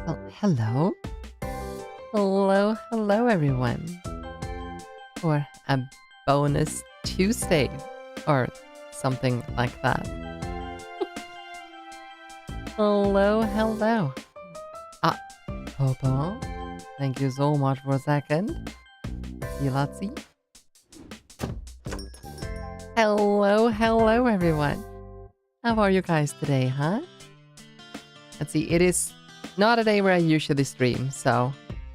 Well, hello. Hello, everyone. For a bonus Tuesday or something like that. Hello. Popo, thank you so much for a second. Let's see. Hello, everyone. How are you guys today, huh? Let's see, it is not a day where I usually stream, so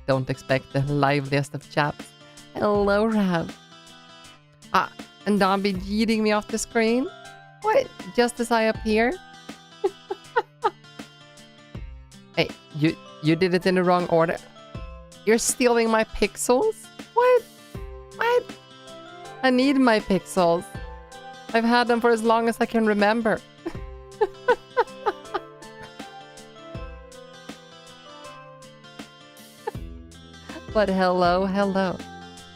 don't expect the liveliest of chats. Hello, Rab. And don't be yeeting me off the screen? What? Just as I appear? Hey, you did it in the wrong order. You're stealing my pixels? What? I need my pixels. I've had them for as long as I can remember. But hello.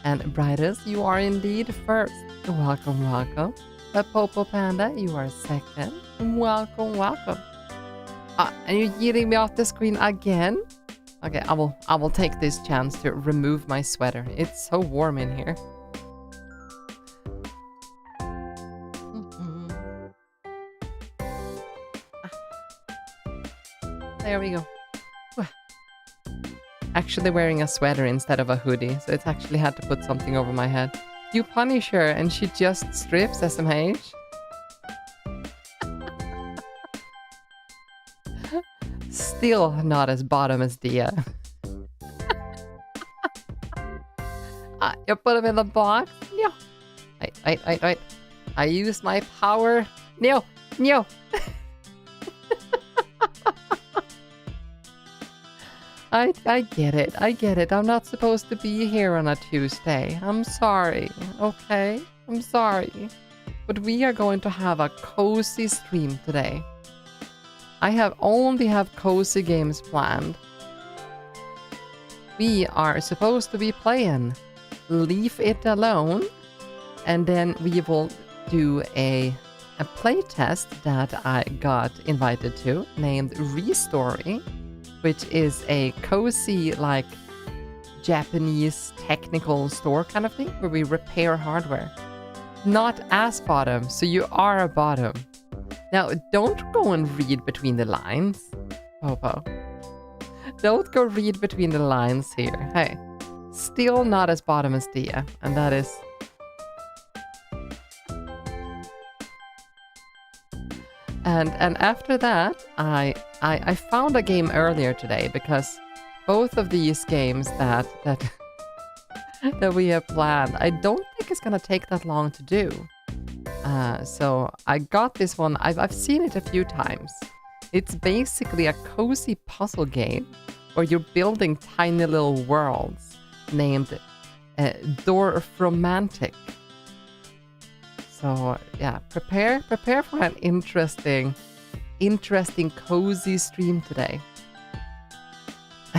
And Brightest, you are indeed first. Welcome. But Popo Panda, you are second. Welcome. And you're yeeting me off the screen again? Okay, I will take this chance to remove my sweater. It's so warm in here. There we go. Actually wearing a sweater instead of a hoodie, so it's actually had to put something over my head. You punish her and she just strips, SMH. Still not as bottom as Dia. You put him in the box? No. Wait. I use my power. No. I get it. I'm not supposed to be here on a Tuesday. I'm sorry, okay? I'm sorry. But we are going to have a cozy stream today. I only have cozy games planned. We are supposed to be playing Leave It Alone. And then we will do a playtest that I got invited to named Restory, which is a cozy, like, Japanese technical store kind of thing, where we repair hardware. Not as bottom, so you are a bottom. Now, don't go and read between the lines, Popo. Don't go read between the lines here. Hey, still not as bottom as Dia, and that is... And after that, I found a game earlier today, because both of these games that we have planned, I don't think it's gonna take that long to do. So I got this one. I've seen it a few times. It's basically a cozy puzzle game where you're building tiny little worlds named Dorfromantik. So yeah, prepare for an interesting cozy stream today.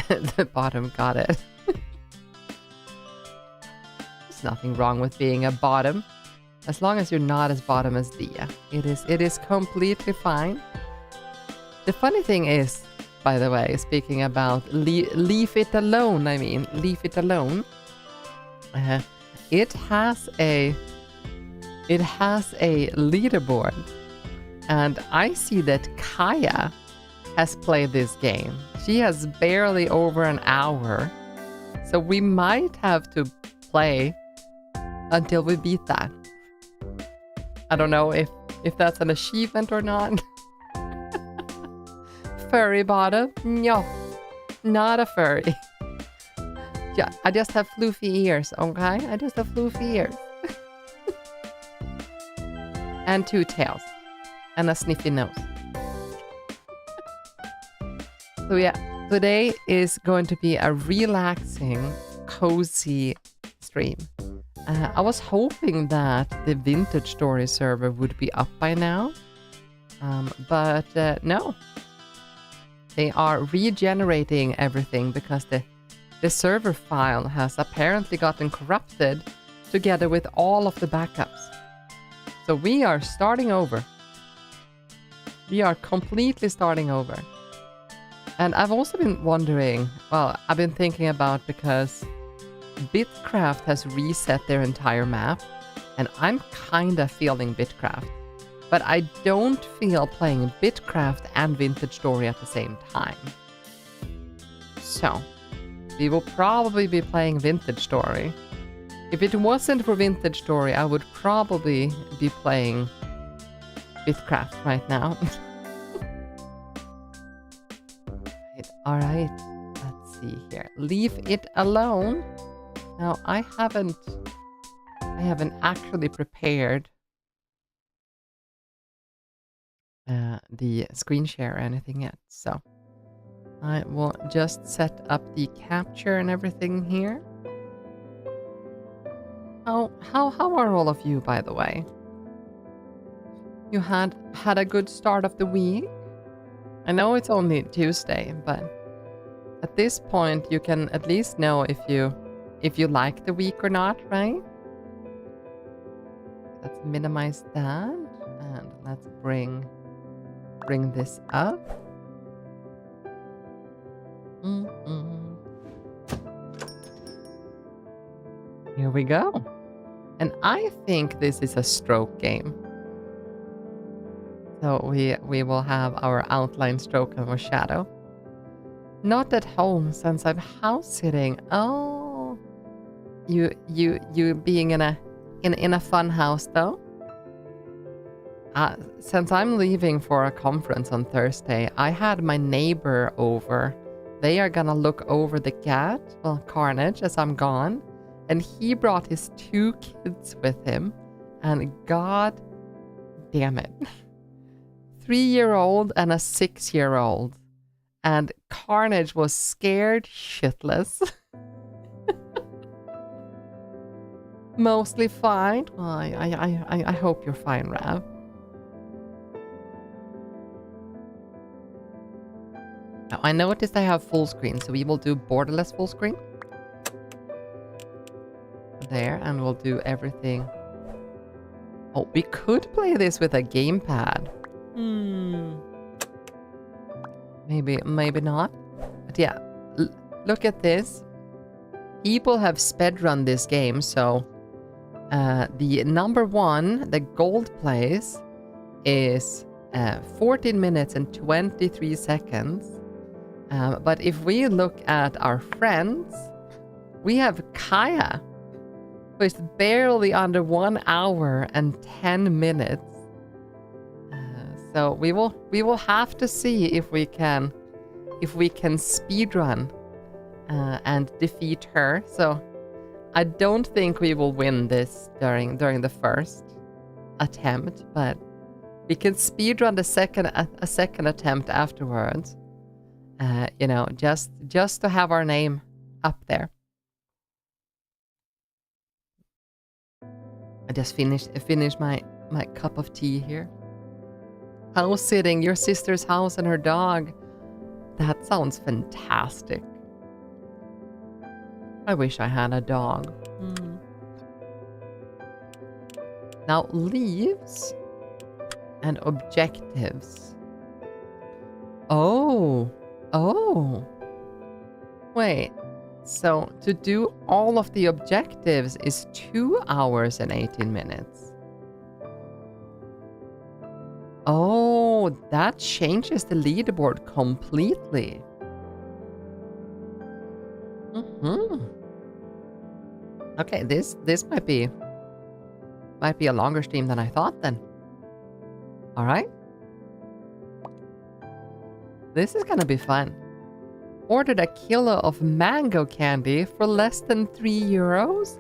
The bottom got it. There's nothing wrong with being a bottom, as long as you're not as bottom as Dia. It is completely fine. The funny thing is, by the way, speaking about Leave It Alone, it has a leaderboard, and I see that Kaya has played this game. She has barely over an hour, so we might have to play until we beat that. I don't know if that's an achievement or not. Furry bottom? No, not a furry. Yeah, I just have floofy ears, okay? I just have floofy ears. And two tails. And a sniffy nose. So yeah, today is going to be a relaxing, cozy stream. I was hoping that the Vintage Story server would be up by now. But no. They are regenerating everything because the server file has apparently gotten corrupted together with all of the backups. So we are starting over. We are completely starting over. And I've also been wondering, well, I've been thinking about because Bitcraft has reset their entire map, and I'm kinda feeling Bitcraft. But I don't feel playing Bitcraft and Vintage Story at the same time. So, we will probably be playing Vintage Story. If it wasn't for Vintage Story, I would probably be playing Bitcraft right now. Alright, let's see here. Leave it alone. Now, I haven't actually prepared the screen share or anything yet, so I will just set up the capture and everything here. How are all of you, by the way? You had a good start of the week? I know it's only Tuesday, but at this point you can at least know if you like the week or not, right? Let's minimize that and let's bring this up. Here we go. And I think this is a stroke game. So we will have our outline stroke and our shadow. Not at home since I'm house sitting. Oh, you being in a fun house though. Since I'm leaving for a conference on Thursday, I had my neighbor over. They are gonna look over the cat, well, Carnage, as I'm gone. And he brought his 2 kids with him. And god damn it. 3-year-old and a 6-year-old. And Carnage was scared shitless. Mostly fine. Well, I hope you're fine, Rav. Now, I noticed I have full screen, so we will do borderless full screen. There, and we'll do everything. Oh, we could play this with a gamepad. Maybe not. But yeah, look at this. People have speedrun this game, so the number 1, the gold place, is 14 minutes and 23 seconds. But if we look at our friends, we have Kaya, who is barely under 1 hour and 10 minutes. So we will have to see if we can speedrun and defeat her. So I don't think we will win this during the first attempt, but we can speedrun a second attempt afterwards. You know, just to have our name up there. I just finished my cup of tea here. House sitting, your sister's house and her dog. That sounds fantastic. I wish I had a dog. Now, leaves and objectives. Oh. Wait. So, to do all of the objectives is 2 hours and 18 minutes. Oh, that changes the leaderboard completely. Okay, this might be a longer stream than I thought then. All right. This is gonna be fun. Ordered a kilo of mango candy for less than €3.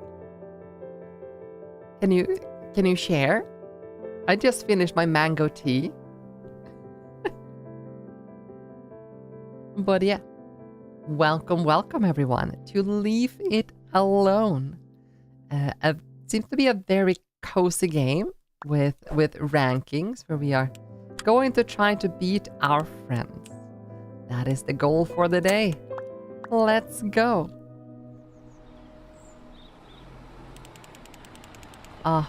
Can you share? I just finished my mango tea. But yeah, welcome everyone to Leave It Alone. Seems to be a very cozy game with rankings where we are going to try to beat our friends. That is the goal for the day. Let's go.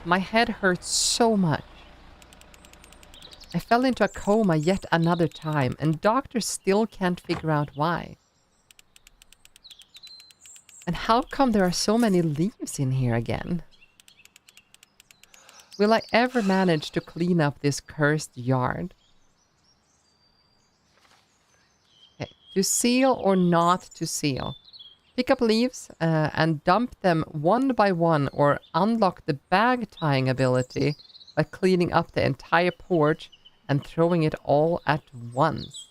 My head hurts so much. I fell into a coma yet another time, and doctors still can't figure out why. And how come there are so many leaves in here again? Will I ever manage to clean up this cursed yard? Okay. To seal or not to seal? Pick up leaves and dump them one by one, or unlock the bag tying ability by cleaning up the entire porch and throwing it all at once.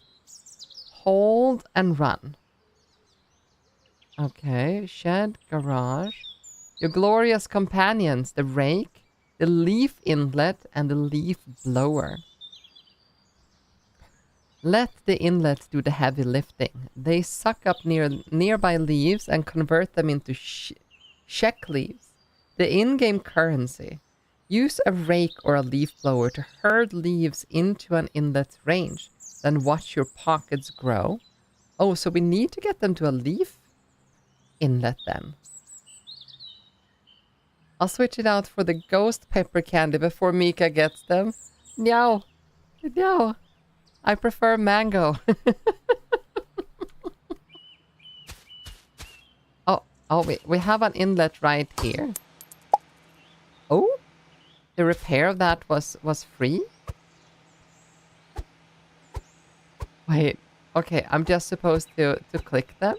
Hold and run. Okay, shed, garage. Your glorious companions, the rake, the leaf inlet, and the leaf blower. Let the inlets do the heavy lifting. They suck up nearby leaves and convert them into check leaves, the in-game currency. Use a rake or a leaf blower to herd leaves into an inlet's range. Then watch your pockets grow. Oh, so we need to get them to a leaf inlet then. I'll switch it out for the ghost pepper candy before Miwca gets them. Meow. Meow. I prefer mango. Oh, we have an inlet right here. Oh, the repair of that was free? Wait, okay, I'm just supposed to click them?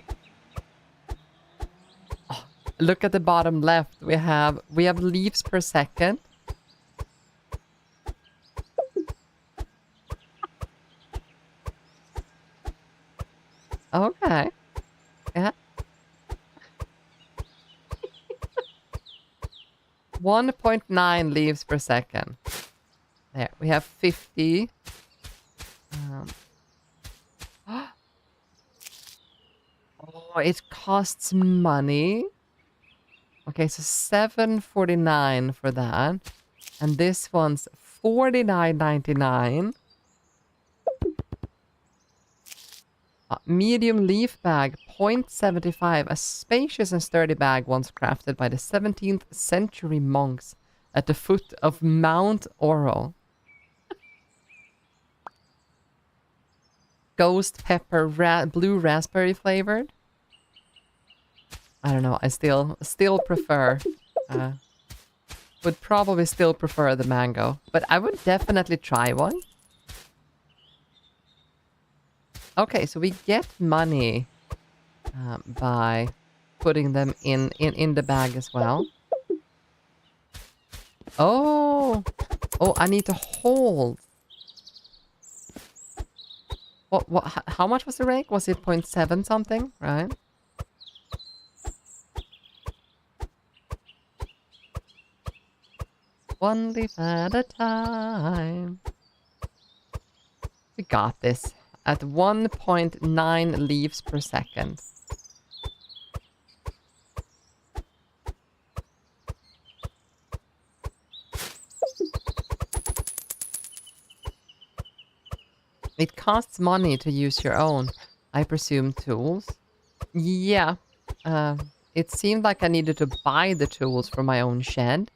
Oh, look at the bottom left. We have leaves per second. Okay. Yeah. 1.9 leaves per second. There, we have 50. Oh, it costs money. Okay, so $7.49 for that. And this one's $49.99. Medium leaf bag, 0.75. A spacious and sturdy bag once crafted by the 17th century monks at the foot of Mount Oro. Ghost pepper, blue raspberry flavored. I don't know. I still prefer. Would probably still prefer the mango, but I would definitely try one. Okay, so we get money by putting them in the bag as well. Oh, I need to hold. What? How much was the rake? Was it 0.7 something? Right. One leaf at a time. We got this. At 1.9 leaves per second. It costs money to use your own, I presume, tools. Yeah. It seemed like I needed to buy the tools for my own shed.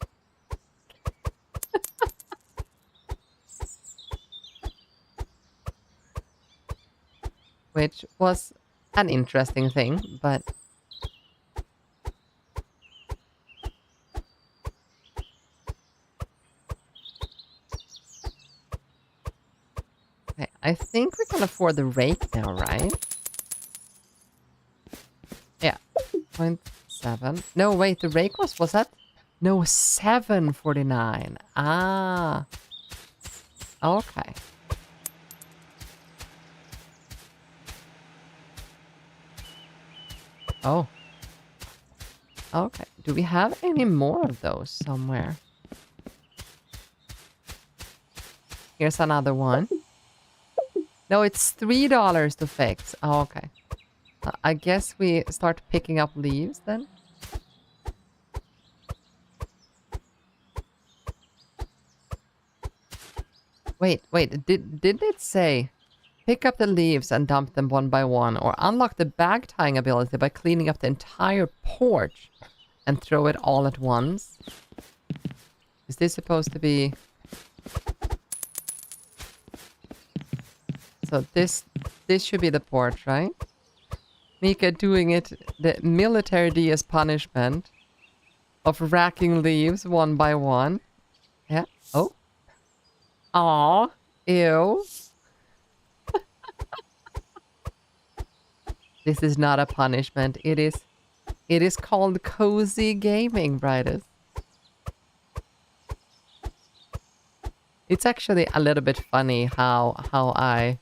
Which was an interesting thing, but... Okay, I think we can afford the rake now, right? Yeah, 0.7. No, wait, the rake was that? No, $7.49. Ah. Okay. Oh. Okay. Do we have any more of those somewhere? Here's another one. No, it's $3 to fix. Oh, okay. I guess we start picking up leaves then. Wait. Did it say... Pick up the leaves and dump them one by one, or unlock the bag tying ability by cleaning up the entire porch and throw it all at once? Is this supposed to be... So this should be the porch, right? Miwca doing it the military DS punishment of racking leaves one by one. Yeah. Oh. Aw. Ew. This is not a punishment. It is called cozy gaming, brightest. It's actually a little bit funny how I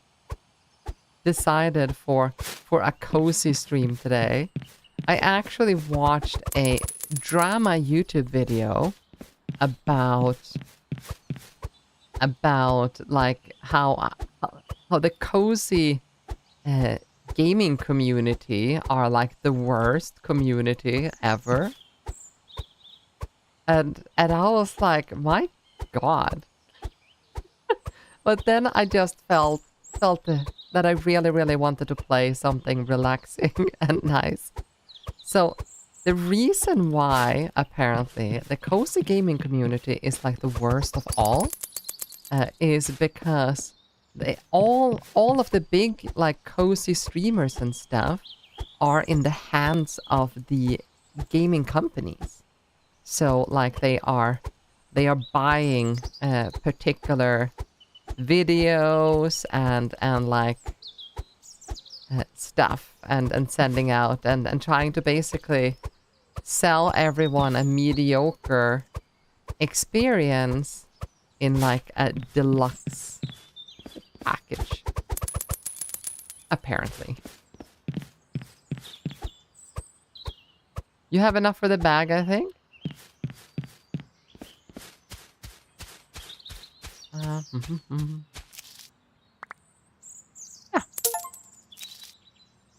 decided for a cozy stream today. I actually watched a drama YouTube video about like how the cozy gaming community are like the worst community ever. And I was like, my God. But then I just felt that I really wanted to play something relaxing and nice. So the reason why apparently the cozy gaming community is like the worst of all is because they all of the big like cozy streamers and stuff are in the hands of the gaming companies. So like they are buying particular videos and like stuff and sending out and trying to basically sell everyone a mediocre experience in like a deluxe package, apparently. You have enough for the bag, I think? Yeah.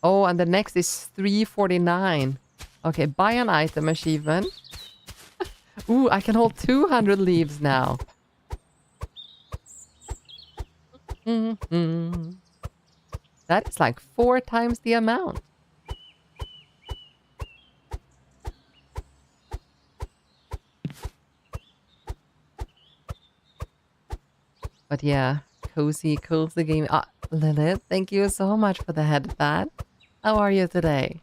Oh, and the next is 349. Okay, buy an item achievement. Ooh, I can hold 200 leaves now. That is like 4 times the amount. But yeah, cozy game. Ah, Lilith, thank you so much for the headband. How are you today?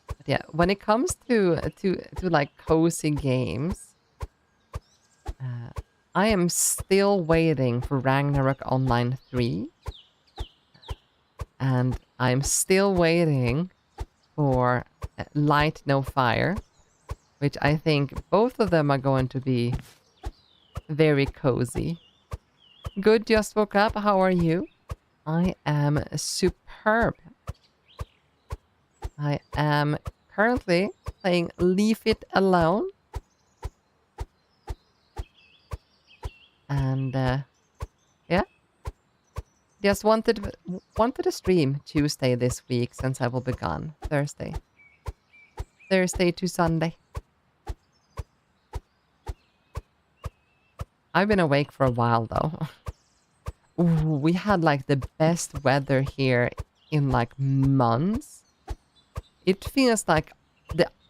But yeah, when it comes to like cozy games, I am still waiting for Ragnarok Online 3. And I'm still waiting for Light No Fire, which I think both of them are going to be very cozy. Good, just woke up. How are you? I am superb. I am currently playing Leave It Alone. And yeah. Just wanted to stream Tuesday this week since I will be gone Thursday. Thursday to Sunday. I've been awake for a while though. Ooh, we had like the best weather here in like months. It feels like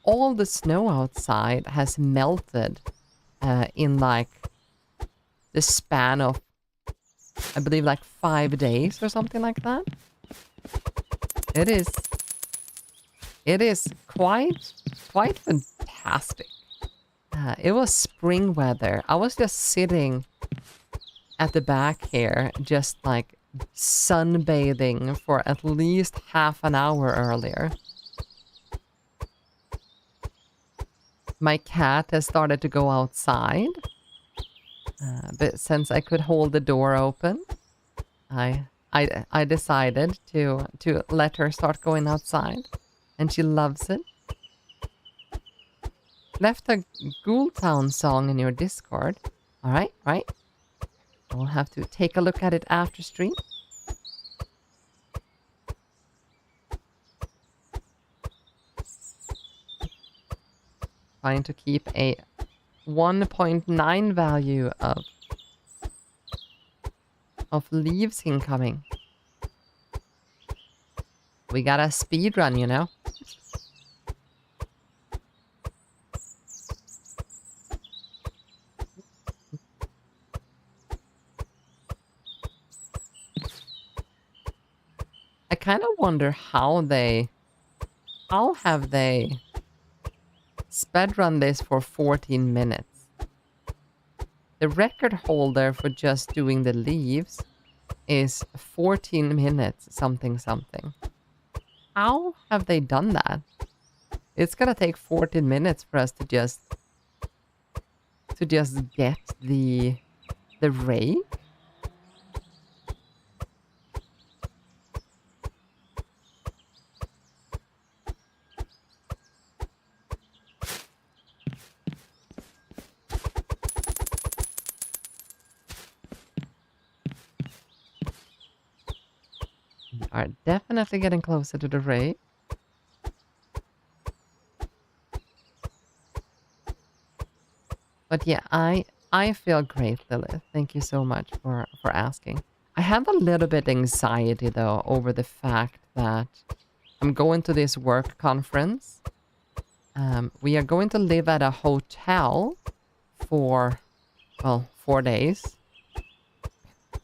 all the snow outside has melted in like the span of, I believe, like 5 days or something like that. It is quite fantastic. It was spring weather. I was just sitting at the back here, just like sunbathing for at least half an hour earlier. My cat has started to go outside. But since I could hold the door open, I decided to let her start going outside, and she loves it. Left a Ghoul Town song in your Discord. All right. We'll have to take a look at it after stream. Trying to keep a 1.9 value of leaves incoming. We got a speed run, you know. wonder how have they sped run this for 14 minutes? The record holder for just doing the leaves is 14 minutes something something. How have they done that? It's gonna take 14 minutes for us to just get the rake. We are definitely getting closer to the rake. But yeah, I feel great, Lilith. Thank you so much for asking. I have a little bit anxiety though over the fact that I'm going to this work conference. We are going to live at a hotel for, well, 4 days.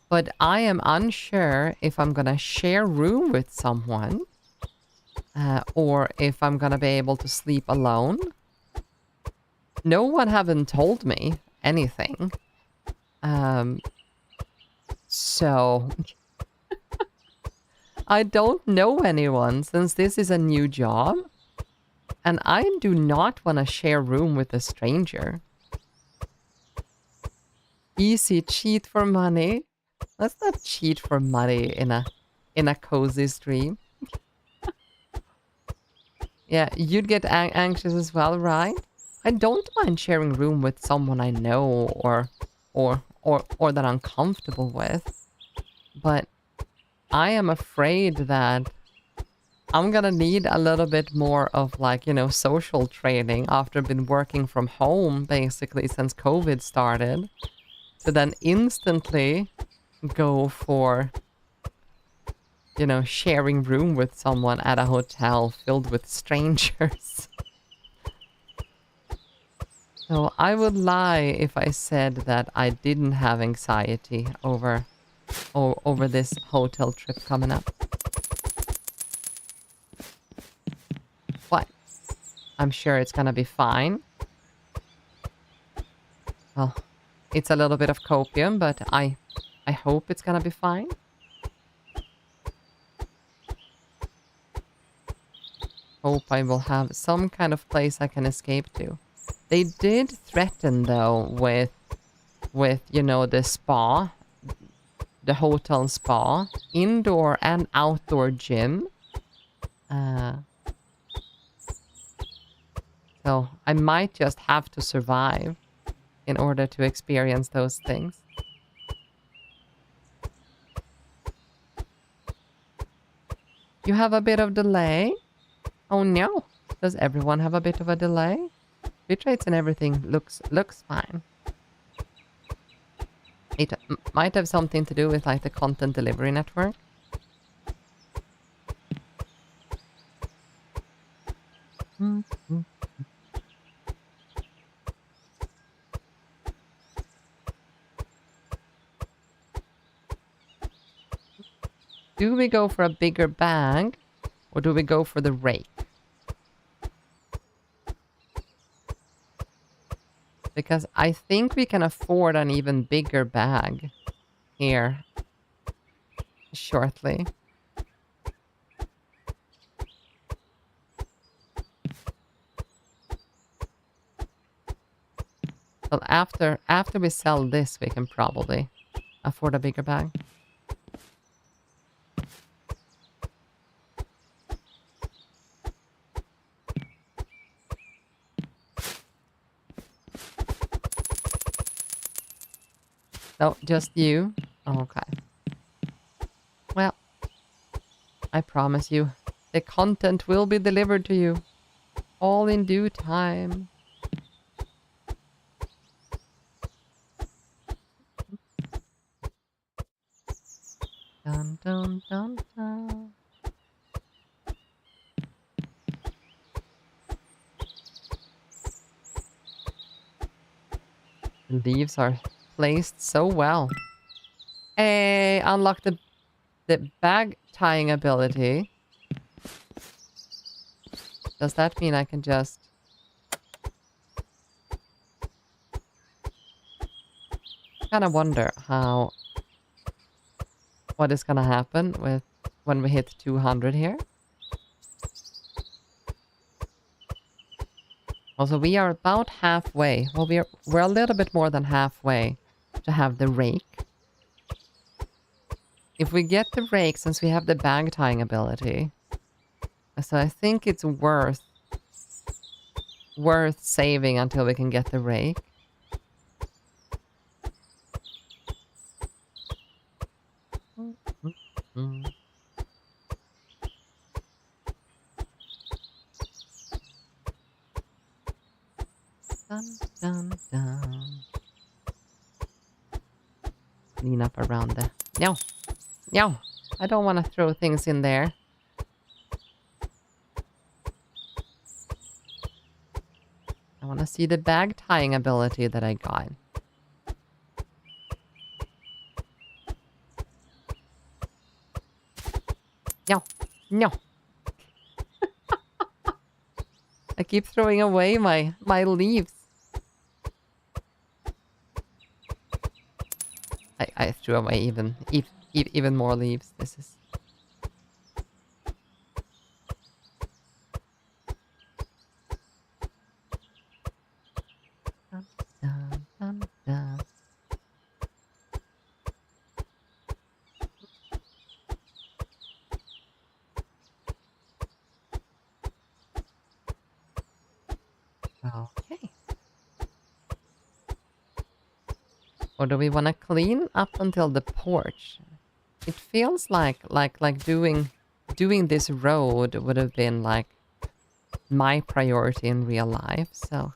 But I am unsure if I'm gonna share room with someone or if I'm gonna be able to sleep alone. No one haven't told me anything. So I don't know anyone since this is a new job. And I do not want to share room with a stranger. Easy cheat for money. Let's not cheat for money in a cozy stream. Yeah, you'd get anxious as well, right? I don't mind sharing room with someone I know or that I'm comfortable with. But I am afraid that I'm gonna need a little bit more of like, you know, social training after I've been working from home basically since COVID started. To then instantly go for, you know, sharing room with someone at a hotel filled with strangers. So I would lie if I said that I didn't have anxiety over this hotel trip coming up. What? I'm sure it's gonna be fine. Well, it's a little bit of copium, but I hope it's gonna be fine. Hope I will have some kind of place I can escape to. They did threaten though with you know the spa, the hotel spa, indoor and outdoor gym. So I might just have to survive in order to experience those things. You have a bit of delay? Oh no. Does everyone have a bit of a delay? Bitrates and everything looks fine. It might have something to do with like the content delivery network. Do we go for a bigger bag or do we go for the rake? Because I think we can afford an even bigger bag here shortly. Well, after we sell this, we can probably afford a bigger bag. No, just you? Okay. Well, I promise you, the content will be delivered to you. All in due time. Dun, dun, dun, dun. The leaves are placed so well. Hey, unlock the bag tying ability. Does that mean I can just... kind of wonder what is gonna happen with when we hit 200 here. Also, we are about halfway. Well, we're a little bit more than halfway to have the rake. If we get the rake, since we have the bag tying ability, so I think it's worth saving until we can get the rake. Dun, dun, dun. Clean up around the... No! No! I don't want to throw things in there. I want to see the bag tying ability that I got. No! No! I keep throwing away my leaves. I threw away even more leaves. This is... Dun, dun, dun, dun. Okay. Or do we want to clean up until the porch? It feels like doing this road would have been like my priority in real life. So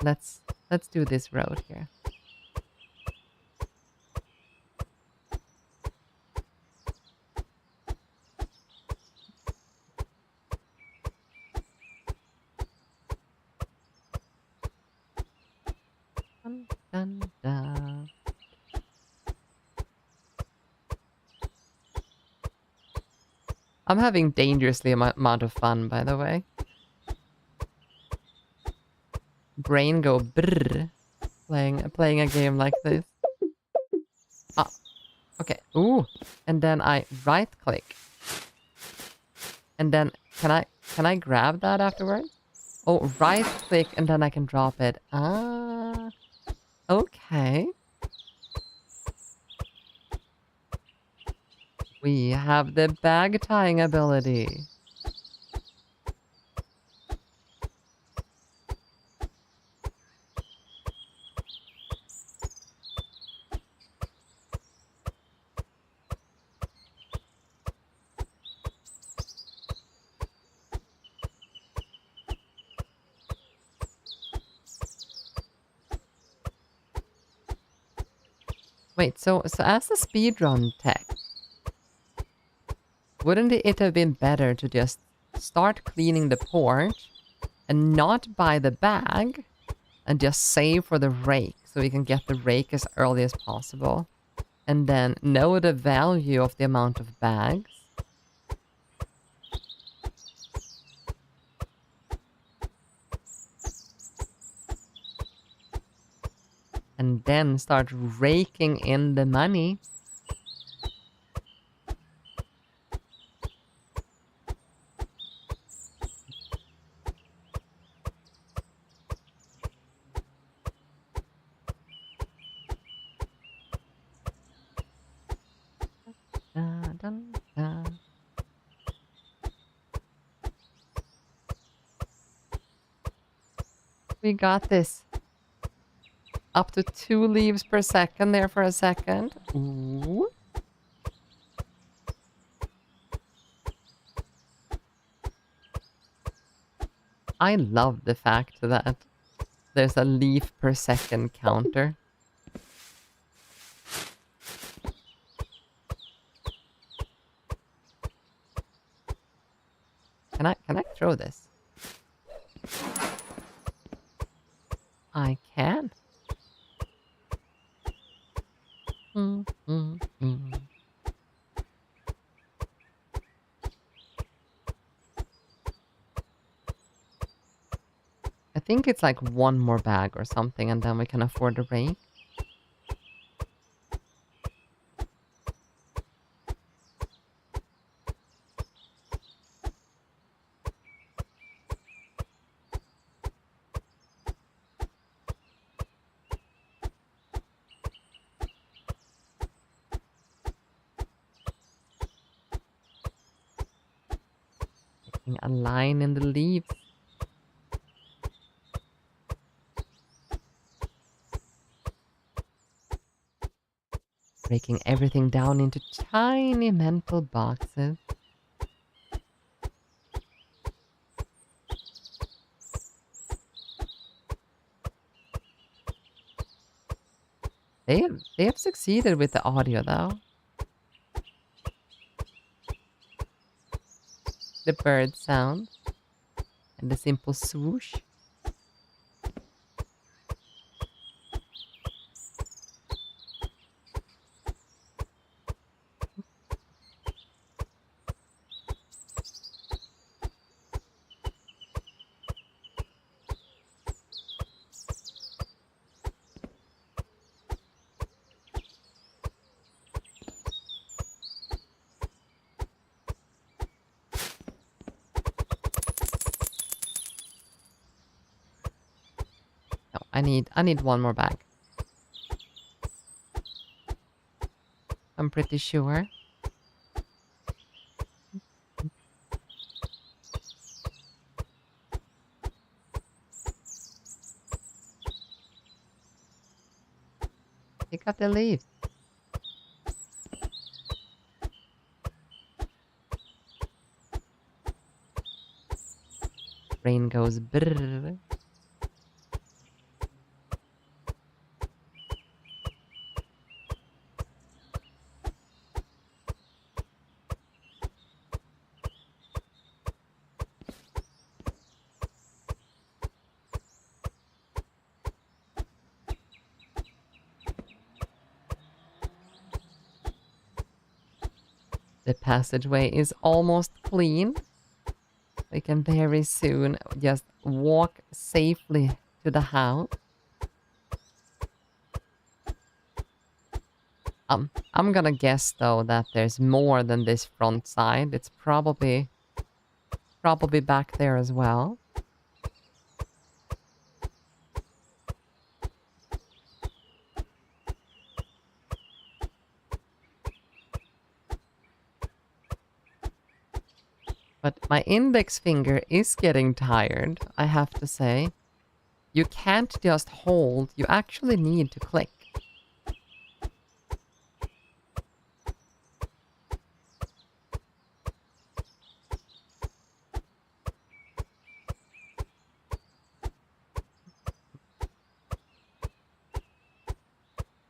let's do this road here. Dun, dun, dun. I'm having dangerously amount of fun, by the way. Brain go brrr playing a game like this. Ah, okay. Ooh, and then I right click, and then can I grab that afterwards? Oh, right click, and then I can drop it. Ah, okay. We have the bag tying ability. Wait, so as a speedrun tech, wouldn't it have been better to just start cleaning the porch and not buy the bag and just save for the rake so we can get the rake as early as possible and then know the value of the amount of bags? And then start raking in the money. Dun, dun, dun. We got this. Up to 2 leaves per second there for a second. Ooh. I love the fact that there's a leaf per second counter. Can I throw this? I can. think it's like one more bag or something, and then we can afford a rake. Making a line in the leaves. Breaking everything down into tiny mental boxes. They have succeeded with the audio though. The bird sound and the simple swoosh. No, I need one more bag. I'm pretty sure. Pick up the leaves. Brain goes brrr. The passageway is almost clean. We can very soon just walk safely to the house. I'm gonna guess though that there's more than this front side. It's probably back there as well. But my index finger is getting tired, I have to say. You can't just hold, you actually need to click.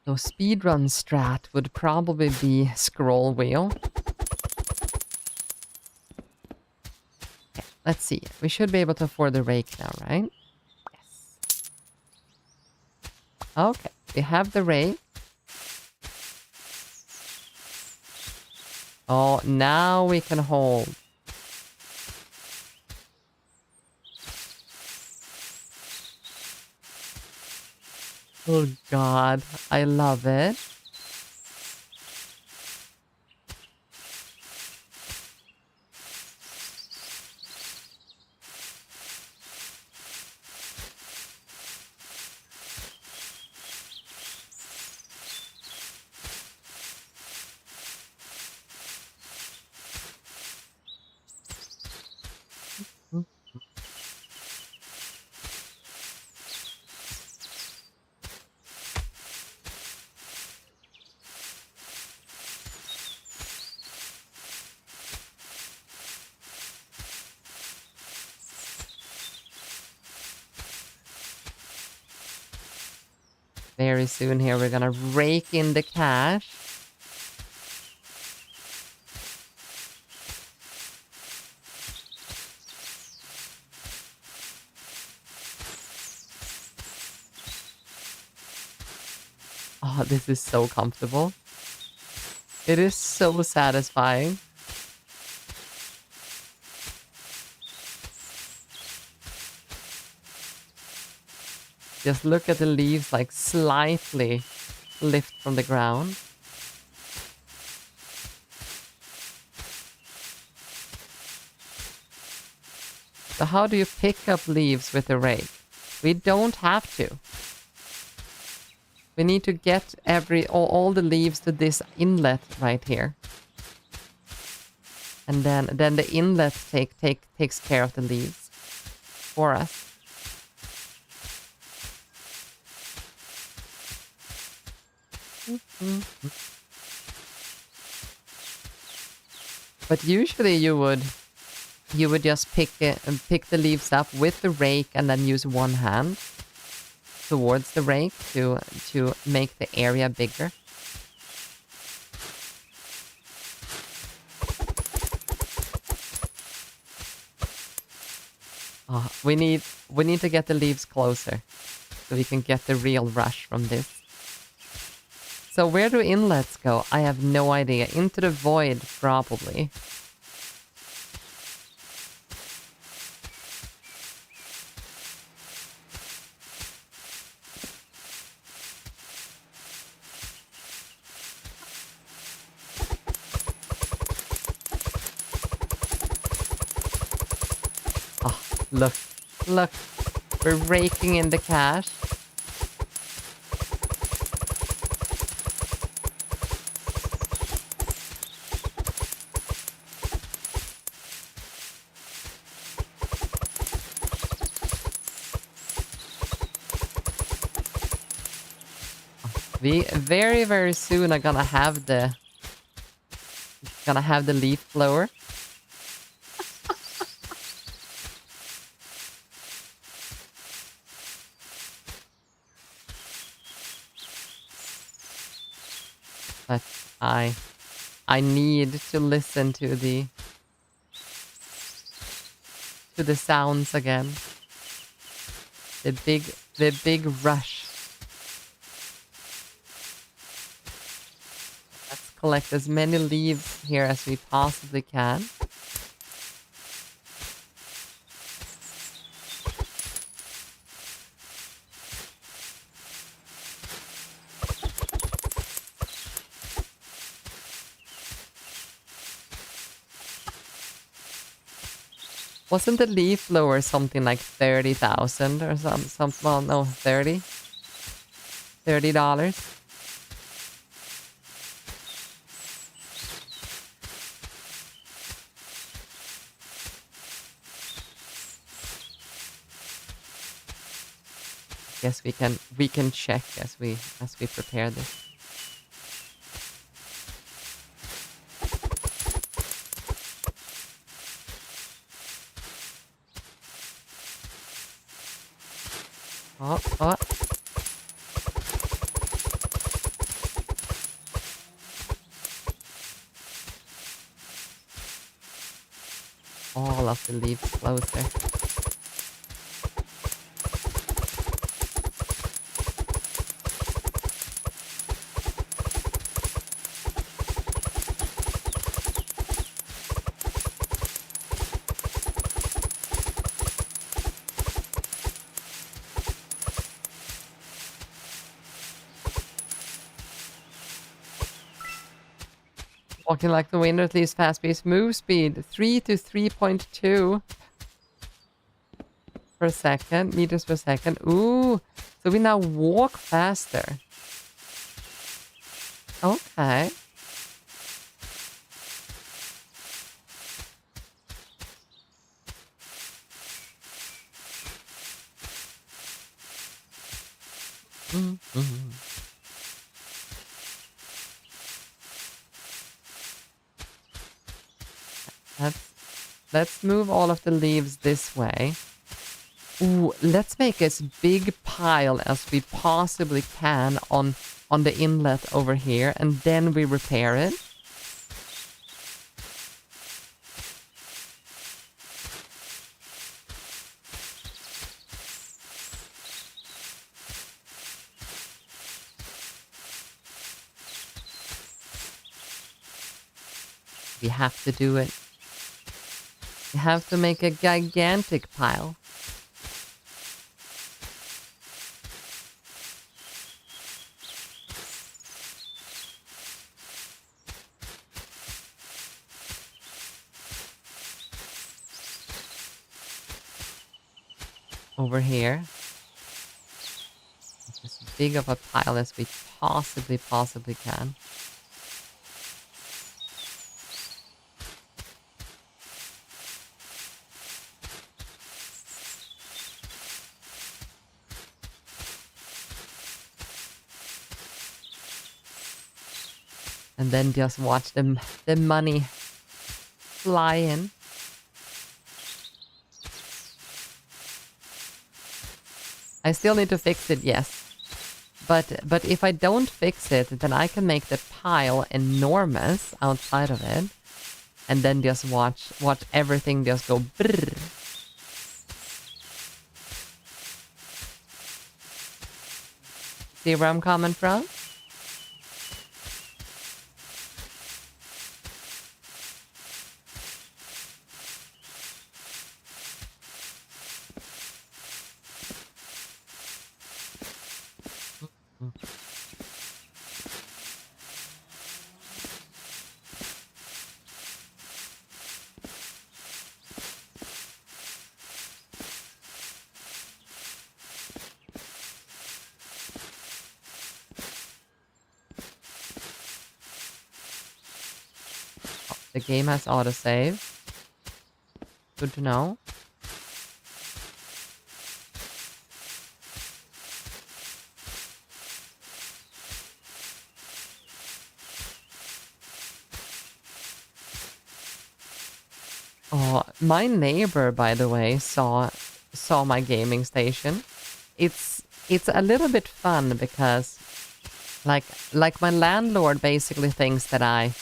So speedrun strat would probably be scroll wheel. Okay, let's see. We should be able to afford the rake now, right? Yes. Okay, we have the rake. Oh, now we can hold. Oh God, I love it. Very soon here, we're gonna rake in the cash. Oh, this is so comfortable. It is so satisfying. Just look at the leaves like slightly lift from the ground. So how do you pick up leaves with a rake? We don't have to. We need to get all the leaves to this inlet right here. And then the inlet takes care of the leaves for us. But usually you would just pick the leaves up with the rake and then use one hand towards the rake to make the area bigger. Oh, we need to get the leaves closer so we can get the real rush from this. So where do inlets go? I have no idea. Into the void, probably. Oh, look. We're raking in the cash. We very, very soon are gonna have the leaf blower. But I need to listen to the sounds again. The big rush. Let's collect as many leaves here as we possibly can. Wasn't the leaf blower something like 30,000 or some? Well, no, $30. Guess we can check as we prepare this. Oh. All of the leaves closer. Walking like the wind, or at least fast-paced move speed 3 to 3.2 per second, meters per second. Ooh, so we now walk faster. Okay. Let's move all of the leaves this way. Ooh, let's make as big pile as we possibly can on the inlet over here, and then we repair it. We have to do it. We have to make a gigantic pile. over here. As big of a pile as we possibly can. And then just watch the money fly in. I still need to fix it, yes. But if I don't fix it, then I can make the pile enormous outside of it. And then just watch everything just go brrr. See where I'm coming from? The game has autosave. Good to know. Oh, my neighbor, by the way, saw my gaming station. It's a little bit fun because like my landlord basically thinks that I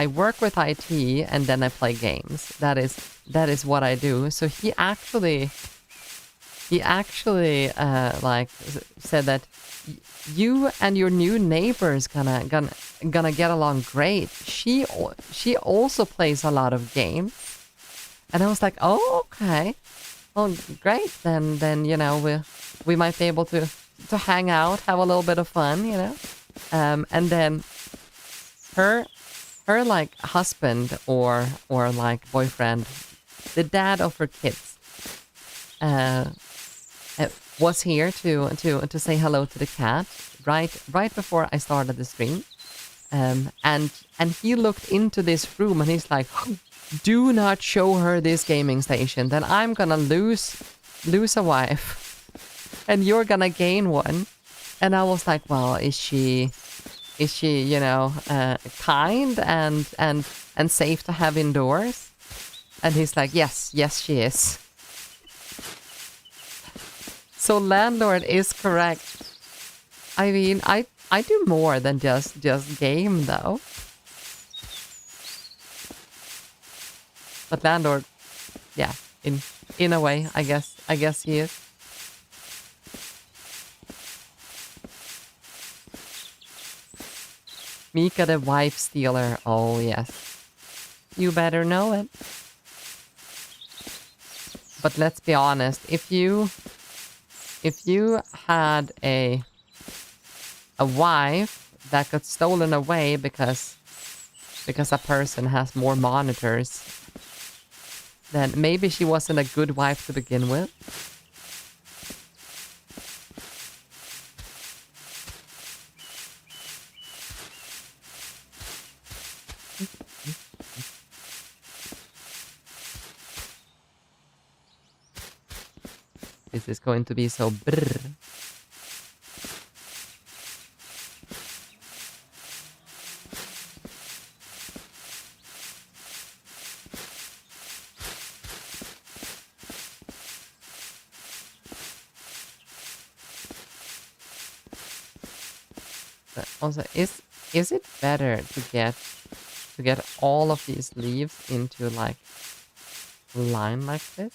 work with IT and then I play games. That is what I do. So he actually like said that you and your new neighbor's gonna get along great. She also plays a lot of games, and I was like, oh, okay, well, great. Then you know we might be able to hang out, have a little bit of fun, you know. And then her like husband or like boyfriend, the dad of her kids, was here to say hello to the cat right before I started the stream, and he looked into this room and he's like, "Do not show her this gaming station. Then I'm gonna lose a wife, and you're gonna gain one." And I was like, "Well, is she you know kind and safe to have indoors?" And he's like, "Yes, she is." So landlord is correct. I mean, I do more than just game though. But landlord, yeah, in a way, I guess he is. Miwca the wife stealer. Oh yes, you better know it. But let's be honest, if you had a wife that got stolen away because a person has more monitors, then maybe she wasn't a good wife to begin with. This is going to be so brr. But also, is it better to get all of these leaves into like a line like this?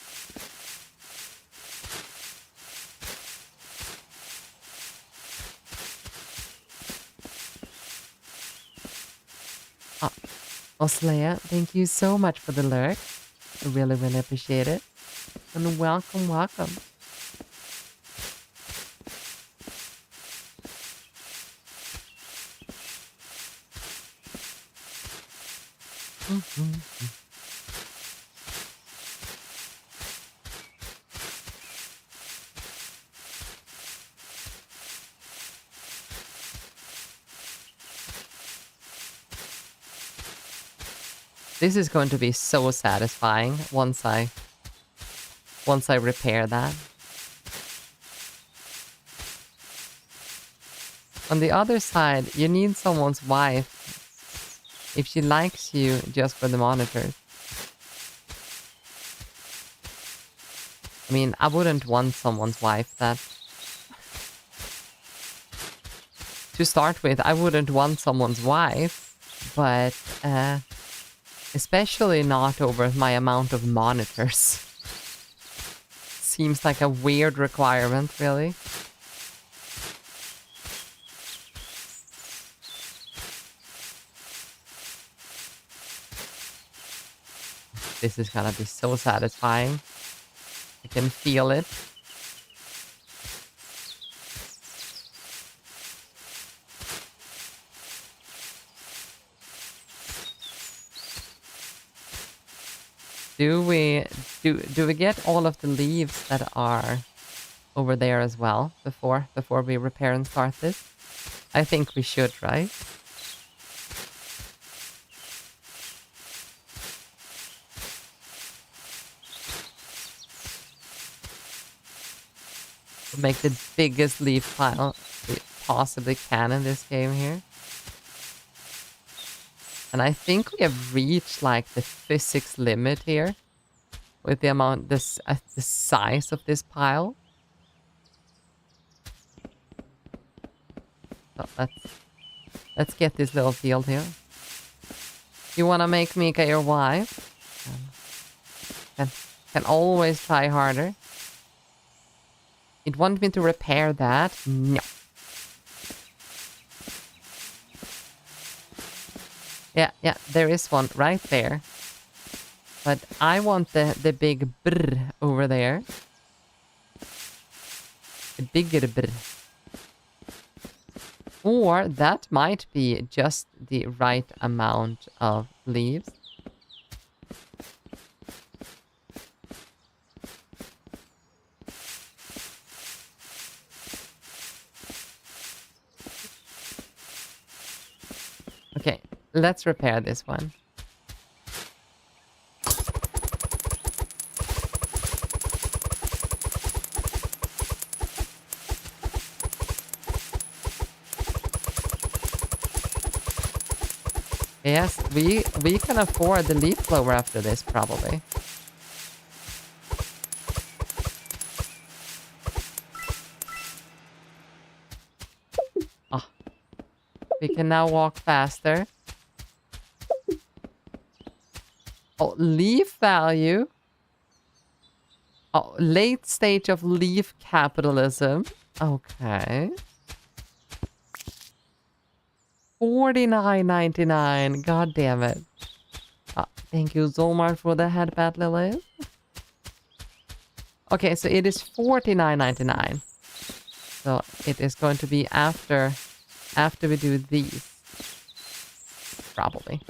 Oslea, thank you so much for the lurk. I really appreciate it. And welcome. This is going to be so satisfying once I repair that. On the other side, you need someone's wife if she likes you just for the monitors. I mean, I wouldn't want someone's wife that... To start with, I wouldn't want someone's wife, but especially not over my amount of monitors. Seems like a weird requirement, really. This is gonna be so satisfying. I can feel it. Do we get all of the leaves that are over there as well before we repair and start this? I think we should, right? Make the biggest leaf pile we possibly can in this game here. And I think we have reached like the physics limit here with the amount, the size of this pile. So let's get this little field here. You wanna make Miwca your wife? Can always try harder. You'd want me to repair that? No. Yeah, there is one right there. But I want the big brr over there. The bigger brr. Or that might be just the right amount of leaves. Okay, let's repair this one. Yes, we can afford the leaf blower after this, probably. Oh. We can now walk faster. Oh, leaf value. Oh, late stage of leaf capitalism. Okay. $49.99. God damn it. Oh, thank you so much for the headband, Lily. Okay, so it is $49.99. So it is going to be after we do these. Probably.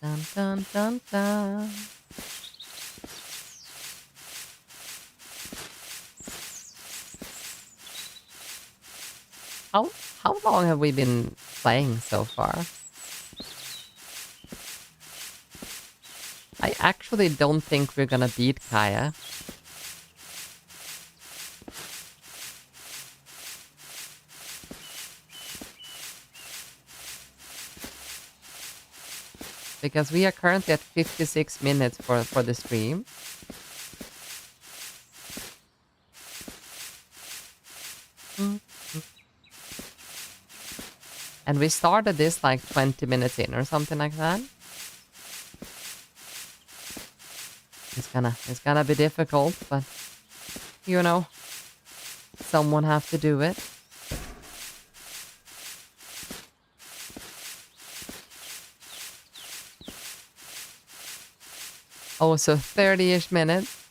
Dun, dun, dun, dun. How long have we been playing so far? I actually don't think we're gonna beat Kaya. Because we are currently at 56 minutes for the stream. And we started this like 20 minutes in or something like that. It's gonna be difficult, but you know, someone have to do it. Oh, so 30-ish minutes.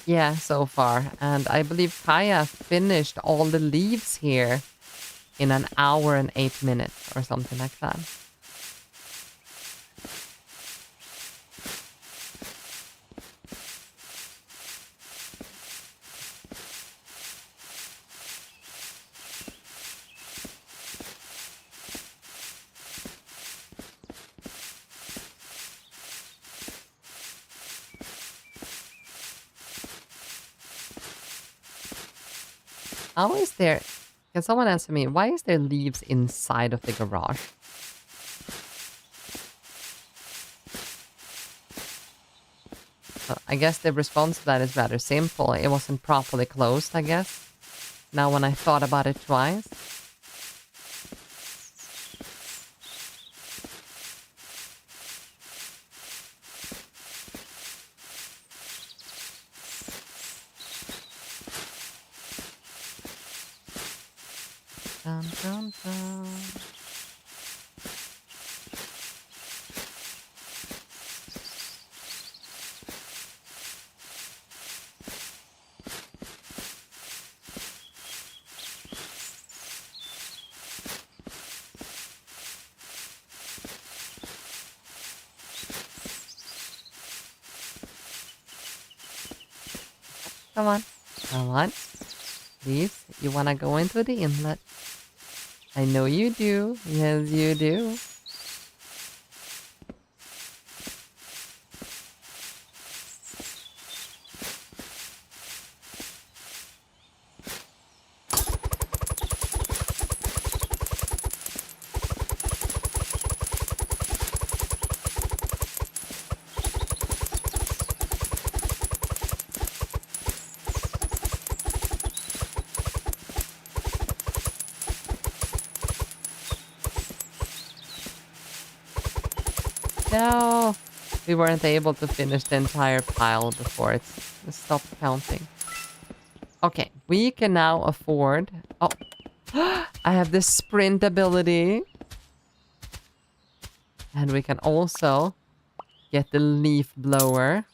Yeah, so far. And I believe Kaya finished all the leaves here in an hour and 8 minutes or something like that. How is there... Can someone answer me? Why is there leaves inside of the garage? I guess the response to that is rather simple. It wasn't properly closed, I guess. Now when I thought about it twice. Dun, dun, dun. Come on. Come on. Please, you wanna go into the inlet? I know you do. Yes, you do. No, we weren't able to finish the entire pile before it stopped counting. Okay, we can now afford... Oh, I have this sprint ability. And we can also get the leaf blower.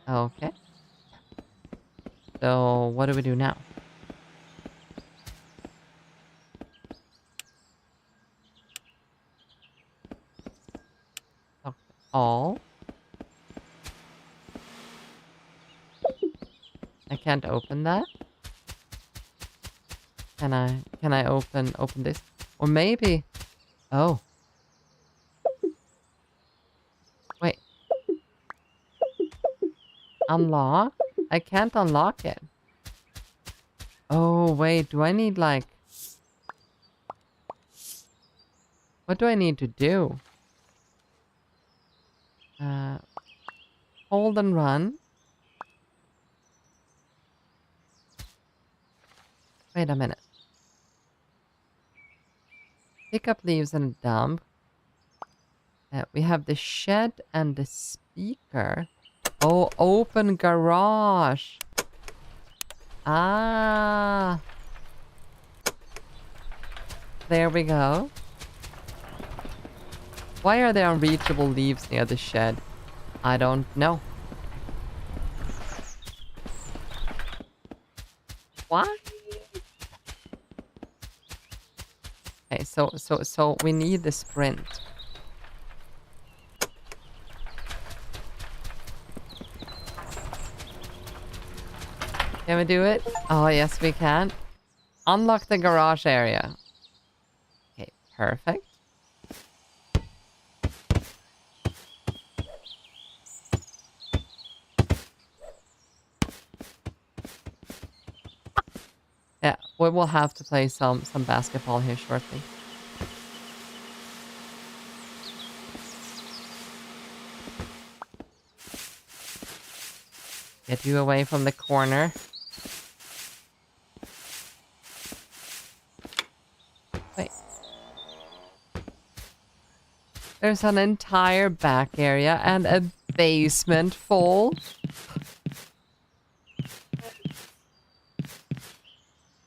Okay. So, what do we do now? Okay. All. I can't open that. Can I open this? Or maybe... Oh. Wait. Unlock? I can't unlock it. Oh, wait. Do I need like... What do I need to do? Hold and run. Wait a minute. Pick up leaves and dump. We have the shed and the speaker. Oh, open garage. Ah. There we go. Why are there unreachable leaves near the shed? I don't know. Why? Okay, so we need the sprint. Can we do it? Oh, yes, we can. Unlock the garage area. Okay, perfect. Yeah, we will have to play some basketball here shortly. Get you away from the corner. There's an entire back area and a basement full.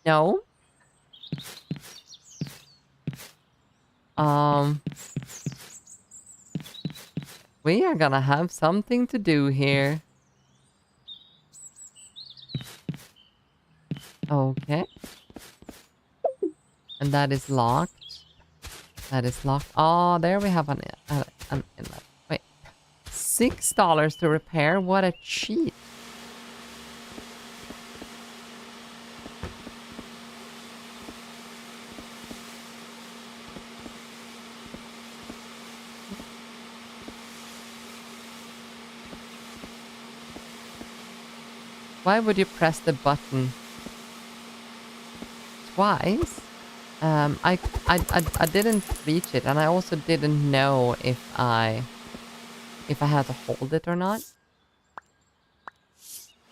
No. We are gonna have something to do here. Okay. And that is locked. That is locked. Oh, there we have an inlet. Wait. $6 to repair? What a cheat. Why would you press the button twice? I didn't reach it, and I also didn't know if I had to hold it or not.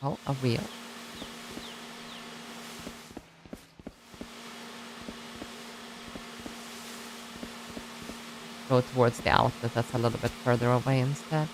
Oh, a wheel. Go towards the outlet. That's a little bit further away instead.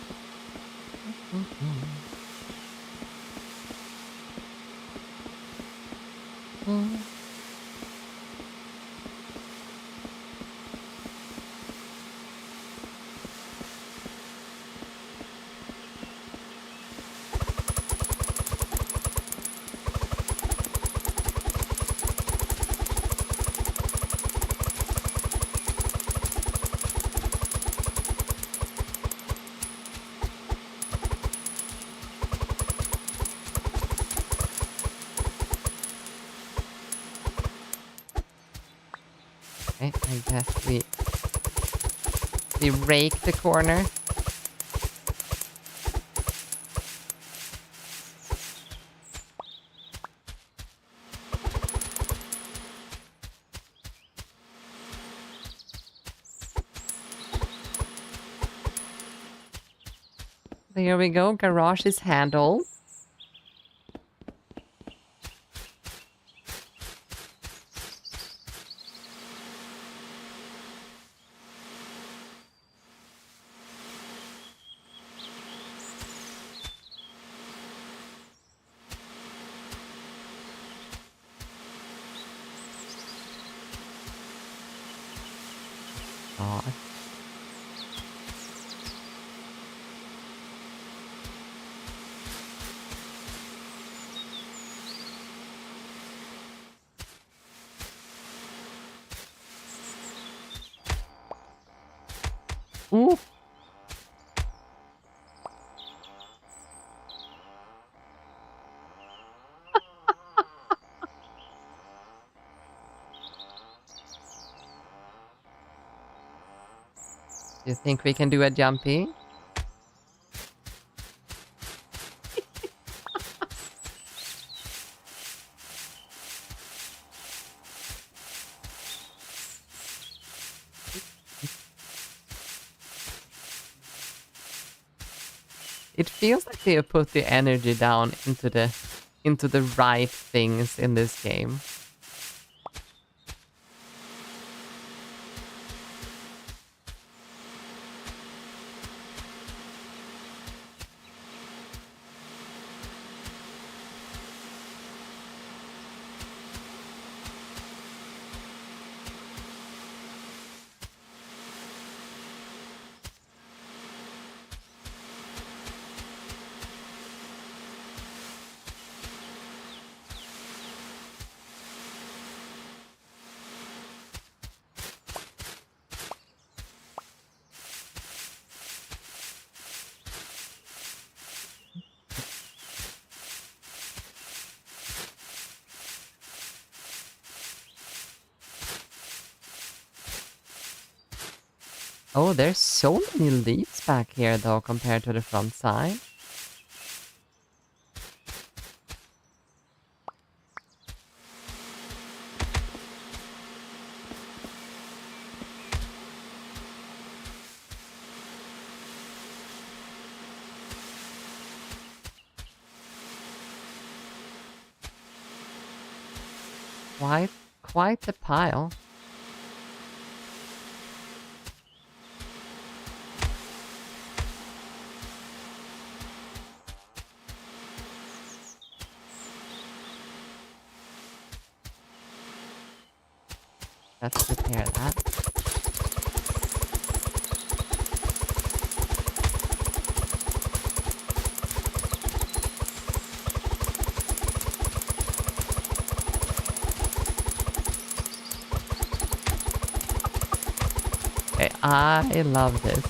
Okay, I guess we rake the corner. There we go. Garage is handled. God. Ooh. Do you think we can do a jumpy? It feels like they have put the energy down into the right things in this game. Oh, there's so many leaves back here, though, compared to the front side. Quite the pile. Let's repair that. Okay, I love this.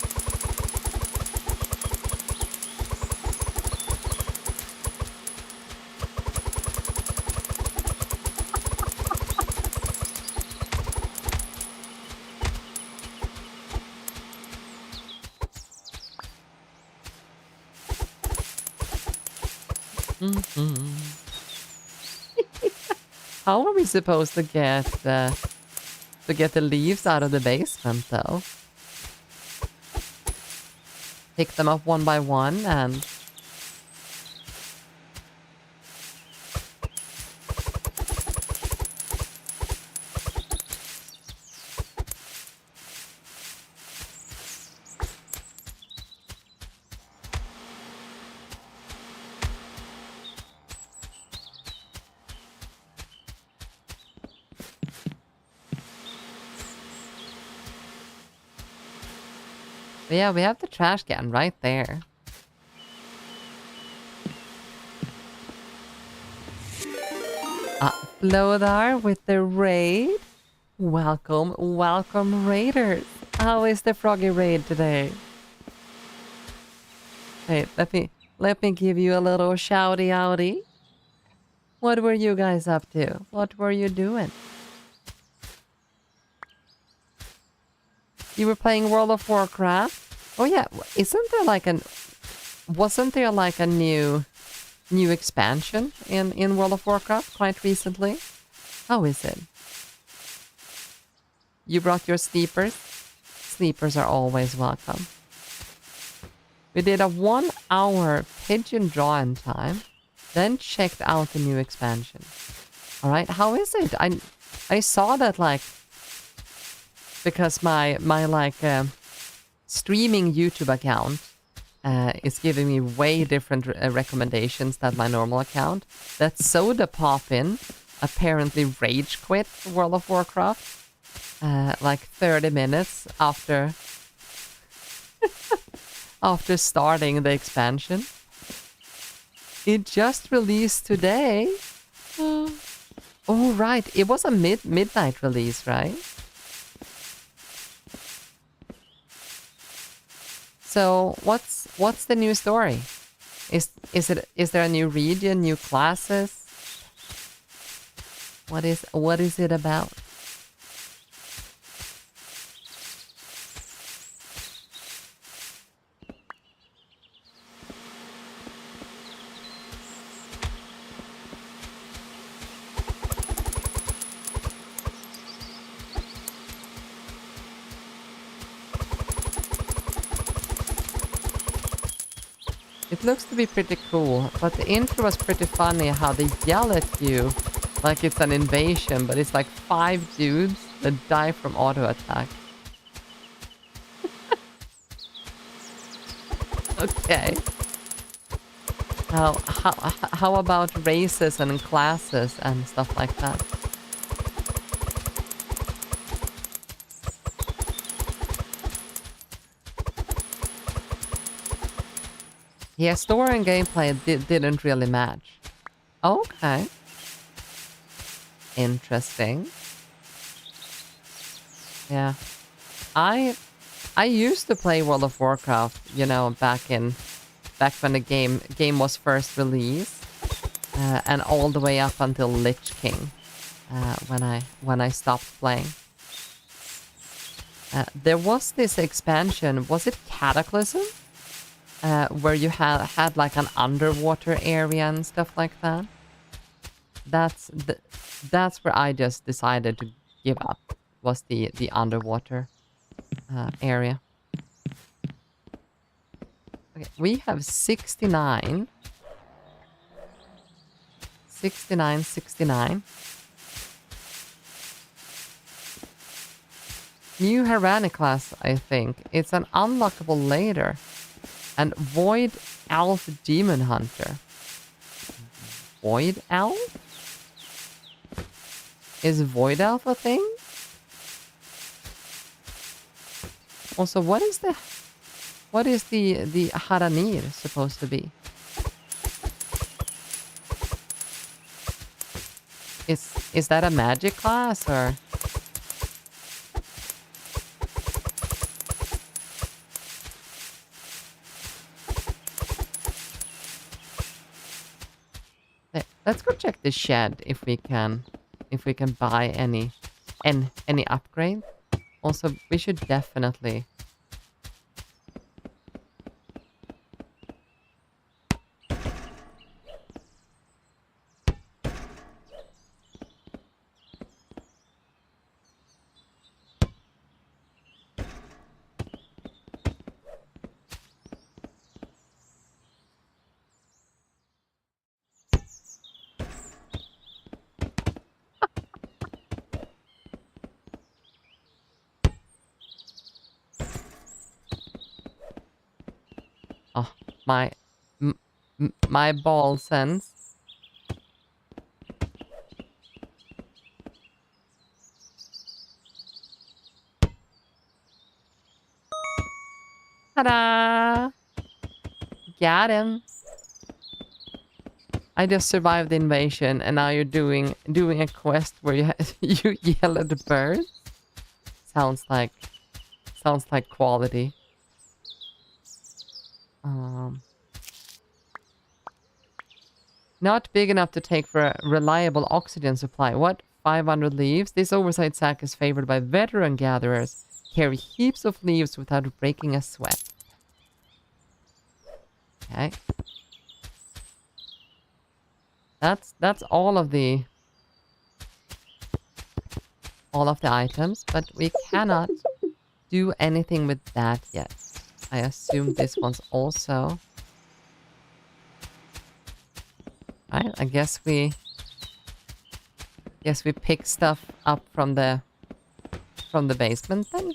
How are we supposed to get the leaves out of the basement, though? Pick them up one by one and... But yeah, we have the trash can right there. Flodar with the raid. Welcome, welcome raiders. How is the froggy raid today? Hey, let me give you a little shouty outy. What were you guys up to? What were you doing? You were playing World of Warcraft? Oh yeah, wasn't there like a new expansion in World of Warcraft quite recently? How is it? You brought your sleepers? Sleepers are always welcome. We did a 1 hour pigeon drawing time, then checked out the new expansion. Alright, how is it? I saw that like because my streaming YouTube account is giving me way different recommendations than my normal account. That Soda Poppin apparently rage quit World of Warcraft like 30 minutes after after starting the expansion. It just released today. Oh right, it was a midnight release, right? So what's the new story? Is there a new region, new classes? What is it about? It looks to be pretty cool, but the intro was pretty funny how they yell at you like it's an invasion, but it's like 5 dudes that die from auto attack. Okay. How about races and classes and stuff like that? Yeah, story and gameplay didn't really match. Okay. Interesting. Yeah. I used to play World of Warcraft, you know, back when the game was first released, and all the way up until Lich King, when I stopped playing. There was this expansion, was it Cataclysm? Where you had like an underwater area and stuff like that. That's where I just decided to give up, was the underwater area. Okay, we have 69. 69. New Harani class, I think. It's an unlockable later. And Void Elf Demon Hunter. Void Elf? Is Void Elf a thing? Also, what is the haranir supposed to be? Is that a magic class or? Let's go check the shed if we can buy any upgrade. Also, we should definitely. Oh, my ball sense. Ta-da! Got him. I just survived the invasion, and now you're doing a quest where you you yell at the birds. Sounds like quality. Not big enough to take for a reliable oxygen supply. What? 500 leaves? This oversized sack is favored by veteran gatherers. Carry heaps of leaves without breaking a sweat. Okay. That's all of the items, but we cannot do anything with that yet. I assume this one's also. Right, I guess we pick stuff up from the basement then.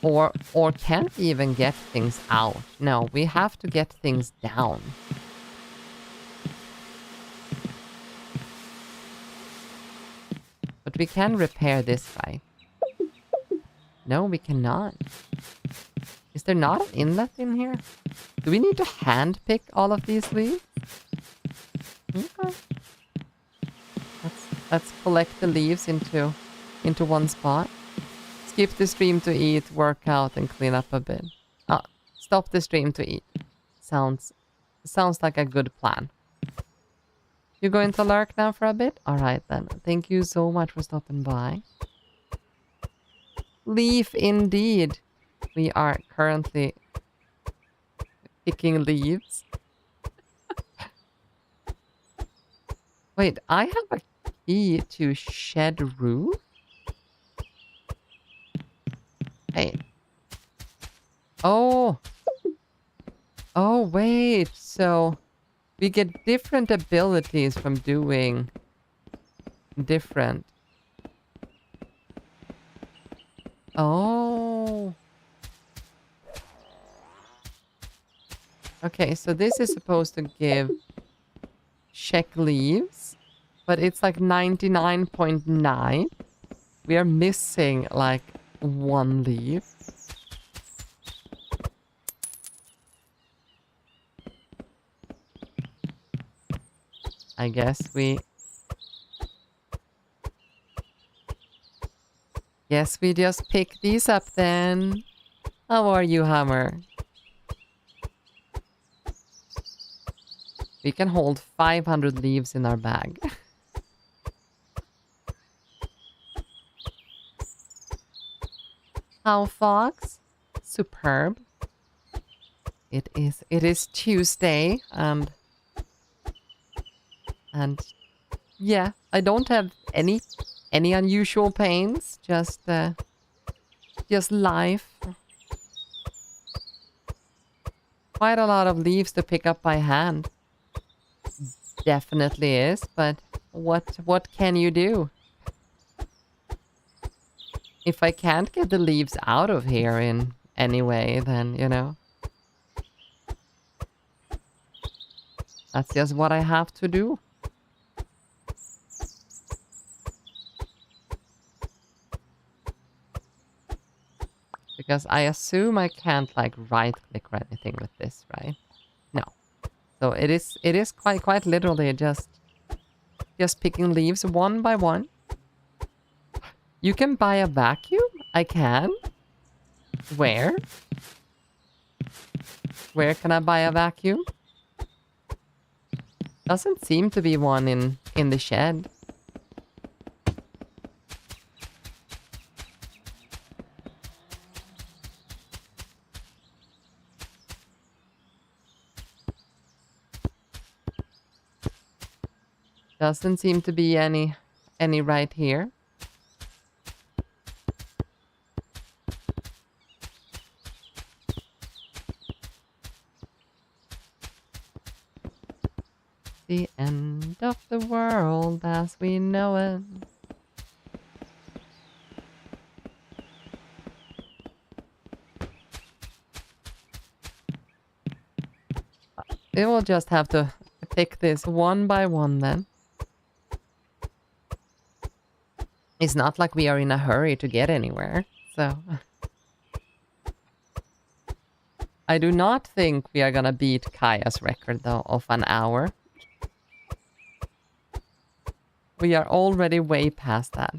Or can't we even get things out? No, we have to get things down. But we can repair this, right? No, we cannot. Is there not an inlet in here? Do we need to hand pick all of these leaves? Okay. Let's collect the leaves into one spot. Skip the stream to eat, work out, and clean up a bit. Stop the stream to eat. Sounds like a good plan. You going to lurk now for a bit? Alright then. Thank you so much for stopping by. Leaf indeed. We are currently picking leaves. Wait, I have a key to shed roof? Hey. Oh. Oh, wait. So we get different abilities from doing different. Oh. Okay, so this is supposed to give check leaves, but it's like 99.9. We are missing like one leaf. I guess we just pick these up then. How are you, Hammer? We can hold 500 leaves in our bag. How, Fox? Superb. It is Tuesday, and yeah, I don't have any unusual pains, just life. Quite a lot of leaves to pick up by hand. Definitely is, but what can you do? If I can't get the leaves out of here in any way, then, you know, that's just what I have to do. Because I assume I can't like right click or anything with this, right? No. So it is quite literally just picking leaves one by one. You can buy a vacuum? I can? Where? Where can I buy a vacuum? Doesn't seem to be one in the shed. Doesn't seem to be any right here. The end of the world as we know it. We will just have to pick this one by one then. It's not like we are in a hurry to get anywhere, so... I do not think we are gonna beat Kaya's record, though, of an hour. We are already way past that.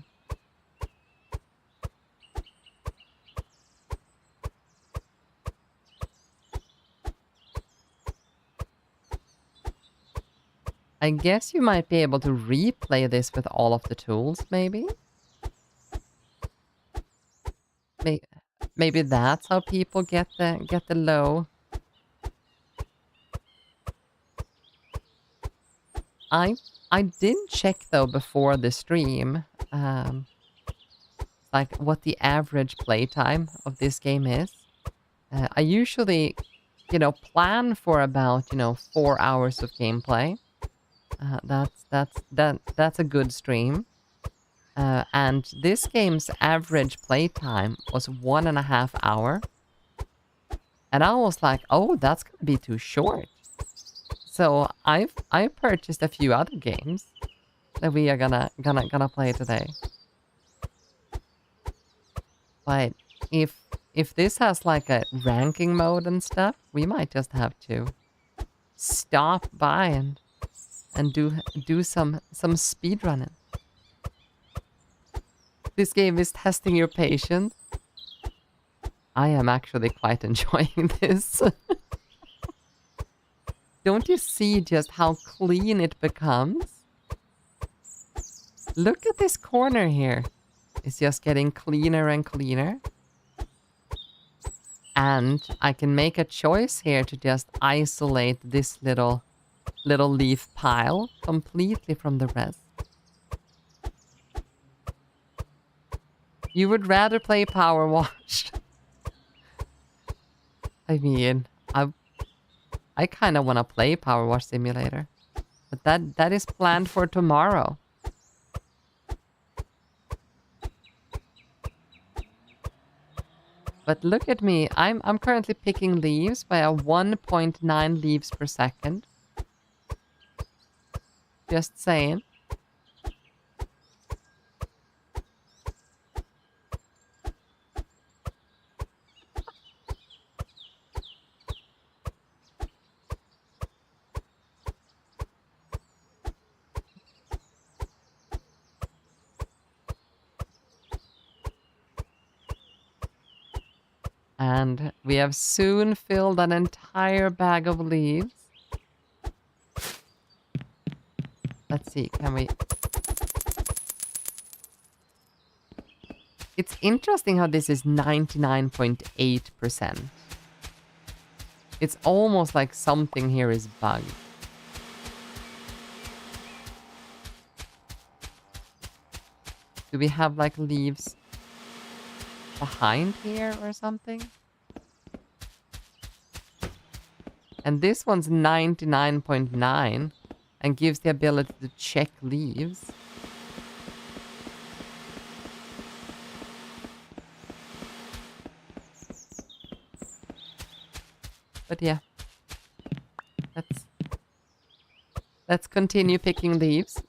I guess you might be able to replay this with all of the tools, maybe? Maybe that's how people get the low. I did check though before the stream, like what the average playtime of this game is. I usually, plan for about 4 hours of gameplay. That's a good stream. And this game's average playtime was 1.5 hours. And I was like, oh, that's gonna be too short. So I purchased a few other games that we are gonna play today. But if this has like a ranking mode and stuff, we might just have to stop by and do some speedrunning. This game is testing your patience. I am actually quite enjoying this. Don't you see just how clean it becomes? Look at this corner here. It's just getting cleaner and cleaner. And I can make a choice here to just isolate this little leaf pile completely from the rest. You would rather play Power Wash. I mean, I kind of want to play Power Wash Simulator. But that is planned for tomorrow. But look at me. I'm currently picking leaves by a 1.9 leaves per second. Just saying. And we have soon filled an entire bag of leaves. Let's see, can we... It's interesting how this is 99.8%. It's almost like something here is bugged. Do we have like leaves behind here or something? And this one's 99.9 and gives the ability to check leaves. But yeah, let's continue picking leaves.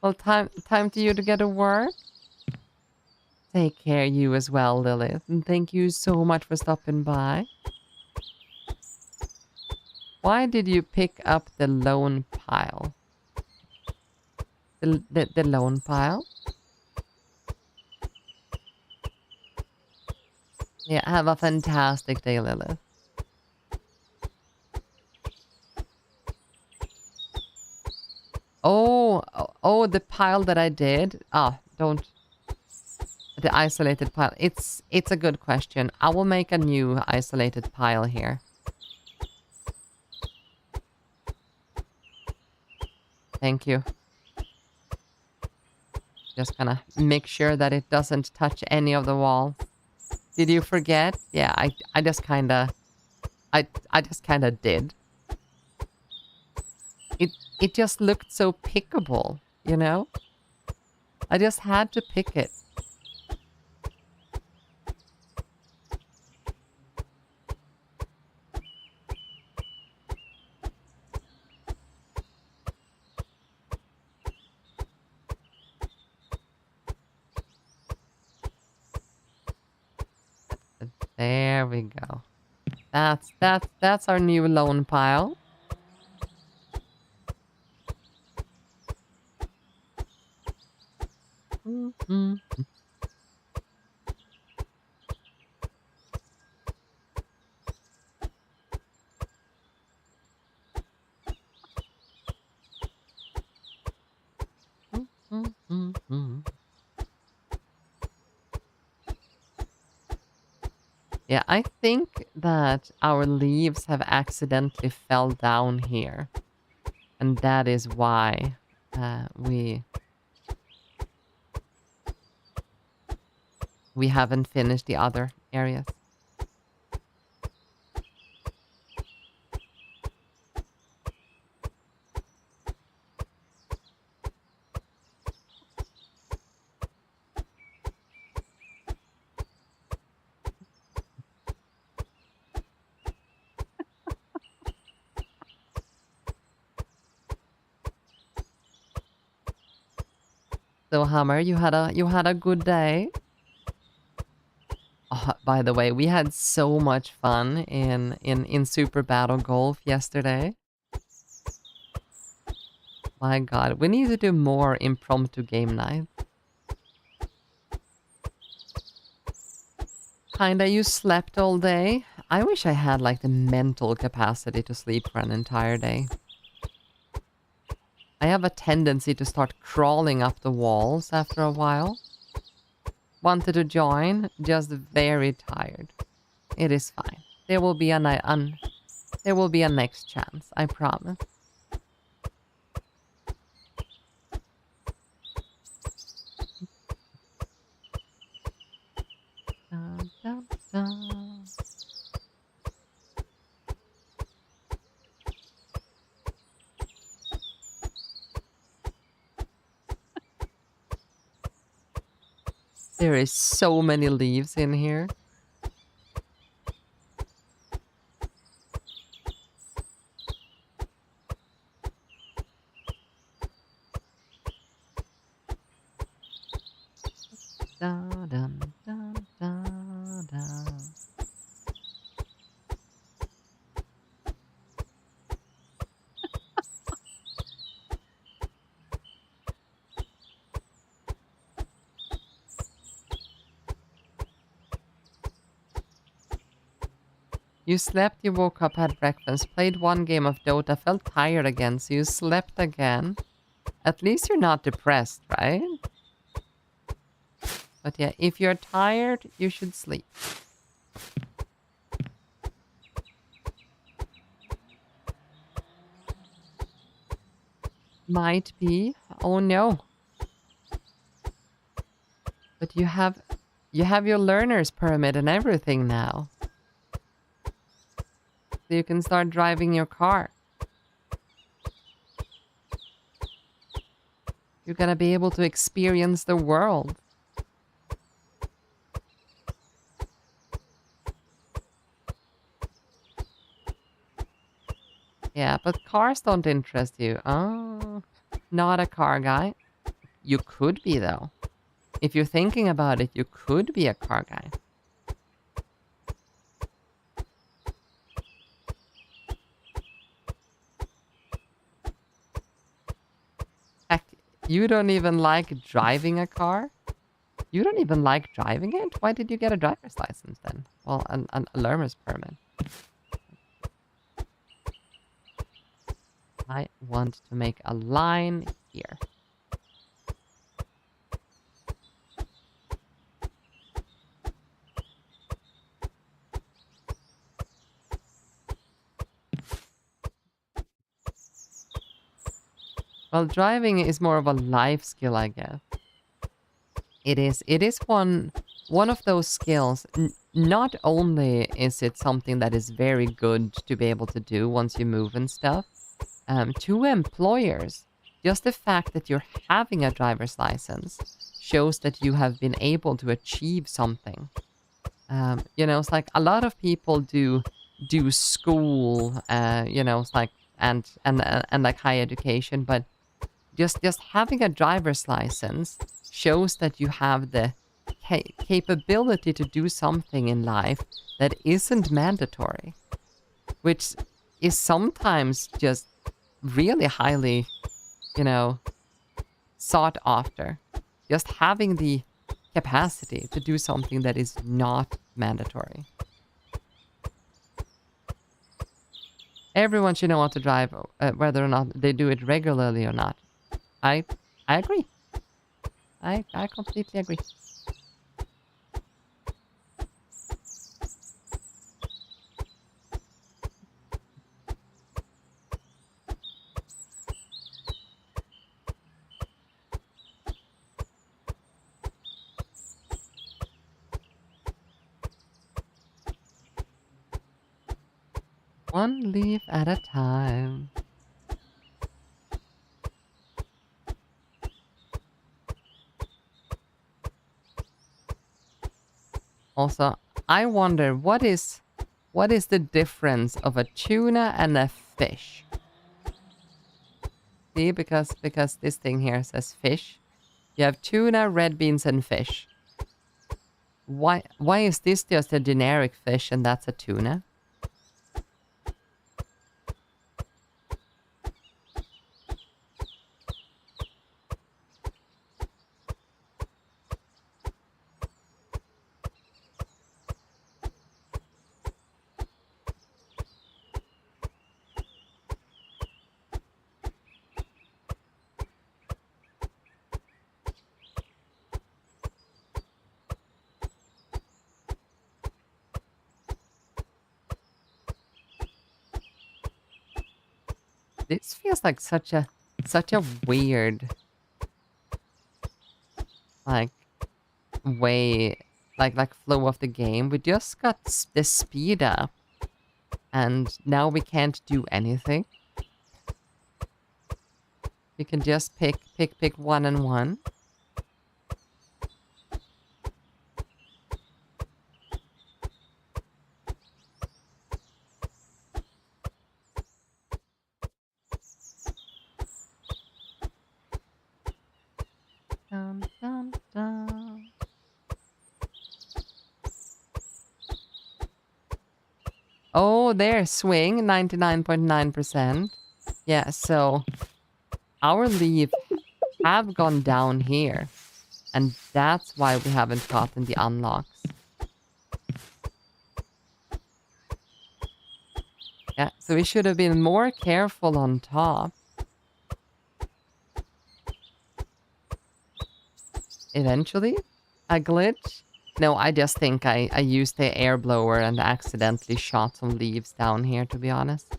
Well, time to you to get to work. Take care, you as well, Lilith. And thank you so much for stopping by. Why did you pick up the lone pile? The lone pile? Yeah, have a fantastic day, Lilith. Oh, the pile that I did. Don't. The isolated pile. It's a good question. I will make a new isolated pile here. Thank you. Just gonna make sure that it doesn't touch any of the walls. Did you forget? Yeah, I just kinda I just kinda did. It just looked so pickable, you know? I just had to pick it. There we go. That's our new lone pile. Mm-hmm. Mm-hmm. Yeah, I think that our leaves have accidentally fell down here. And that is why we haven't finished the other areas. So Hammer, you had a good day. Oh, by the way, we had so much fun in Super Battle Golf yesterday. My God, we need to do more impromptu game night. Kinda, you slept all day. I wish I had like the mental capacity to sleep for an entire day. I have a tendency to start crawling up the walls after a while. Wanted to join, just very tired. It is fine. There will be there will be a next chance, I promise. Dun, dun, dun. There is so many leaves in here. Dun, dun, dun, dun, dun. You slept, you woke up, had breakfast, played one game of Dota, felt tired again, so you slept again. At least you're not depressed, right? But yeah, if you're tired, you should sleep. Might be. Oh no. But you have your learner's permit and everything now. So you can start driving your car. You're gonna be able to experience the world. Yeah, but cars don't interest you. Oh, not a car guy. You could be, though. If you're thinking about it, you could be a car guy. Heck, you don't even like driving a car? You don't even like driving it? Why did you get a driver's license then? Well, a learner's permit. I want to make a line here. Well, driving is more of a life skill, I guess. It is one of those skills. Not only is it something that is very good to be able to do once you move and stuff, to employers, just the fact that you're having a driver's license shows that you have been able to achieve something. You know, it's like a lot of people do school, you know, it's like and like higher education, but just having a driver's license shows that you have the capability to do something in life that isn't mandatory, which is sometimes just really highly, you know, sought after. Just having the capacity to do something that is not mandatory. Everyone should know how to drive, whether or not they do it regularly or not. I agree. I completely agree. One leaf at a time. Also, I wonder what is the difference of a tuna and a fish? See, because this thing here says fish. You have tuna, red beans, and fish. Why is this just a generic fish and that's a tuna? This feels like such a weird, like, way, like flow of the game. We just got the speed up, and now we can't do anything. You can just pick one and one. Dun, dun, dun. Oh, there, swing, 99.9%. Yeah, so our leaf have gone down here, and that's why we haven't gotten the unlocks. Yeah, so we should have been more careful on top. Eventually, a glitch? No, I just think I used the air blower and accidentally shot some leaves down here, to be honest.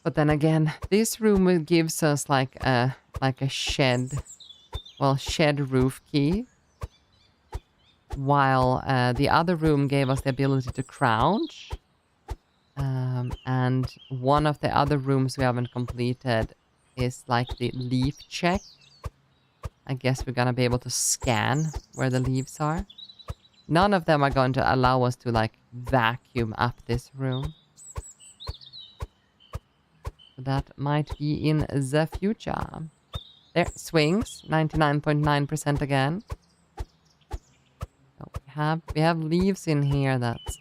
But then again, this room gives us like a shed, well, shed roof key. While the other room gave us the ability to crouch. And one of the other rooms we haven't completed is like the leaf check. I guess we're gonna be able to scan where the leaves are. None of them are going to allow us to like vacuum up this room. So that might be in the future. There, swings, 99.9% again. So we have leaves in here that's...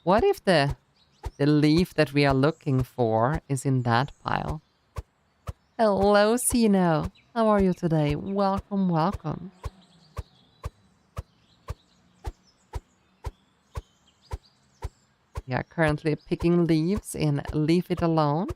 What if the leaf that we are looking for is in that pile? Hello, Sino. How are you today? Welcome, welcome. We are currently picking leaves in Leave It Alone.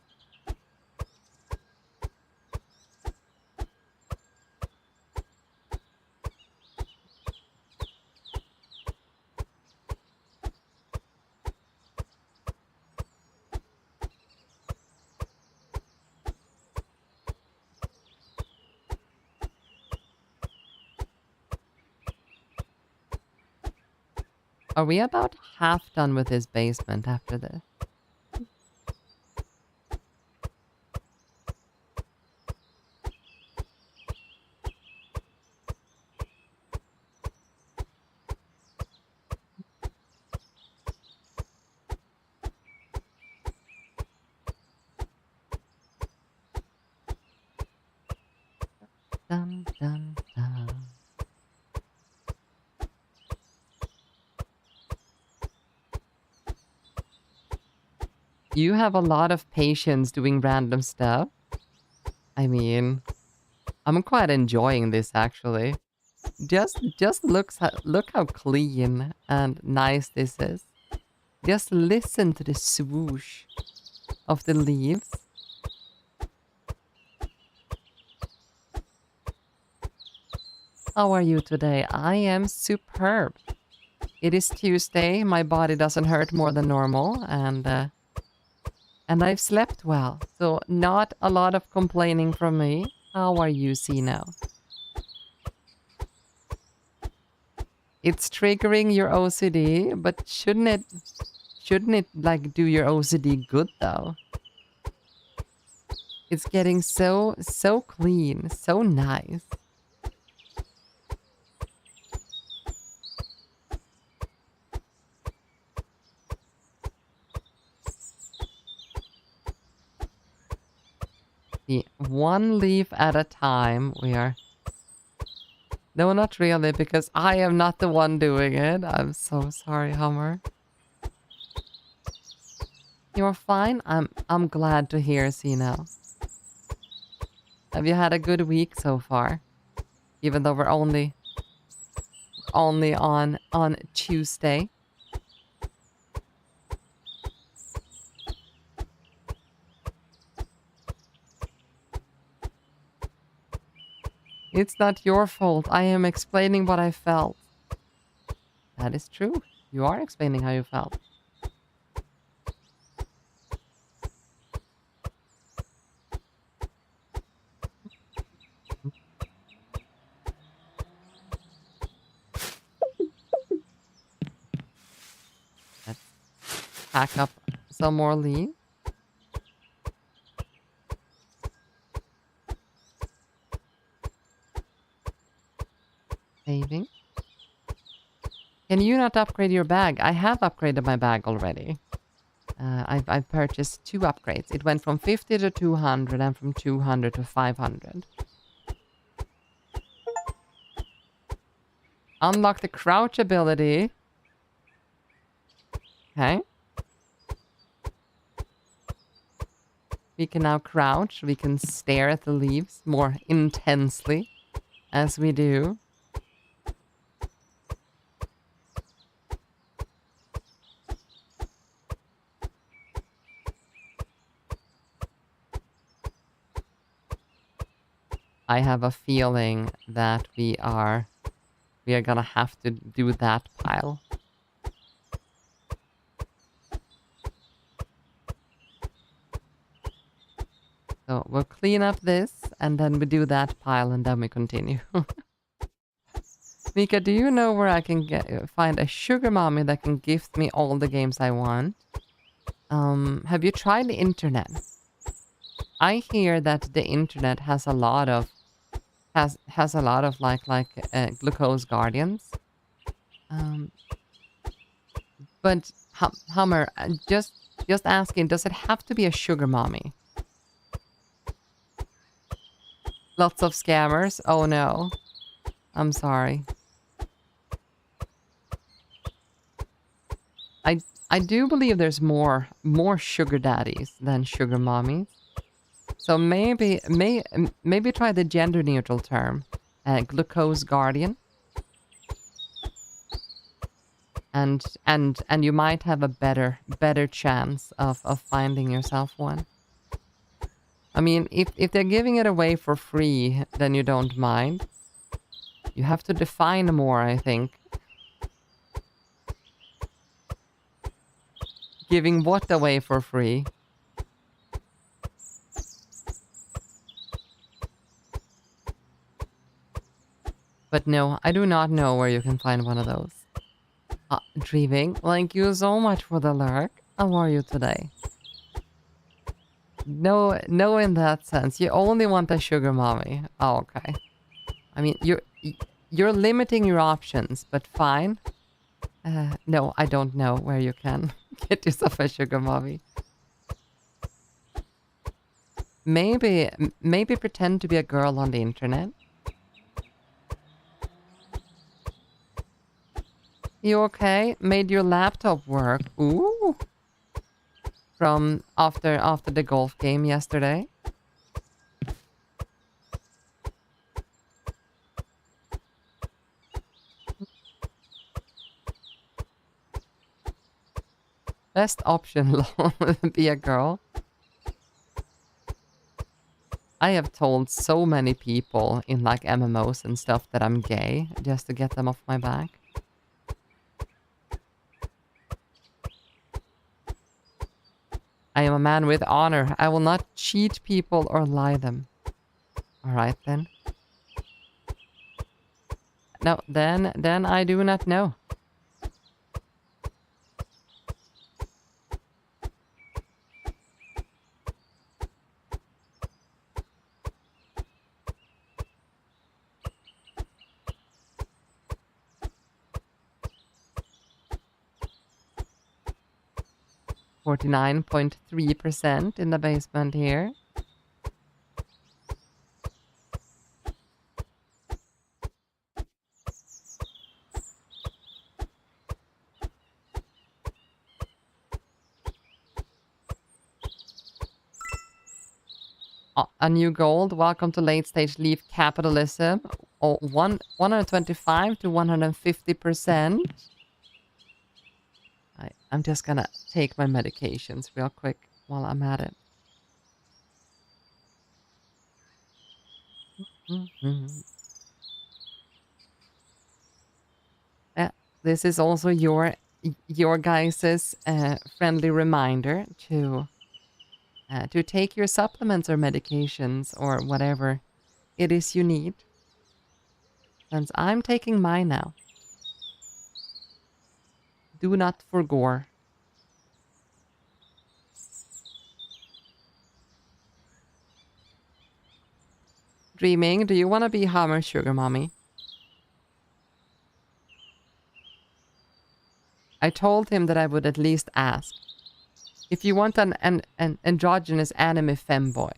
Are we about half done with this basement after this? Dun, dun, dun. You have a lot of patience doing random stuff. I mean, I'm quite enjoying this actually. Just look how clean and nice this is. Just listen to the swoosh of the leaves. How are you today? I am superb. It is Tuesday. My body doesn't hurt more than normal, and I've slept well. So not a lot of complaining from me. How are you, Sino? It's triggering your OCD, but shouldn't it like do your OCD good though? It's getting so clean, so nice. The one leaf at a time. We are... No, not really, because I am not the one doing it. I'm so sorry, Hummer. You're fine? I'm glad to hear, Sino. Have you had a good week so far? Even though we're only on Tuesday. It's not your fault. I am explaining what I felt. That is true. You are explaining how you felt. Let's pack up some more leaves. Saving. Can you not upgrade your bag? I have upgraded my bag already. I've purchased 2 upgrades. It went from 50 to 200 and from 200 to 500. Unlock the crouch ability. Okay. We can now crouch. We can stare at the leaves more intensely as we do. I have a feeling that we are gonna have to do that pile. So we'll clean up this and then we do that pile and then we continue. Miwca, do you know where I can find a sugar mommy that can gift me all the games I want? Have you tried the internet? I hear that the internet has a lot of like glucose guardians. But Hummer, just asking, does it have to be a sugar mommy? Lots of scammers? Oh no. I'm sorry. I do believe there's more sugar daddies than sugar mommies. So maybe try the gender neutral term, glucose guardian, and you might have a better chance of finding yourself one. I mean, if they're giving it away for free, then you don't mind. You have to define more, I think. Giving what away for free? But no, I do not know where you can find one of those. Dreaming, thank you so much for the lurk. How are you today? No, in that sense. You only want a sugar mommy. Oh, okay. I mean, you're limiting your options, but fine. No, I don't know where you can get yourself a sugar mommy. Maybe pretend to be a girl on the internet. You okay? Made your laptop work. Ooh. From after the golf game yesterday. Best option, be a girl. I have told so many people in like MMOs and stuff that I'm gay just to get them off my back. I am a man with honor. I will not cheat people or lie them. Alright then. No, then I do not know. .3% in the basement here. A new gold. Welcome to late stage leaf capitalism. Oh, 125 to 150%. I'm just gonna take my medications real quick while I'm at it. This is also your guys's friendly reminder to take your supplements or medications or whatever it is you need. Since I'm taking mine now. Do not forgore. Dreaming, do you want to be Hammer Sugar Mommy? I told him that I would at least ask. If you want an androgynous anime femboy.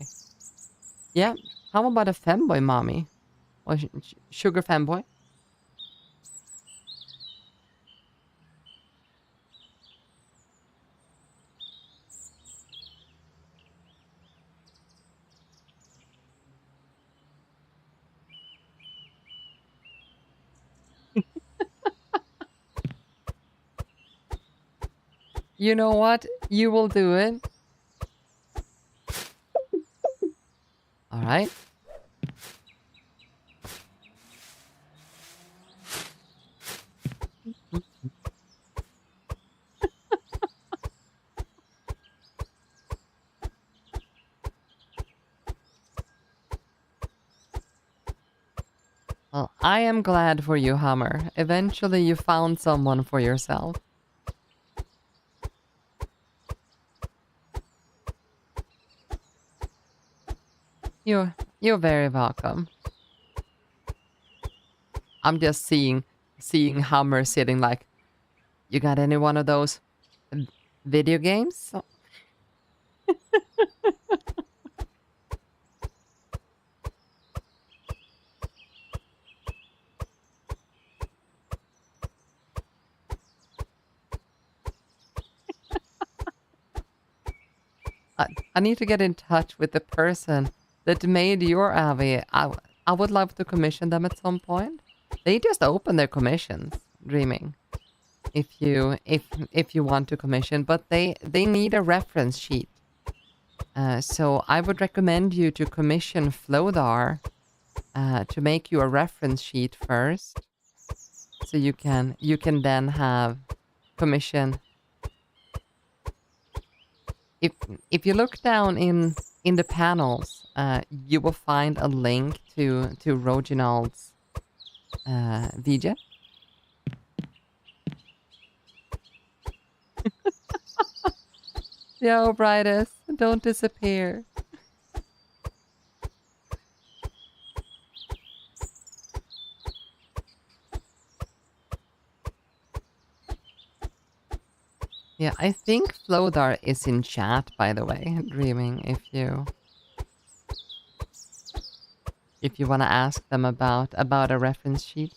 Yeah, how about a femboy mommy? Or sugar femboy? You know what? You will do it. All right. Well, I am glad for you, Hammer. Eventually you found someone for yourself. You're very welcome. I'm just seeing Hammer sitting like, You got any one of those video games? I need to get in touch with the person that made your Avi. I would love to commission them at some point. They just open their commissions, Dreaming. If you want to commission, but they need a reference sheet. So I would recommend you to commission Flodar to make you a reference sheet first, so you can then have commission. If you look down in the panels, you will find a link to Roginald's VJ. Yo, Brightest, don't disappear. Yeah, I think Flodar is in chat, by the way, Dreaming, if you want to ask them about a reference sheet.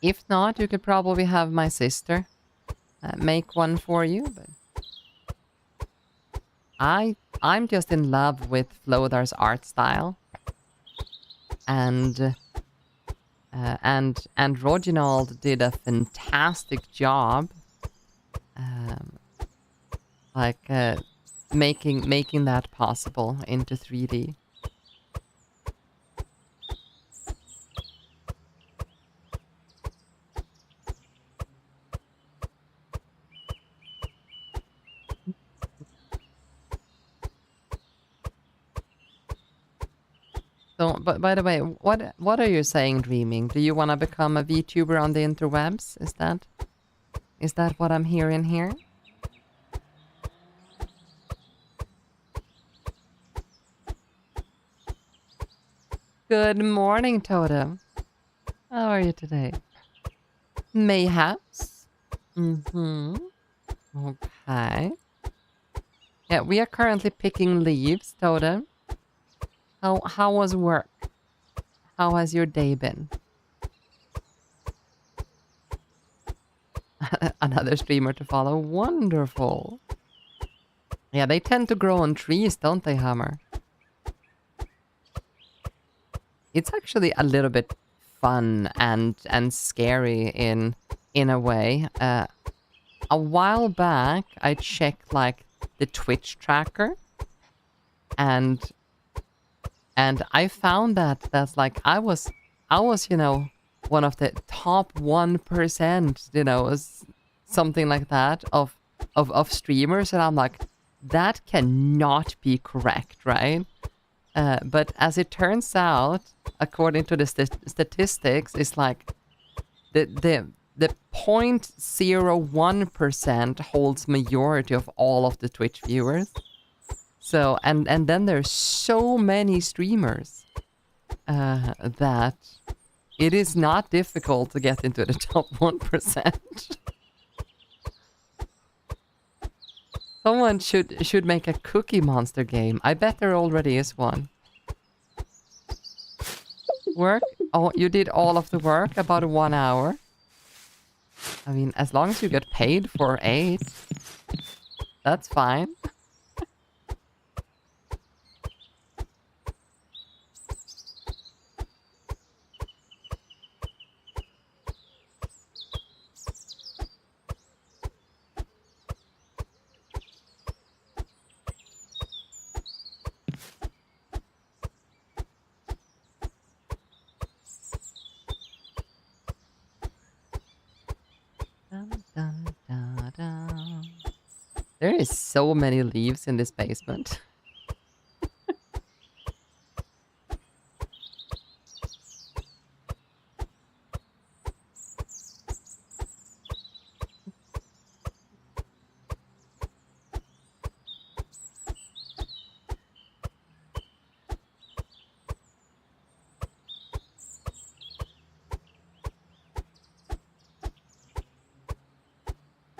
If not, you could probably have my sister make one for you. But I'm just in love with Flodar's art style, and Roginald did a fantastic job, making that possible into 3D. So, but by the way, what are you saying, Dreaming? Do you want to become a VTuber on the interwebs? Is that what I'm hearing here? Good morning, Totem. How are you today? Mayhaps. Mm-hmm. Okay. Yeah, we are currently picking leaves, Totem. How was work? How has your day been? Another streamer to follow. Wonderful. Yeah, they tend to grow on trees, don't they, Hammer? It's actually a little bit fun and scary in a way. A while back, I checked like the Twitch tracker, and I found that's like I was one of the top 1%, something like that of streamers, and I'm like, that cannot be correct, right? But as it turns out, according to the statistics, it's like the 0.01% holds majority of all of the Twitch viewers. So and then there's so many streamers that it is not difficult to get into the top 1%. Someone should make a Cookie Monster game. I bet there already is one. Work? Oh, you did all of the work, about 1 hour. I mean, as long as you get paid for 8, that's fine. Dun, dun, dun, dun. There is so many leaves in this basement.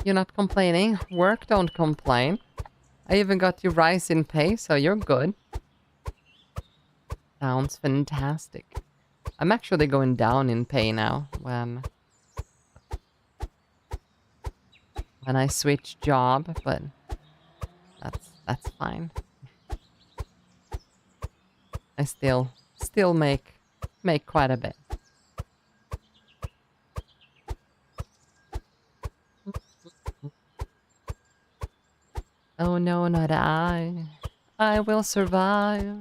You're not complaining. Work don't complain. I even got you rise in pay, so you're good. Sounds fantastic. I'm actually going down in pay now when I switch job, but that's fine. I still make quite a bit. Oh no, not I. I will survive.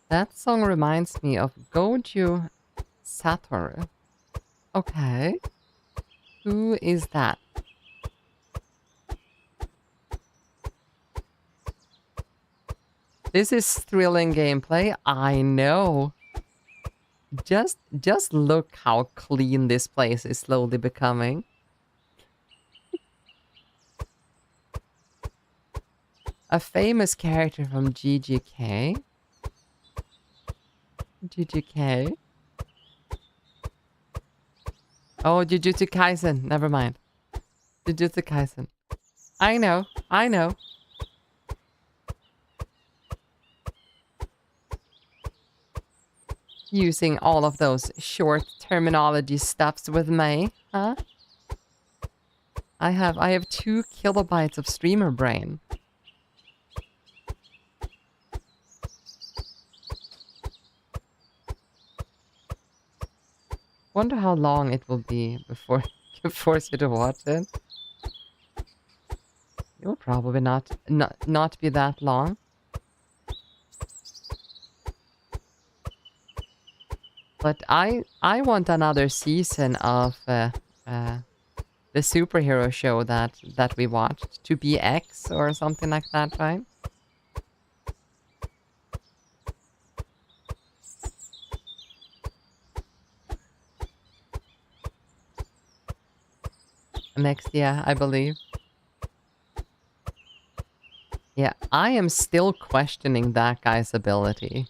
That song reminds me of Goju Satoru. Okay. Who is that? This is thrilling gameplay. I know. Just look how clean this place is slowly becoming. A famous character from GGK. GGK. Oh, Jujutsu Kaisen. Never mind. Jujutsu Kaisen. I know. I know. Using all of those short terminology stuffs with me, huh? I have 2 kilobytes of streamer brain. Wonder how long it will be before you force you to watch it. It will probably not be that long. But I want another season of the superhero show that we watched, To Be X or something like that, right? Next year, I believe. Yeah, I am still questioning that guy's ability.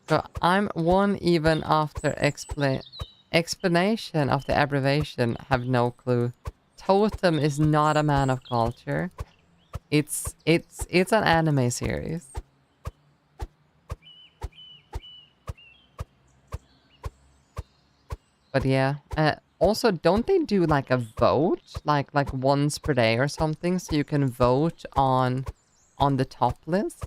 So I'm one even after explanation of the abbreviation, have no clue. Totem is not a man of culture. It's an anime series. But yeah, also don't they do like a vote, like once per day or something, so you can vote on the top list?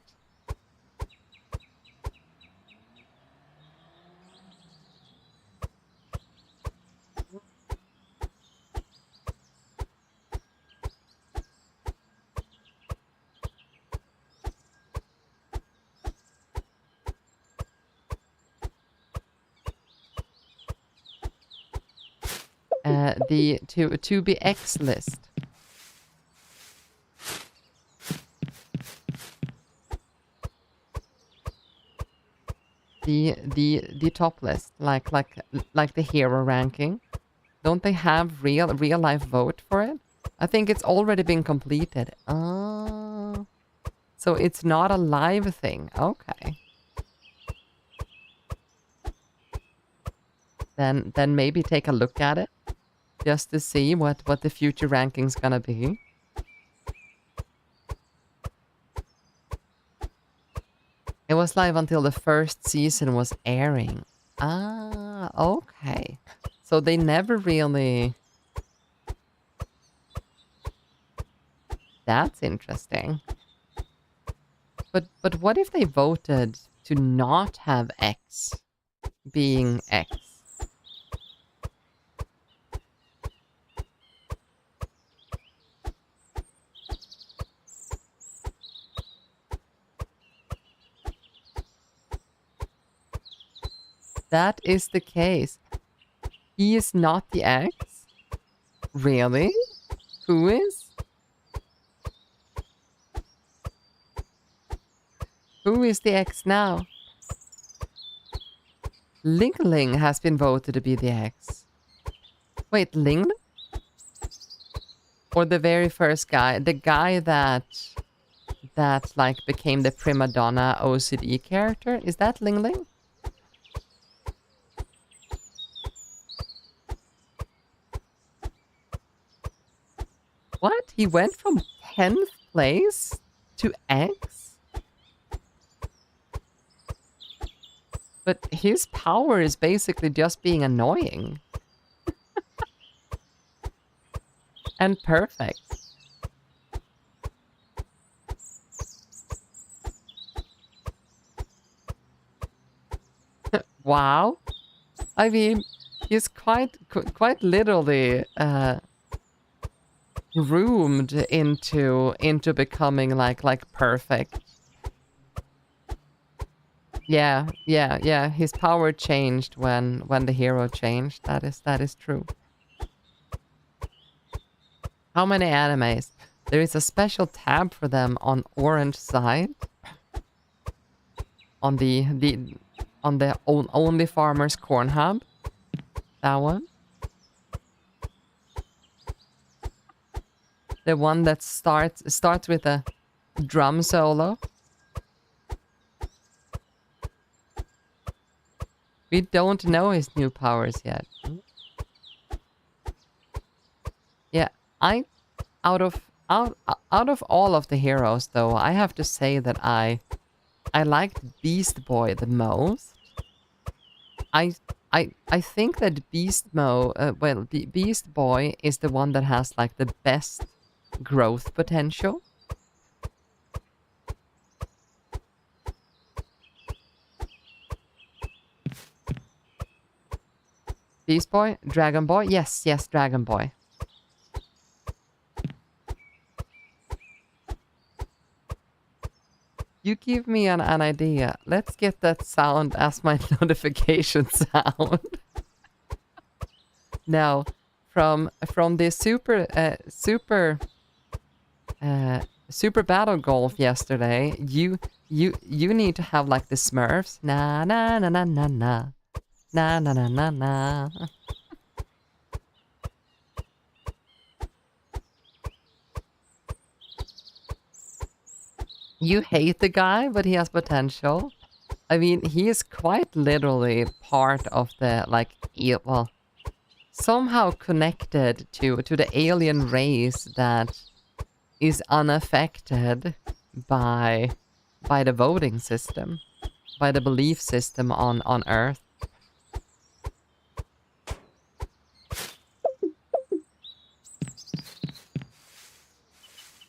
The to be X list. The top list, like the hero ranking. Don't they have real life vote for it? I think it's already been completed. Oh, so it's not a live thing. Okay. Then maybe take a look at it, just to see what the future ranking's gonna be. It was live until the first season was airing. Ah, okay. So they never really... That's interesting. But what if they voted to not have X being X? That is the case. He is not the X? Really? Who is? Who is the X now? Ling Ling has been voted to be the X. Wait, Ling? Or the very first guy? The guy that like became the prima donna OCD character? Is that Ling Ling? What? He went from 10th place to X? But his power is basically just being annoying. And perfect. Wow. I mean, he's quite literally groomed into becoming like perfect. Yeah. His power changed when the hero changed. That is true. How many animes? There is a special tab for them on Orange side. On the Only Farmers Corn Hub. That one. The one that starts with a drum solo. We don't know his new powers yet. Yeah, out of all of the heroes though, I have to say that I liked Beast Boy the most. I think that Beast Boy is the one that has like the best growth potential. Beast Boy? Dragon Boy? Yes, Dragon Boy. You give me an idea. Let's get that sound as my notification sound. Now, from the super battle golf yesterday, you need to have like the Smurfs. Na na na na na na. Na na na na na. You hate the guy, but he has potential. I mean, he is quite literally part of the, like, well, somehow connected to the alien race that is unaffected by the voting system, by the belief system on Earth.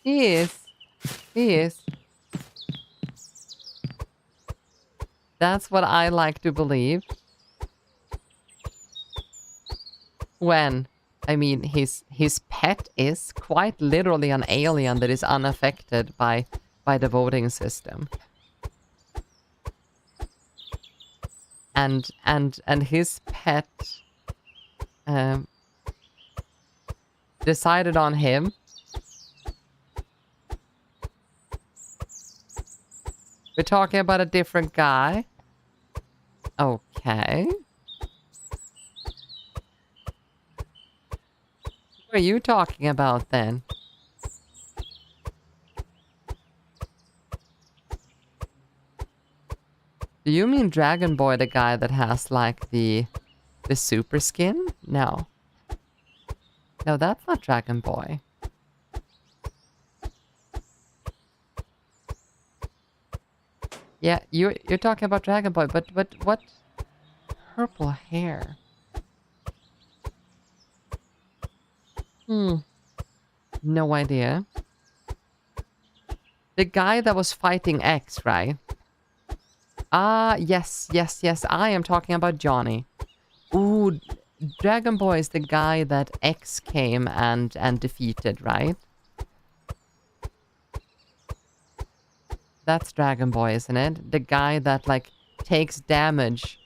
He is. That's what I like to believe. When, I mean, his pet is quite literally an alien that is unaffected by the voting system. And his pet decided on him. We're talking about a different guy. Okay. What are you talking about then? Do you mean Dragon Boy, the guy that has like the super skin? No. No, that's not Dragon Boy. Yeah, you're talking about Dragon Boy, but what? Purple hair. No idea. The guy that was fighting X, right? Ah, yes. I am talking about Johnny. Ooh, Dragon Boy is the guy that X came and defeated, right? That's Dragon Boy, isn't it? The guy that, like, takes damage.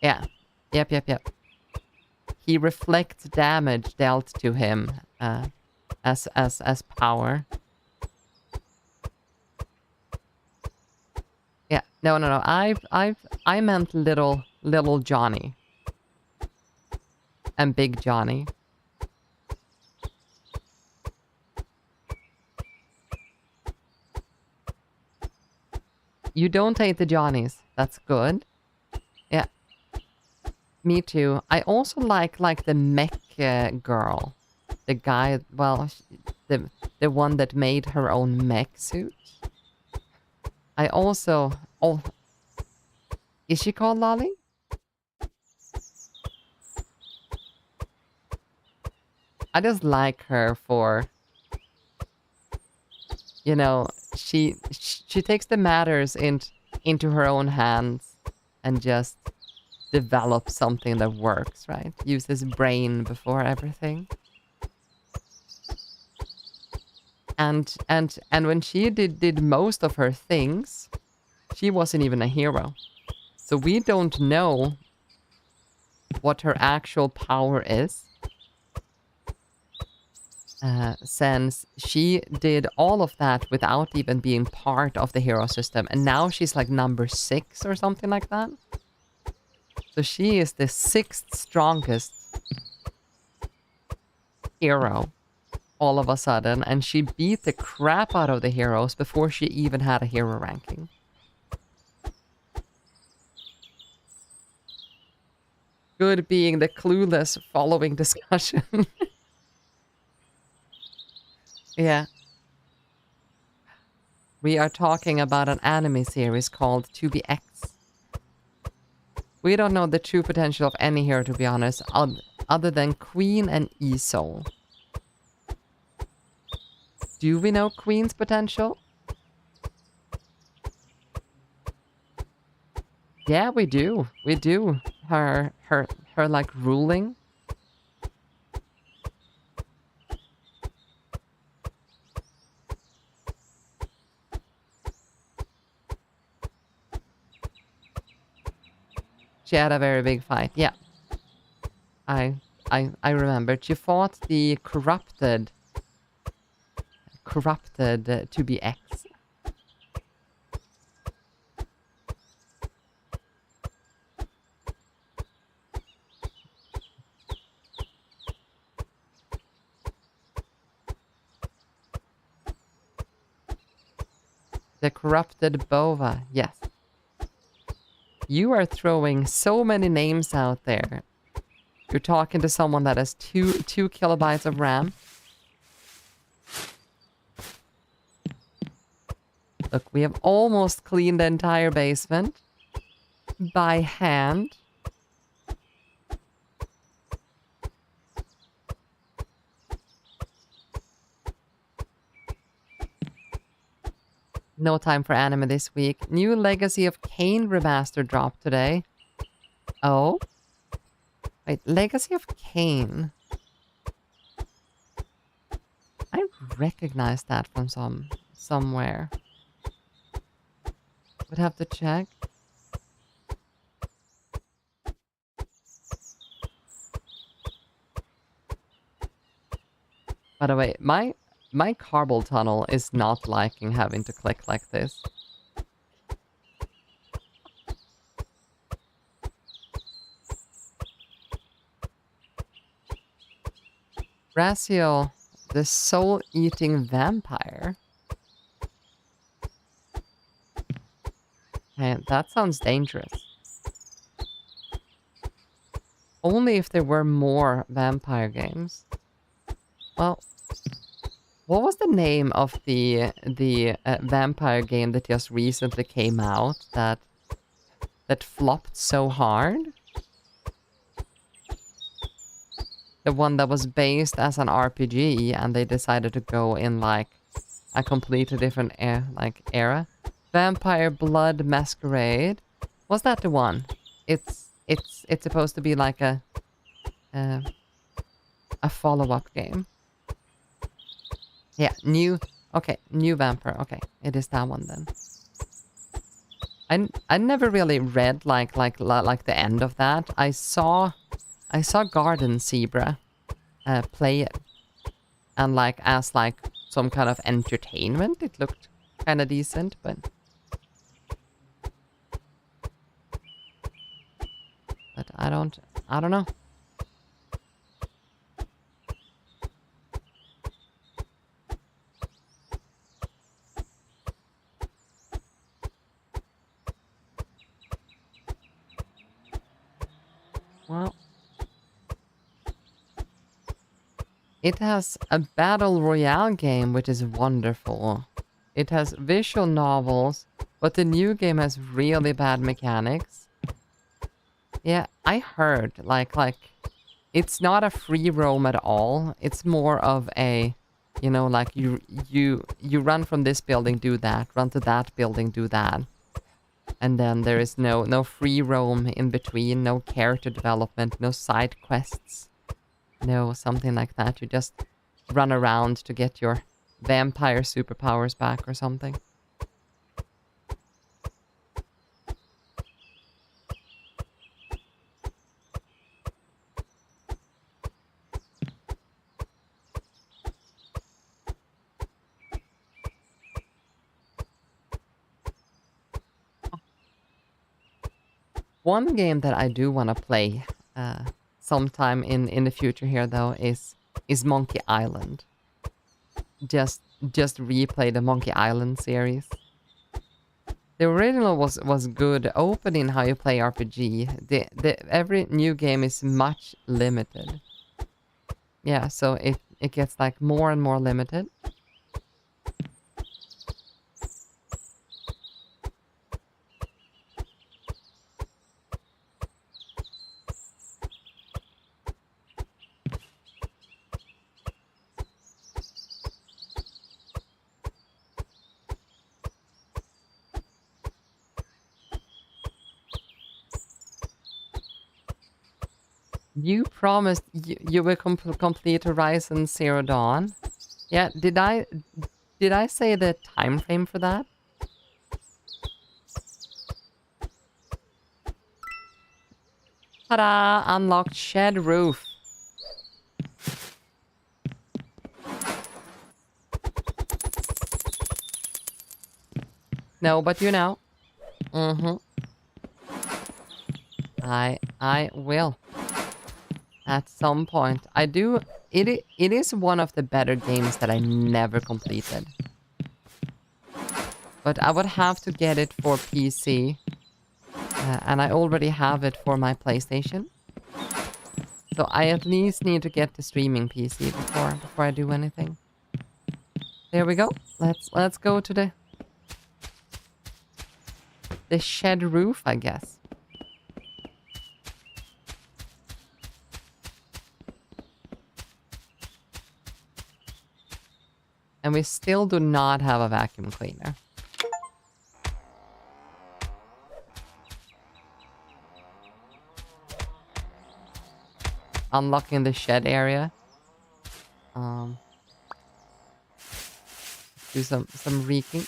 Yeah. Yep. He reflects damage dealt to him as power. Yeah, no. I meant little Johnny and big Johnny. You don't hate the Johnnies. That's good. Yeah, me too. I also like the mech girl, the guy. Well, the one that made her own mech suit. I also. Oh, is she called Lolly? I just like her for, you know, she takes the matters into her own hands and just develops something that works, right? Uses brain before everything. And when she did most of her things, she wasn't even a hero. So we don't know what her actual power is. Since she did all of that without even being part of the hero system. And now she's like number 6 or something like that. So she is the 6th strongest hero all of a sudden. And she beat the crap out of the heroes before she even had a hero ranking. Good being the clueless following discussion. Yeah. We are talking about an anime series called 2BX. We don't know the true potential of any hero, to be honest, other than Queen and Isol. Do we know Queen's potential? Yeah, we do. We do. Her like ruling. She had a very big fight. Yeah. I remembered. She fought the corrupted 2BX. The corrupted Bova, yes. You are throwing so many names out there. You're talking to someone that has 2 kilobytes of RAM. Look, we have almost cleaned the entire basement by hand. No time for anime this week. New Legacy of Kain remaster dropped today. Oh? Wait, Legacy of Kain. I recognize that from somewhere. Would have to check. By the way, my carpal tunnel is not liking having to click like this. Raziel, the soul-eating vampire. Man, that sounds dangerous. Only if there were more vampire games. Well, what was the name of the vampire game that just recently came out that flopped so hard? The one that was based as an RPG and they decided to go in like a completely different era. Vampire Blood Masquerade. Was that the one? It's supposed to be like a follow-up game. Yeah, new vampire. Okay, it is that one then. I never really read like the end of that. I saw Garden Zebra play it, and like as like some kind of entertainment, it looked kind of decent, but I don't know. Well, it has a battle royale game, which is wonderful. It has visual novels, but the new game has really bad mechanics. Yeah, I heard like it's not a free roam at all. It's more of a, you know, like you run from this building, do that, run to that building, do that. And then there is no free roam in between, no character development, no side quests. No, something like that. You just run around to get your vampire superpowers back or something. One game that I do want to play sometime in the future here, though, is Monkey Island. Just replay the Monkey Island series. The original was good, open in how you play RPG. Every new game is much limited. Yeah, so it gets like more and more limited. You promised you will complete Horizon Zero Dawn. Yeah, did I say the time frame for that? Ta-da! Unlocked shed roof. No, but you know. Mm-hmm. I will. At some point. I do. It is one of the better games that I never completed. But I would have to get it for PC. And I already have it for my PlayStation. So I at least need to get the streaming PC before I do anything. There we go. Let's go to the shed roof, I guess. And we still do not have a vacuum cleaner. Unlocking the shed area. Do some reeking.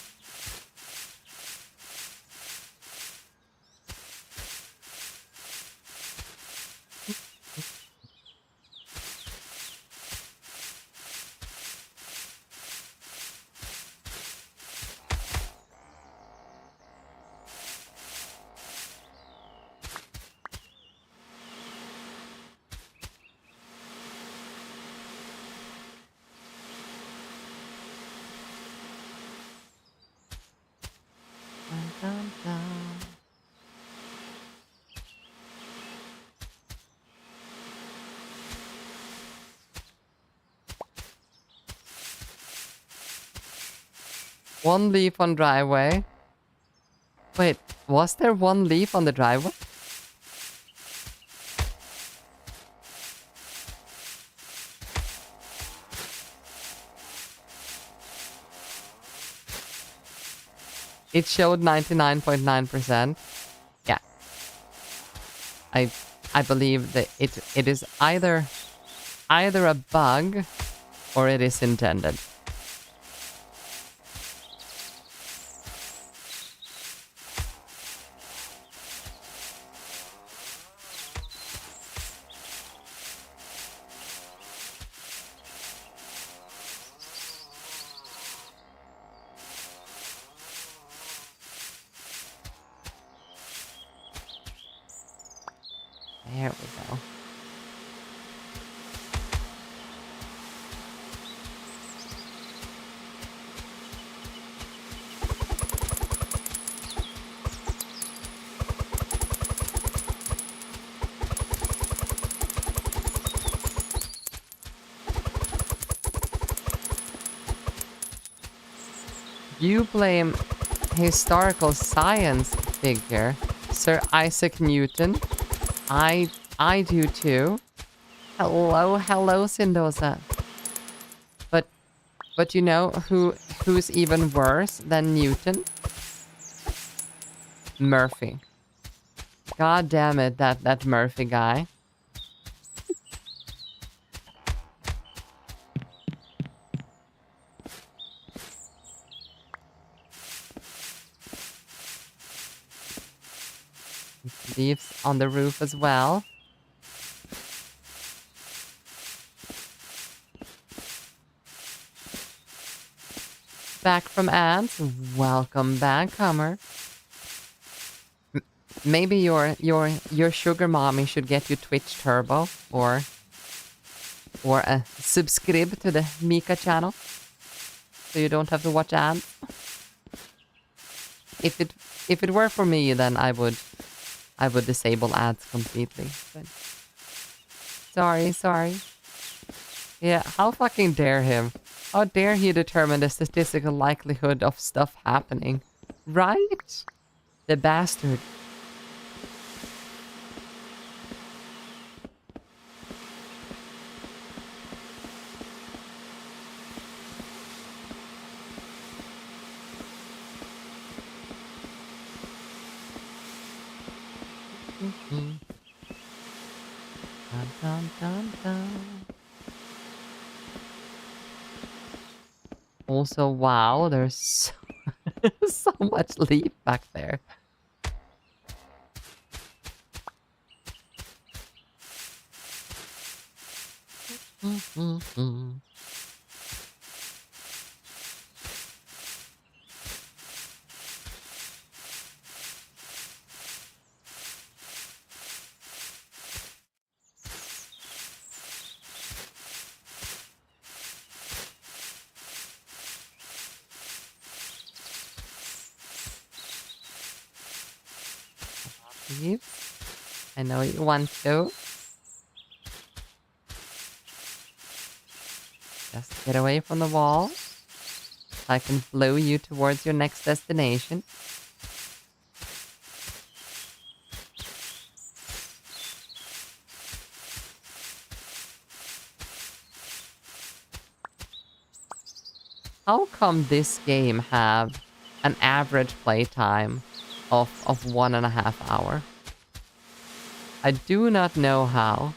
Dun, dun. One leaf on driveway. Wait, was there one leaf on the driveway? It showed 99.9%. Yeah. I believe that it is either a bug or it is intended. There we go. You blame historical science figure, Sir Isaac Newton. I do too. Hello, Sindosa. But you know who's even worse than Newton? Murphy. God damn it, that Murphy guy. Leaves on the roof as well. Back from ads. Welcome back, Hummer. Maybe your sugar mommy should get you Twitch Turbo or subscribe to the Miwca channel so you don't have to watch ads. If it were for me, then I would disable ads completely. But sorry. Yeah, how fucking dare him? How dare he determine the statistical likelihood of stuff happening? Right? The bastard. Dun, dun, dun, dun. Also, wow, there's so, so much leaf back there. I know you want to. Just get away from the wall. I can flow you towards your next destination. How come this game have an average playtime of 1.5 hours? I do not know how.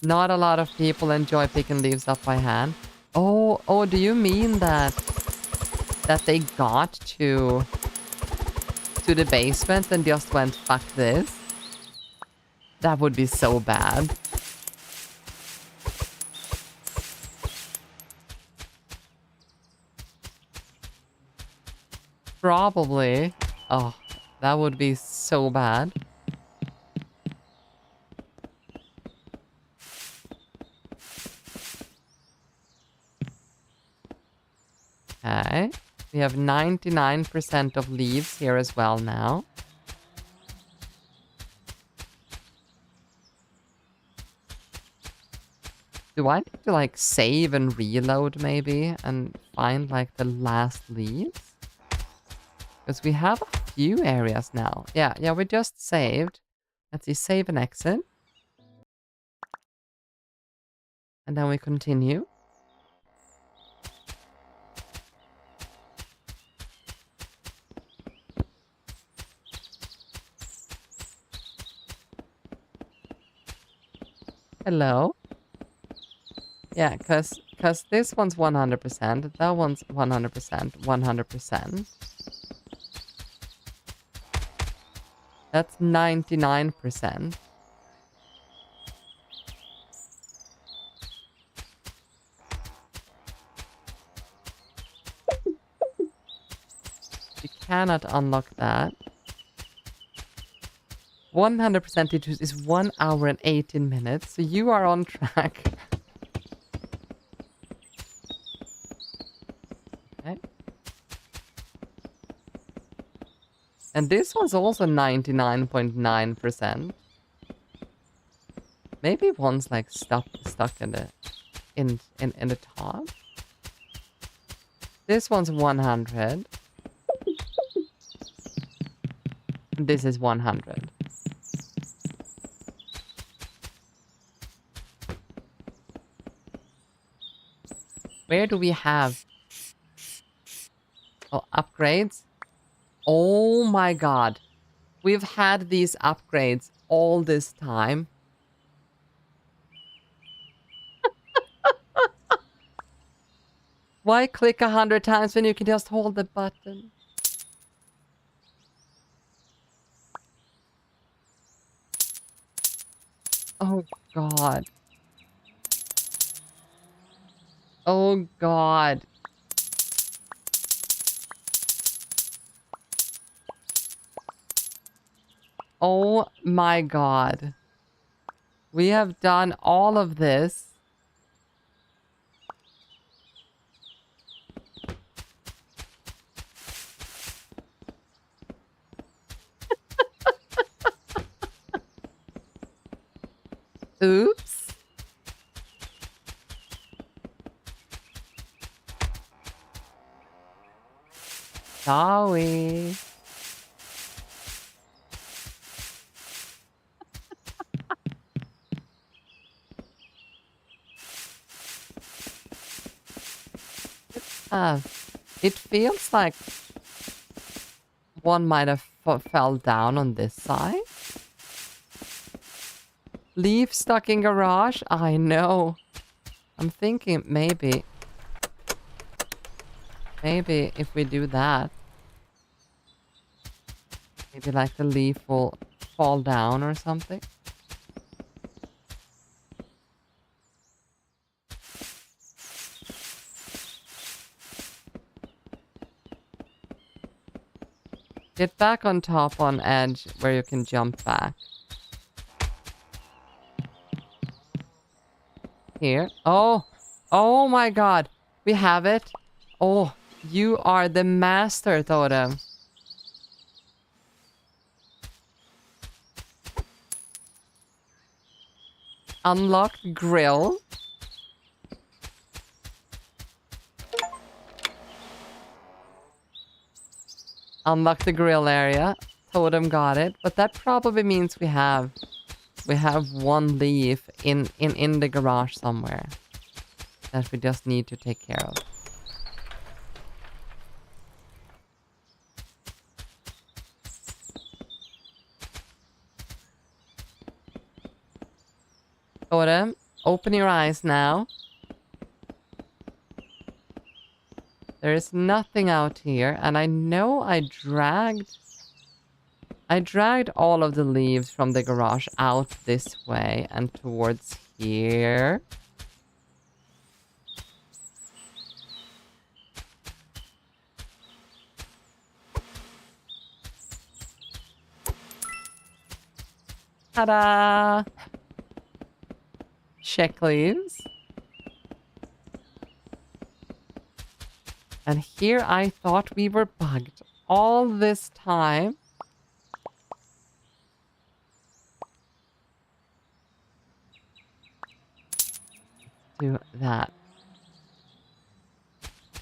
Not a lot of people enjoy picking leaves up by hand. Oh, do you mean that they got to the basement and just went, fuck this? That would be so bad. Probably. Oh, that would be so bad. Okay. We have 99% of leaves here as well now. Do I need to like save and reload maybe and find like the last leaves? Because we have a few areas now. Yeah, we just saved. Let's see, save and exit. And then we continue. Hello? Yeah, because this one's 100%, that one's 100%, 100%. That's 99%. You cannot unlock that. 100% detours is 1 hour and 18 minutes, so you are on track. Okay. And this one's also 99.9%. Maybe one's like stuck in the in the top. This one's 100. This is 100. Where do we have... Oh, upgrades? Oh my god. We've had these upgrades all this time. Why click 100 times when you can just hold the button? Oh god. Oh god. Oh my god. We have done all of this. Oops. Sorry. It feels like one might have fell down on this side. Leaf stuck in garage? I know. I'm thinking maybe if we do that, maybe like the leaf will fall down or something. Get back on top on edge where you can jump back. Here. Oh. Oh my god. We have it. Oh, you are the master, Totem. Unlocked grill. Unlock the grill area. Totem got it. But that probably means we have one leaf in the garage somewhere that we just need to take care of. Totem, open your eyes now. There is nothing out here, and I know I dragged all of the leaves from the garage out this way and towards here. Ta-da! Check leaves. And here I thought we were bugged all this time. Do that.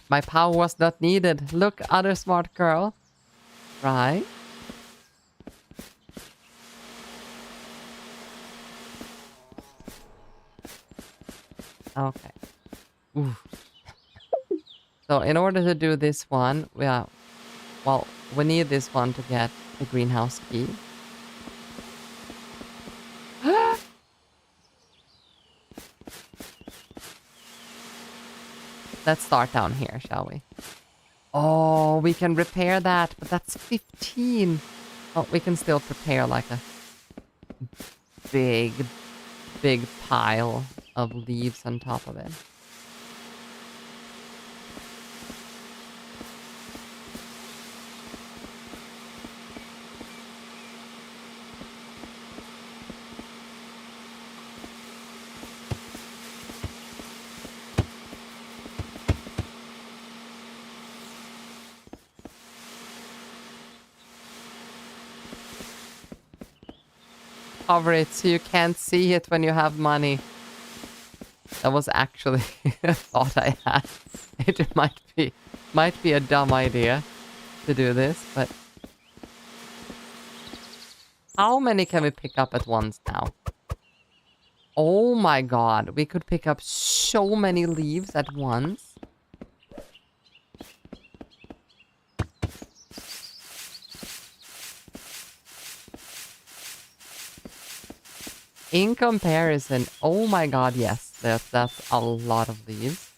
My power was not needed. Look, other smart girl. Right. Okay. Ooh. So in order to do this one, we need this one to get the greenhouse key. Let's start down here, shall we? Oh, we can repair that, but that's 15. Oh, we can still prepare like a big, big pile of leaves on top of it. Cover it so you can't see it when you have money. That was actually a thought I had. It might be a dumb idea to do this, but how many can we pick up at once now? Oh my god, we could pick up so many leaves at once. In comparison, oh my god, yes, that's a lot of leaves.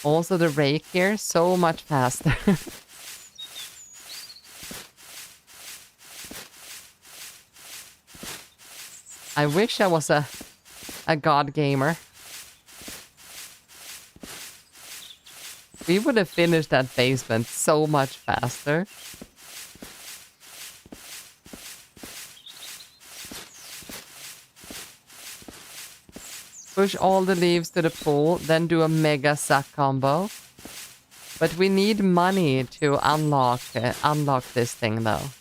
Also the rake here, so much faster. I wish I was a god gamer. We would have finished that basement so much faster. Push all the leaves to the pool, then do a mega suck combo. But we need money to unlock this thing though.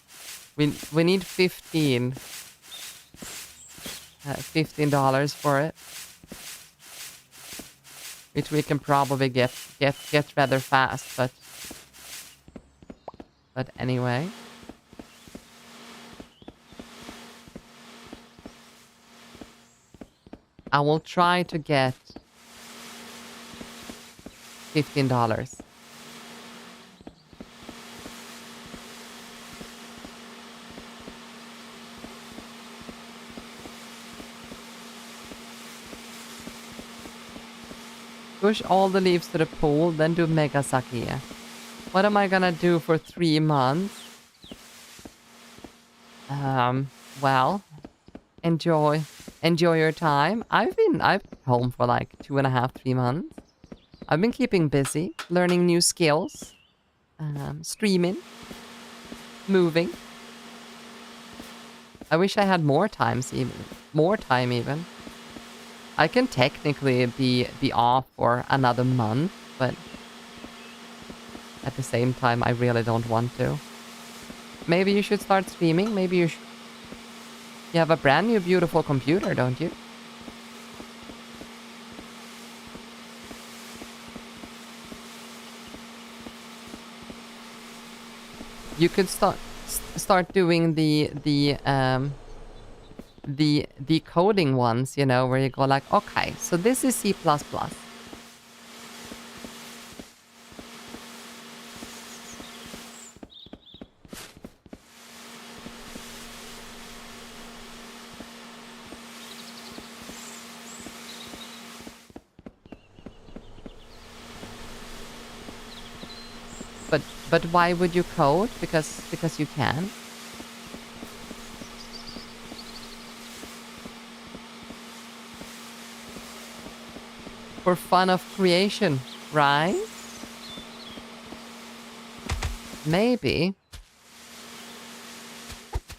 We need $15 for it. Which we can probably get rather fast, but anyway. I will try to get $15. Push all the leaves to the pool, then do mega sake. What am I gonna do for 3 months? Well, enjoy your time. I've been home for like 2.5, 3 months. I've been keeping busy, learning new skills, streaming, moving. I wish I had more time even. I can technically be off for another month, but at the same time, I really don't want to. Maybe you should start streaming. Maybe you have a brand new beautiful computer, don't you? You could start doing the coding ones, you know, where you go like, okay, so this is C++. But why would you code? Because you can. For fun of creation, right? Maybe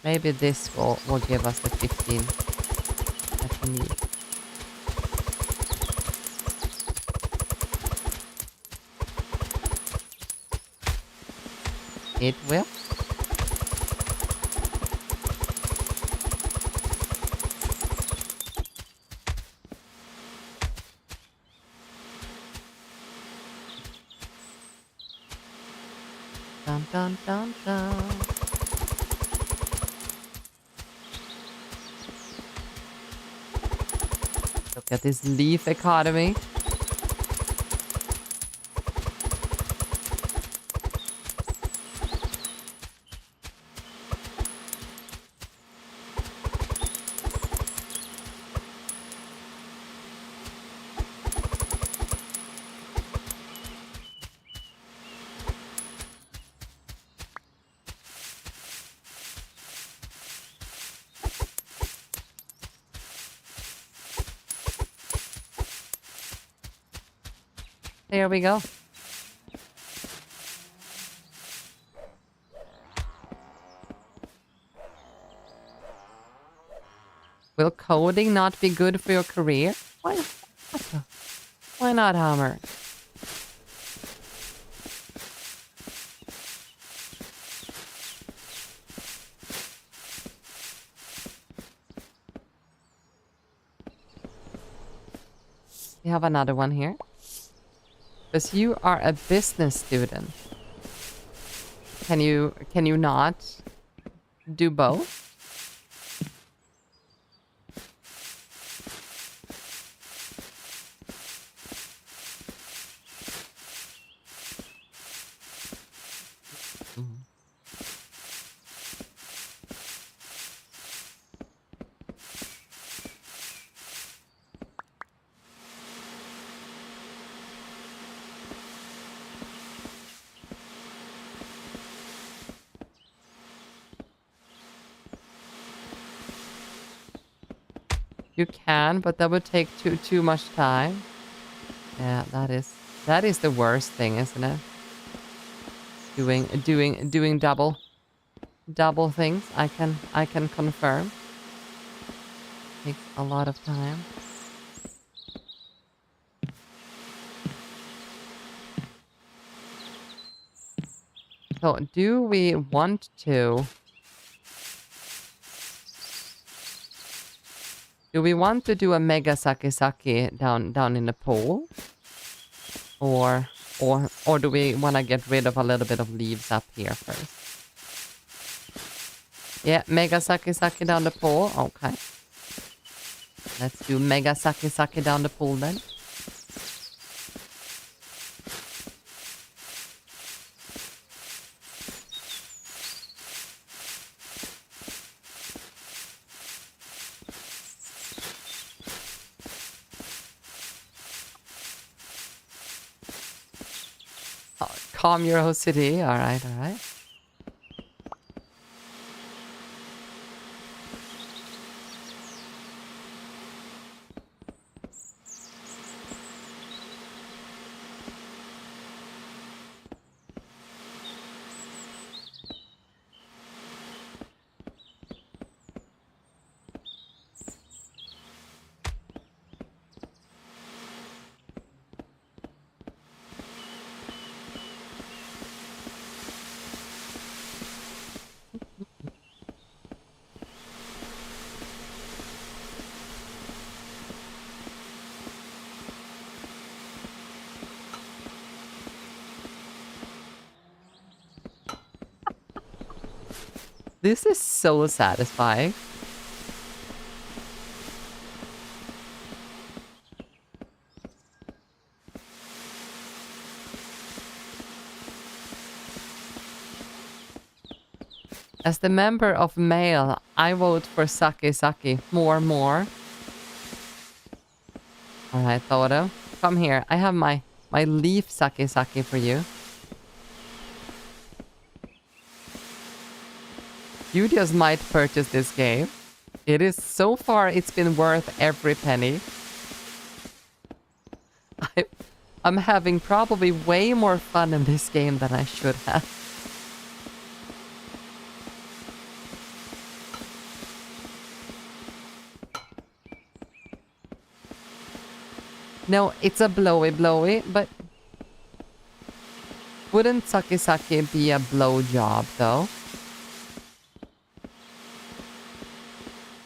this will give us the 15 that we need. It will. Dun dun dun dun. Look at this leaf economy. There we go. Will coding not be good for your career? Why not, Hammer? You have another one here. Because you are a business student. Can you not do both? You can, but that would take too much time. Yeah, that is the worst thing, isn't it? Doing double things. I can confirm. Takes a lot of time. So, do we want to? Do we want to do a mega sake down in the pool? Or do we want to get rid of a little bit of leaves up here first? Yeah, mega sake down the pool. Okay. Let's do mega sake down the pool then. Oh, calm your OCD. All right, all right. This is so satisfying. As the member of male, I vote for sake. More. All right, Toto. Come here. I have my leaf sake for you. You just might purchase this game. It is so far, it's been worth every penny. I'm having probably way more fun in this game than I should have. No, it's a blowy, but wouldn't sake be a blow job though?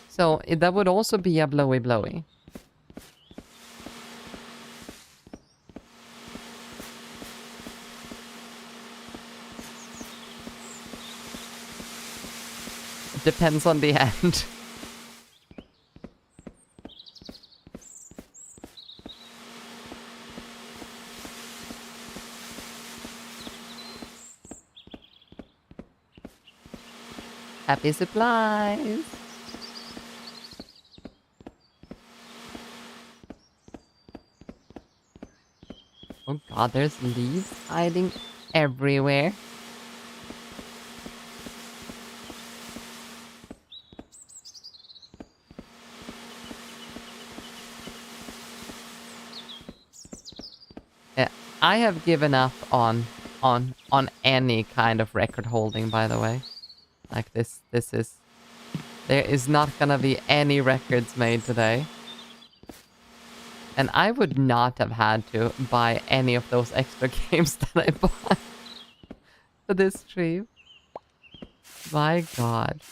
So that would also be a blowy. Depends on the end. Happy supplies. Oh god, there's leaves hiding everywhere. Yeah, I have given up on any kind of record holding, by the way. Like this is... There is not gonna be any records made today. And I would not have had to buy any of those extra games that I bought for this stream. My god.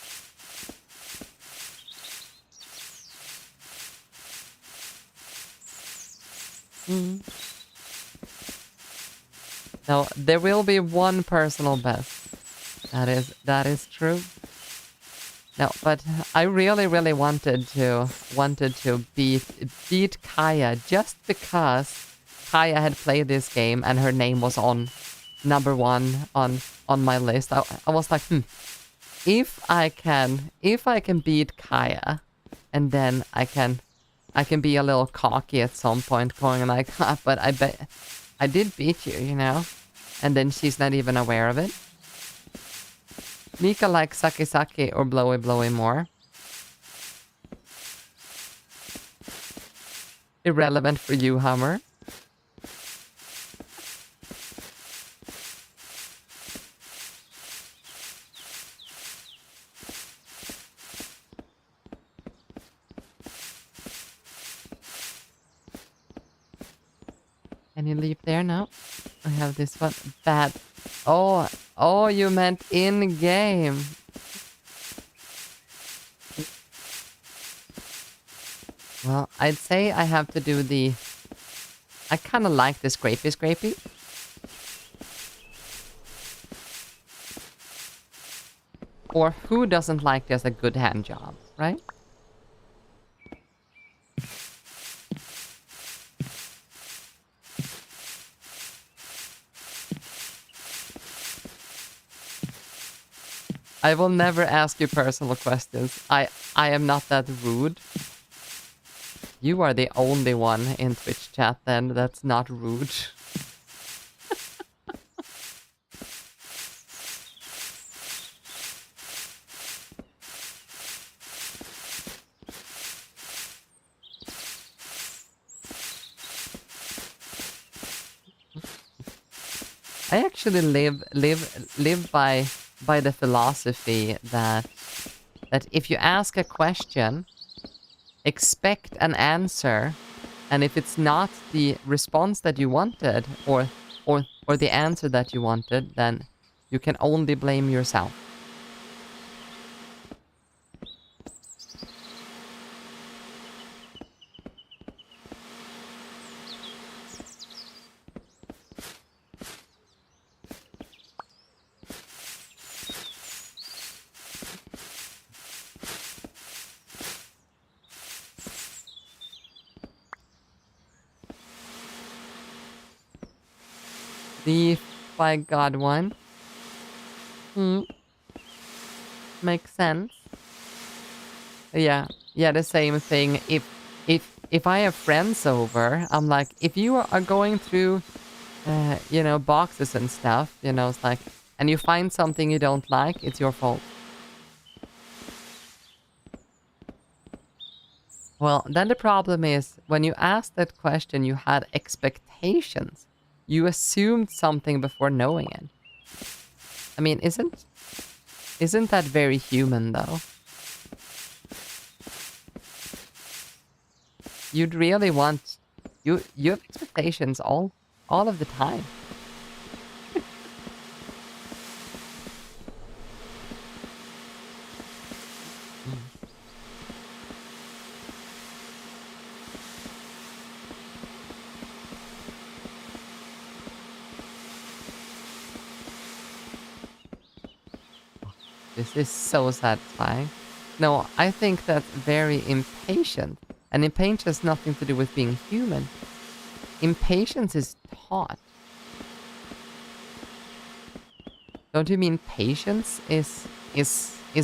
Now, there will be one personal best. That is true. No, but I really wanted to beat Kaya just because Kaya had played this game and her name was on number 1 on my list. I was like, if I can beat Kaya, and then I can be a little cocky at some point, going like, but I bet I did beat you, you know, and then she's not even aware of it. Mika likes Saki Saki or Blowy Blowy more. Irrelevant for you, Hummer. Can you leave there now? I have this one. Bad. Oh, you meant in-game. Well, I'd say I have to do the... I kind of like the scrapey. Or who doesn't like just a good hand job, right? I will never ask you personal questions. I am not that rude. You are the only one in Twitch chat then that's not rude. I actually live by the philosophy that if you ask a question, expect an answer, and if it's not the response that you wanted or the answer that you wanted, then you can only blame yourself. The by God one. Makes sense. Yeah, the same thing. If I have friends over, I'm like, if you are going through, you know, boxes and stuff, you know, it's like, and you find something you don't like, it's your fault. Well, then the problem is, when you asked that question, you had expectations. You assumed something before knowing it. I mean, isn't that very human, though? You'd really want... You have expectations all of the time. This is so satisfying. No, I think that's very impatient. And impatience has nothing to do with being human. Impatience is taught. Don't you mean patience is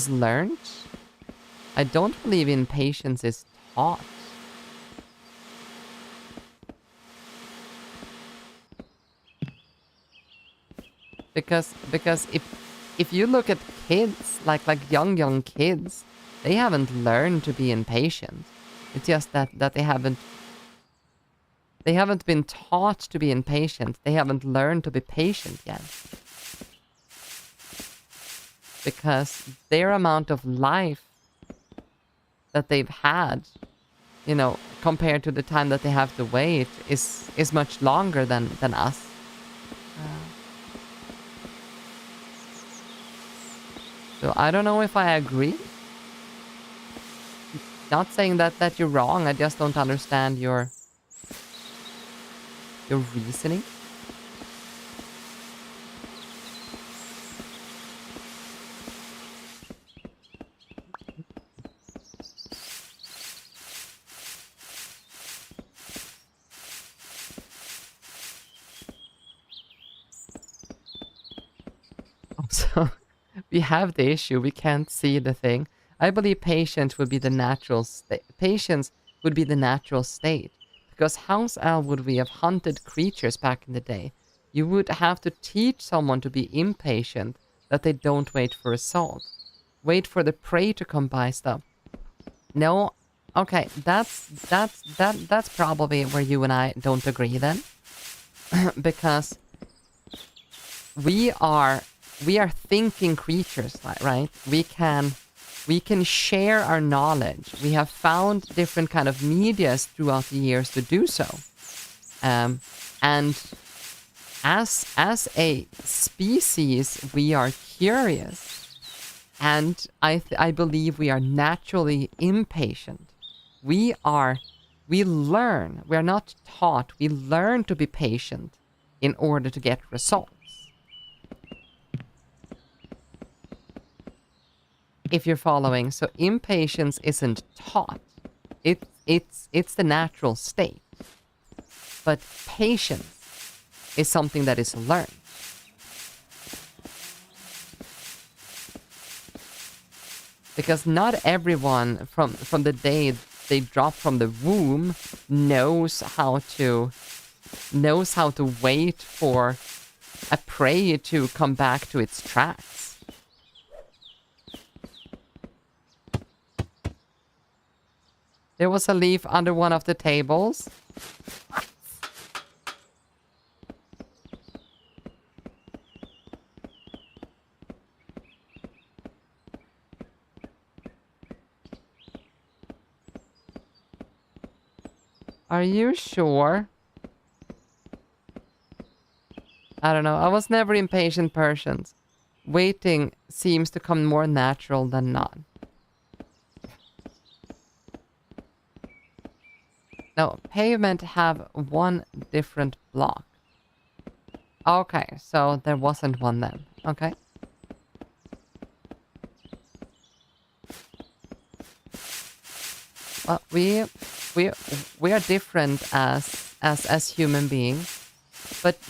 learned? I don't believe impatience is taught. Because if you look at kids, like young kids, they haven't learned to be impatient. It's just that they They haven't been taught to be impatient. They haven't learned to be patient yet. Because their amount of life that they've had, you know, compared to the time that they have to wait is much longer than us. So I don't know if I agree. Not saying that you're wrong, I just don't understand your reasoning. Also, we have the issue, we can't see the thing. I believe patience would be the natural state. Patience would be the natural state. Because how else would we have hunted creatures back in the day? You would have to teach someone to be impatient, that they don't wait for assault. Wait for the prey to come by stuff. No, okay, that's probably where you and I don't agree then. Because we are thinking creatures, right? We can share our knowledge. We have found different kind of medias throughout the years to do so. And as a species, we are curious. And I believe we are naturally impatient. We learn. We are not taught. We learn to be patient in order to get results. If you're following, so impatience isn't taught. It's the natural state. But patience is something that is learned. Because not everyone from the day they drop from the womb knows how to wait for a prey to come back to its tracks. There was a leaf under one of the tables. Are you sure? I don't know. I was never impatient person. Waiting seems to come more natural than not. No, pavement have one different block. Okay, so there wasn't one then. Okay. Well, we are different as human beings, but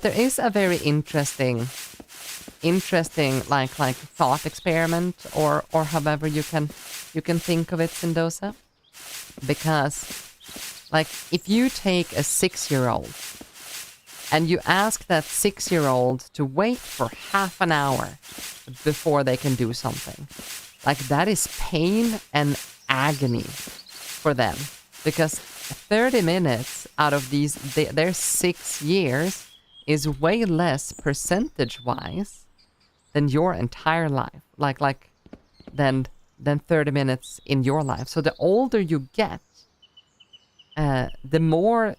there is a very interesting like thought experiment or however you can think of it, Sendoza, because like if you take a 6-year-old and you ask that 6-year-old to wait for half an hour before they can do something, like that is pain and agony for them, because 30 minutes out of their 6 years is way less percentage-wise than your entire life, like than 30 minutes in your life. So the older you get, the more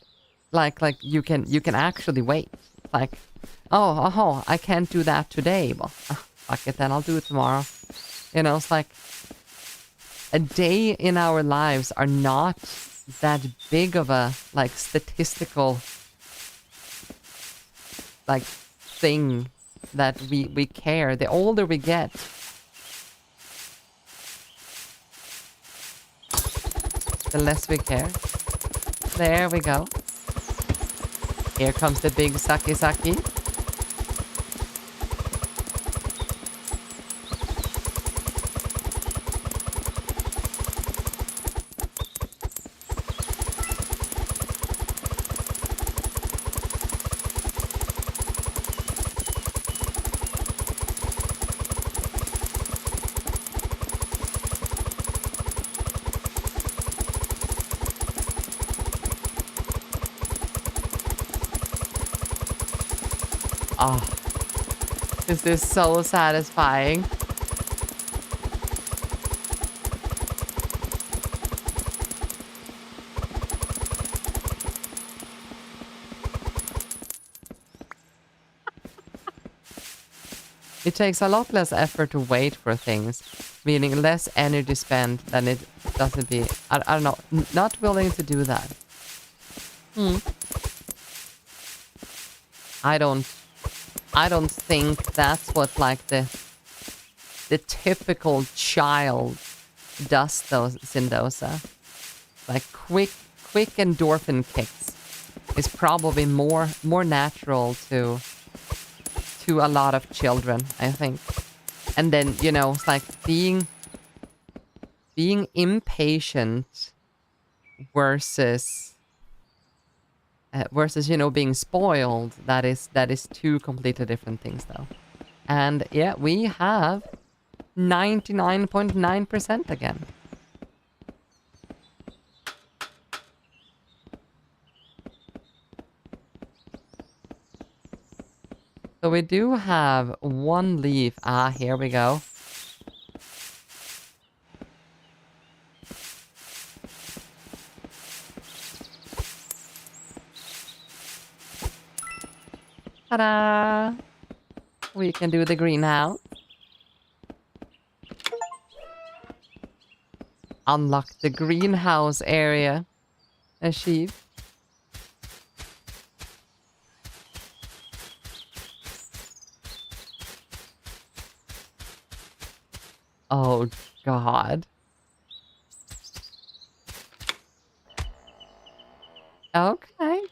like you can actually wait. Like, oh, I can't do that today. Well, fuck it, then I'll do it tomorrow. You know, it's like a day in our lives are not that big of a like statistical like thing that we care. The older we get, the less we care. There we go. Here comes the big saki. Oh, this is so satisfying. It takes a lot less effort to wait for things, meaning less energy spent than it doesn't be. I don't know, not willing to do that. I don't think that's what like the typical child does those Syndosa. Like quick endorphin kicks is probably more natural to a lot of children, I think. And then, you know, it's like being impatient versus versus, you know, being spoiled. That is two completely different things though. And yeah, we have 99.9% again. So we do have one leaf. Ah, here we go. Ta-da! We can do the greenhouse. Unlock the greenhouse area. Achieve. Oh, God. Okay.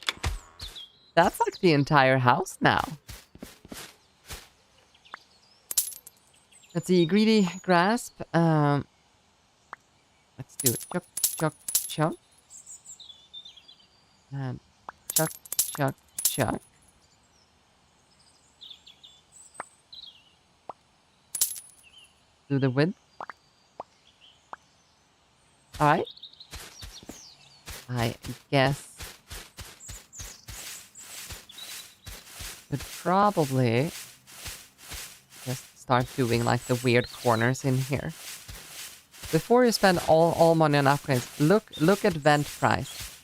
That's like the entire house now. Let's see. Greedy grasp. Let's do it. Chuck, chuck, chuck. And chuck, chuck, chuck. Do the width. Alright. I guess could probably just start doing like the weird corners in here. Before you spend all money on upgrades, look at vent price.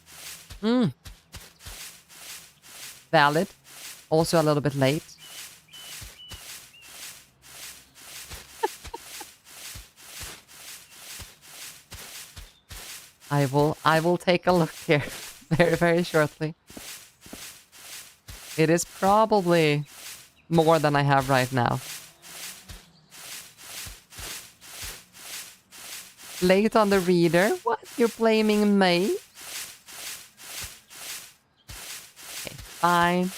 Valid. Also a little bit late. I will take a look here very, very shortly. It is probably more than I have right now. Late on the reader? What? You're blaming me? Okay, fine.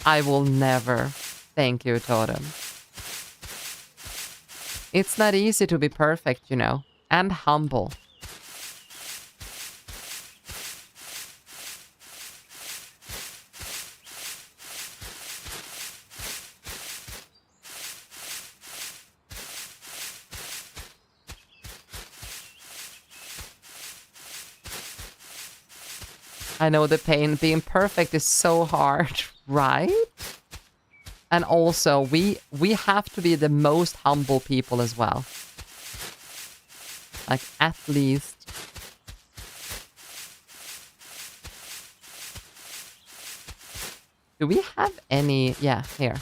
I will never thank you, Totem. It's not easy to be perfect, you know, and humble. I know the pain. Being perfect is so hard, right? And also, we have to be the most humble people as well. Like, at least. Do we have any? Yeah, here.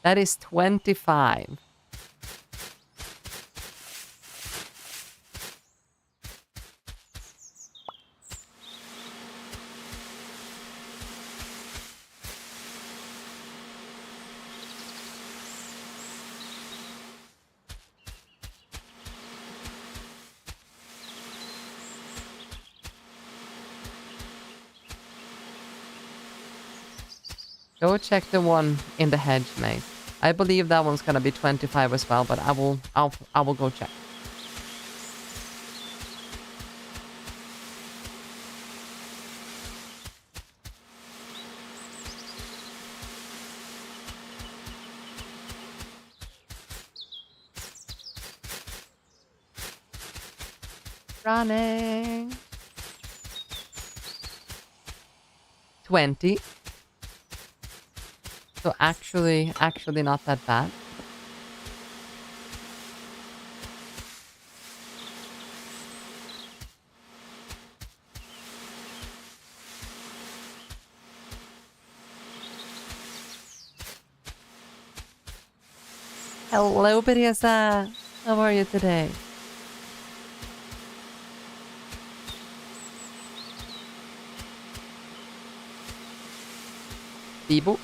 That is 25. Go check the one in the hedge, mate. I believe that one's gonna be 25 as well, but I will go check. Running. 20. So actually not that bad. Hello, Beresa. How are you today? Bibo?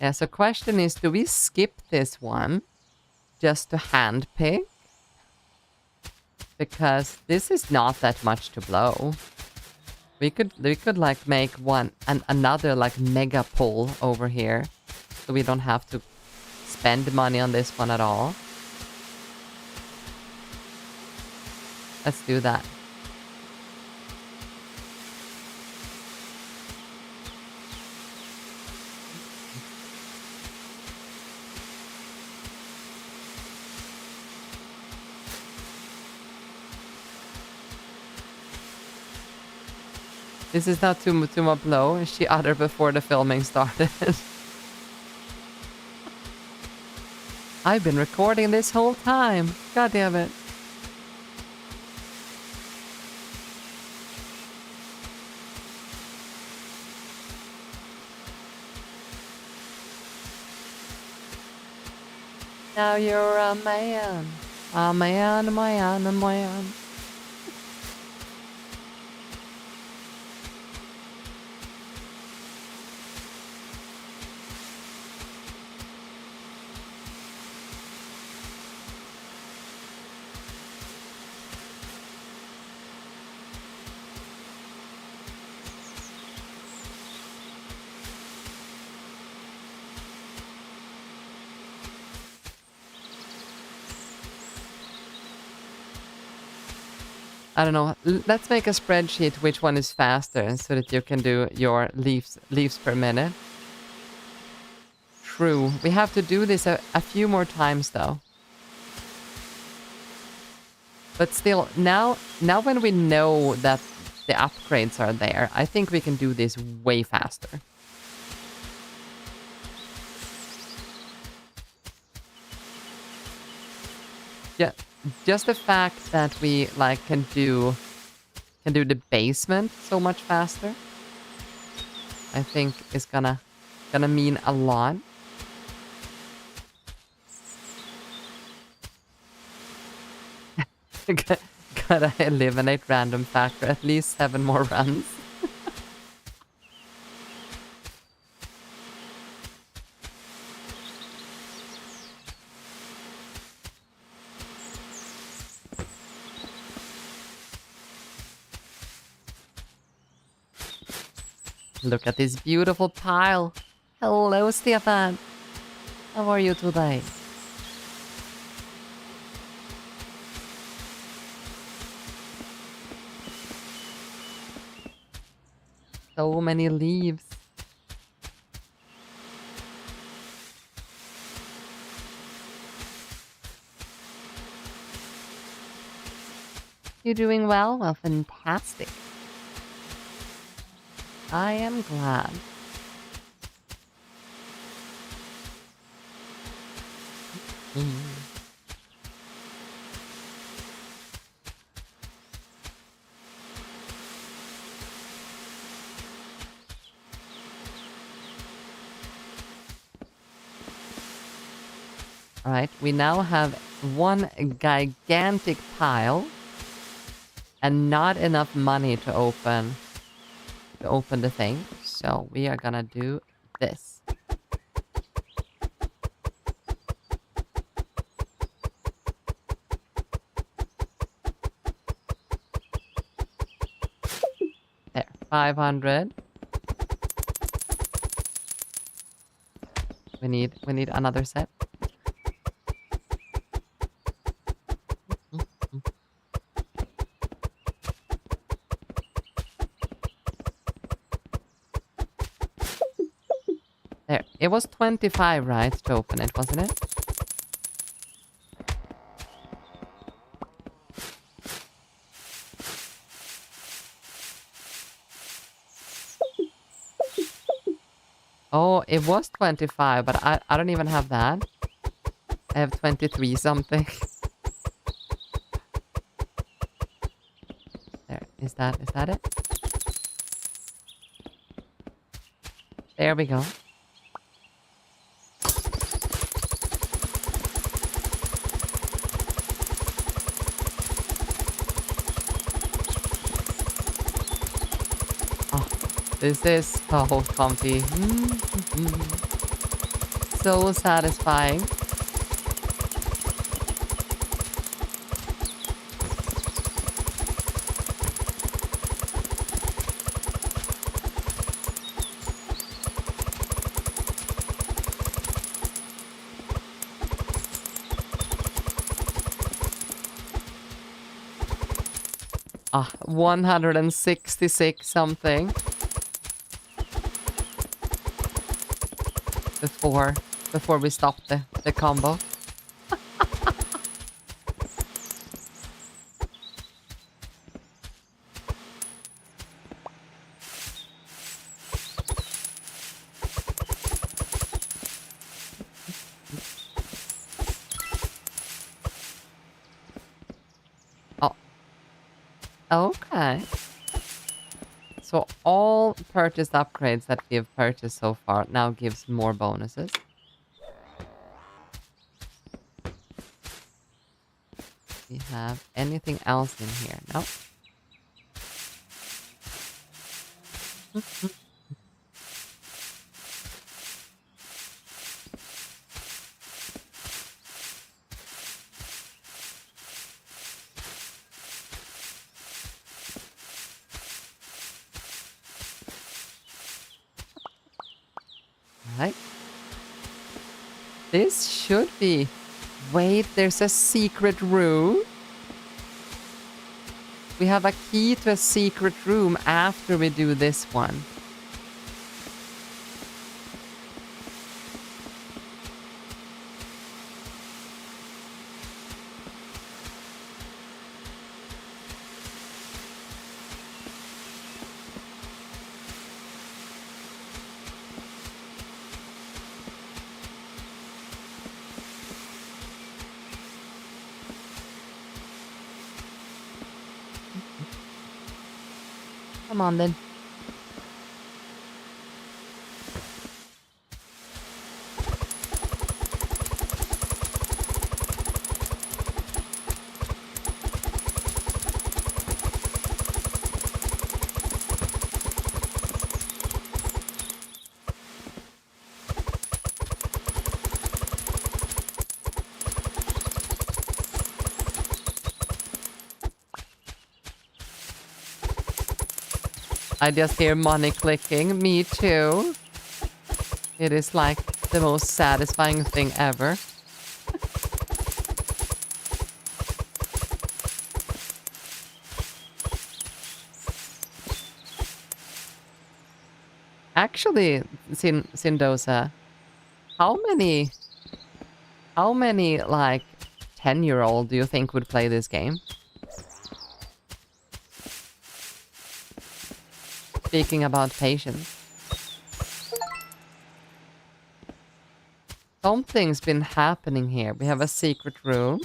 Yeah, so question is, do we skip this one just to hand pick? Because this is not that much to blow. We could like make another like mega pull over here, so we don't have to spend money on this one at all. Let's do that. This is not too much blow, she uttered before the filming started. I've been recording this whole time. God damn it. Now you're a man. A man, a man, a man. I don't know. Let's make a spreadsheet which one is faster so that you can do your leaves per minute. True. We have to do this a few more times though. But still, now when we know that the upgrades are there, I think we can do this way faster. Yeah. Just the fact that we like can do the basement so much faster, I think is gonna mean a lot. Gotta eliminate random factor at least 7 more runs. Look at this beautiful pile. Hello, Stefan. How are you today? So many leaves. You're doing well? Well, fantastic. I am glad. Alright, we now have one gigantic pile and not enough money to open the thing. So we are gonna do this. There, 500. We need another set. It was 25, right, to open it, wasn't it? Oh, it was 25, but I don't even have that. I have 23 something. There, is that it? There we go. Oh, this is so comfy. So satisfying. Ah, 166 something. Before we stop the combo. Oh. Okay. So all purchased upgrades that we have purchased so far now gives more bonuses. We have anything else in here? No. Right. This should be... Wait, there's a secret room. We have a key to a secret room after we do this one. Come on then. I just hear money clicking. Me too. It is like the most satisfying thing ever. Actually, Sindosa, how many like 10-year-old do you think would play this game? Speaking about patience. Something's been happening here. We have a secret room.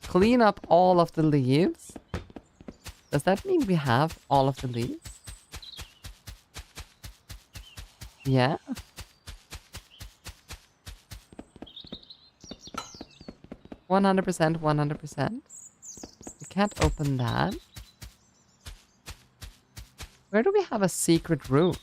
Clean up all of the leaves. Does that mean we have all of the leaves? Yeah. $100%, 100%. We can't open that. Where do we have a secret room?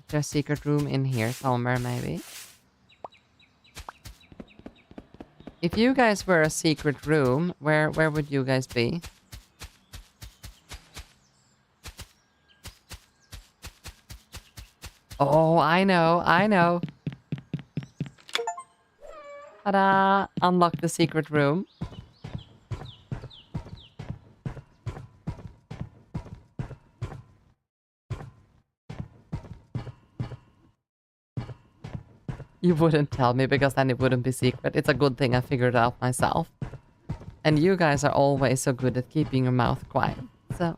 There's a secret room in here somewhere, maybe. If you guys were a secret room, where would you guys be? Oh, I know, I know. Ta-da! Unlock the secret room. You wouldn't tell me because then it wouldn't be secret. It's a good thing I figured it out myself. And you guys are always so good at keeping your mouth quiet. So...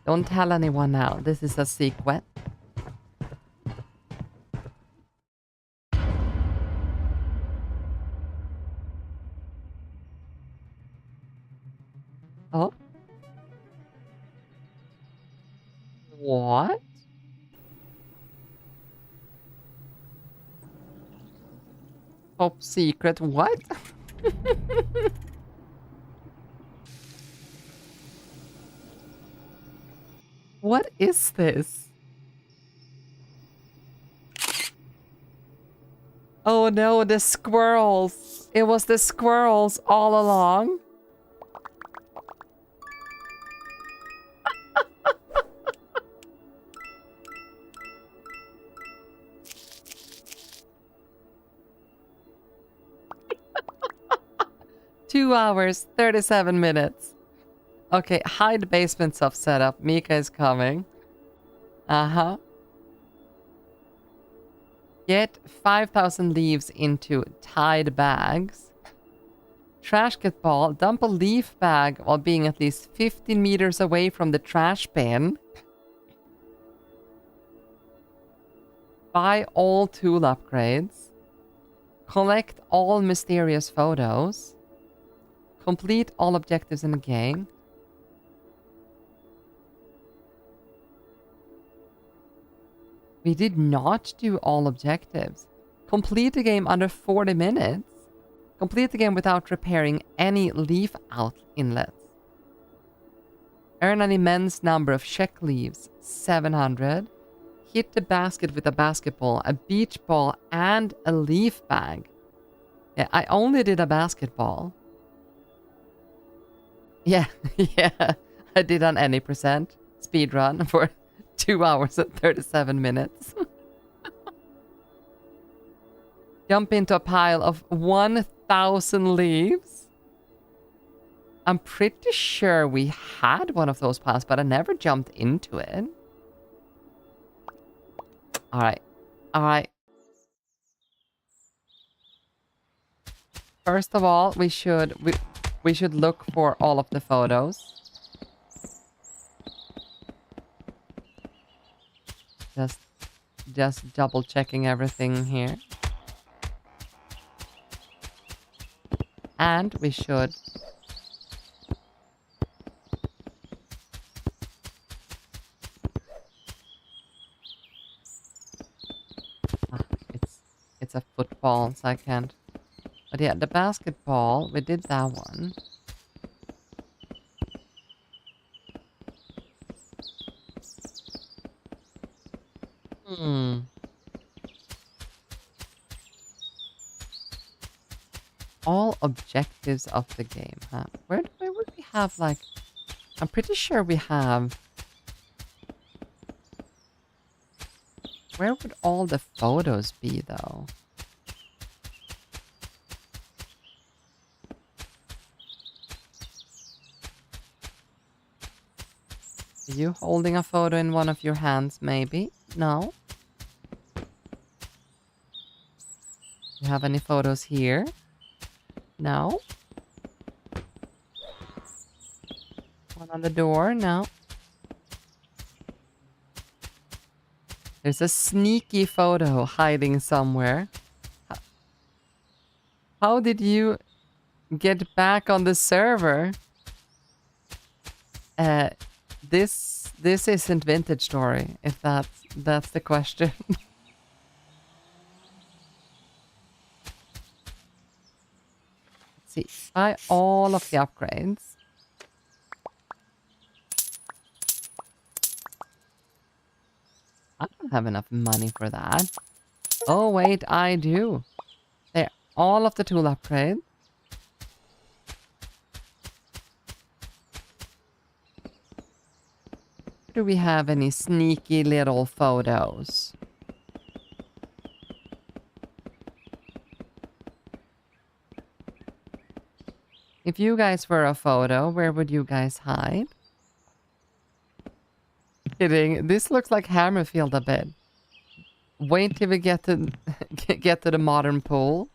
don't tell anyone now. This is a secret. Oh? What? Top secret what? What is this? Oh no, the squirrels. It was the squirrels all along. Two hours, 37 minutes. Okay, hide basement stuff set up. Miwca is coming. Uh-huh. Get 5,000 leaves into tied bags. Trash get ball. Dump a leaf bag while being at least 15 meters away from the trash bin. Buy all tool upgrades. Collect all mysterious photos. Complete all objectives in the game. We did not do all objectives. Complete the game under 40 minutes. Complete the game without repairing any leaf out inlets. Earn an immense number of check leaves, 700. Hit the basket with a basketball, a beach ball, and a leaf bag. Yeah, I only did a basketball. Yeah, yeah. I did on any percent speedrun for 2 hours and 37 minutes. Jump into a pile of 1,000 leaves. I'm pretty sure we had one of those piles, but I never jumped into it. Alright. Alright. First of all, we should look for all of the photos. Just double checking everything here. And we should it's a football, so I can't. But yeah, the basketball, we did that one. All objectives of the game, huh? Where would we have, like... I'm pretty sure we have... Where would all the photos be, though? Are you holding a photo in one of your hands, maybe? No? You have any photos here? No? One on the door? No. There's a sneaky photo hiding somewhere. How did you get back on the server? This isn't vintage story, if that's the question. See, buy all of the upgrades. I don't have enough money for that. Oh wait, I do. There, all of the tool upgrades. do we have any sneaky little photos? If you guys were a photo, where would you guys hide? Kidding. This looks like Hammerfield a bit. Wait till we get to get to the modern pool.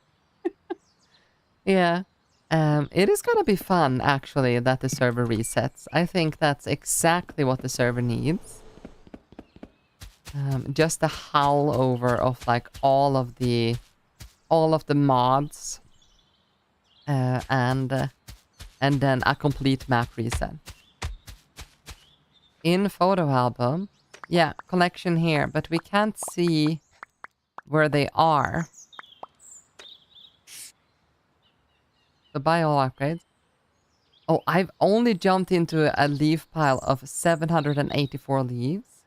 Yeah. It is gonna be fun, actually, that the server resets. I think that's exactly what the server needs. Just a howl over of like all of the mods, and then a complete map reset. In photo album, yeah, collection here, but we can't see where they are. So buy all upgrades. Oh, I've only jumped into a leaf pile of 784 leaves.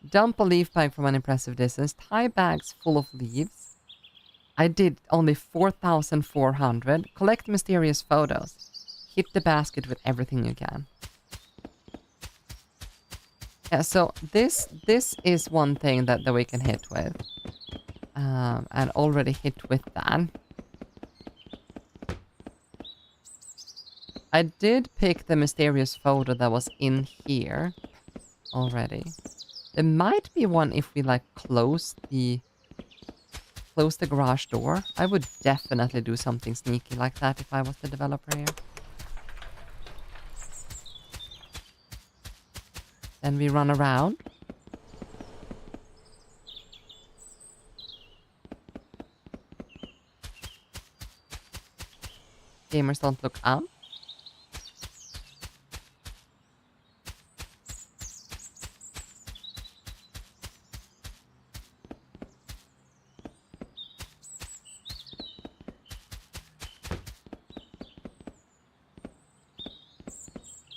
Dump a leaf bag from an impressive distance. Tie bags full of leaves. I did only 4,400. Collect mysterious photos. Hit the basket with everything you can. Yeah, so this is one thing that we can hit with. And already hit with that. I did pick the mysterious photo that was in here already. There might be one if we like close the garage door. I would definitely do something sneaky like that if I was the developer here. Then we run around. Gamers don't look up.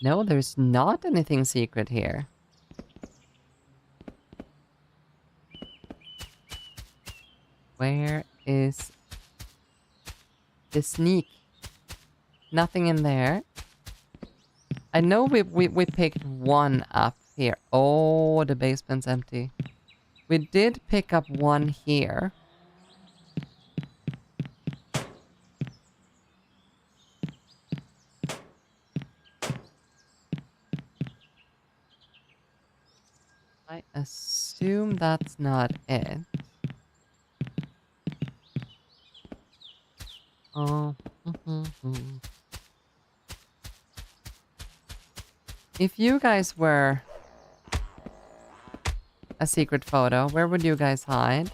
No, there's not anything secret here. Where is the sneak? Nothing in there. I know we picked one up here. Oh, the basement's empty. We did pick up one here. I assume that's not it. Oh. If you guys were a secret photo, where would you guys hide?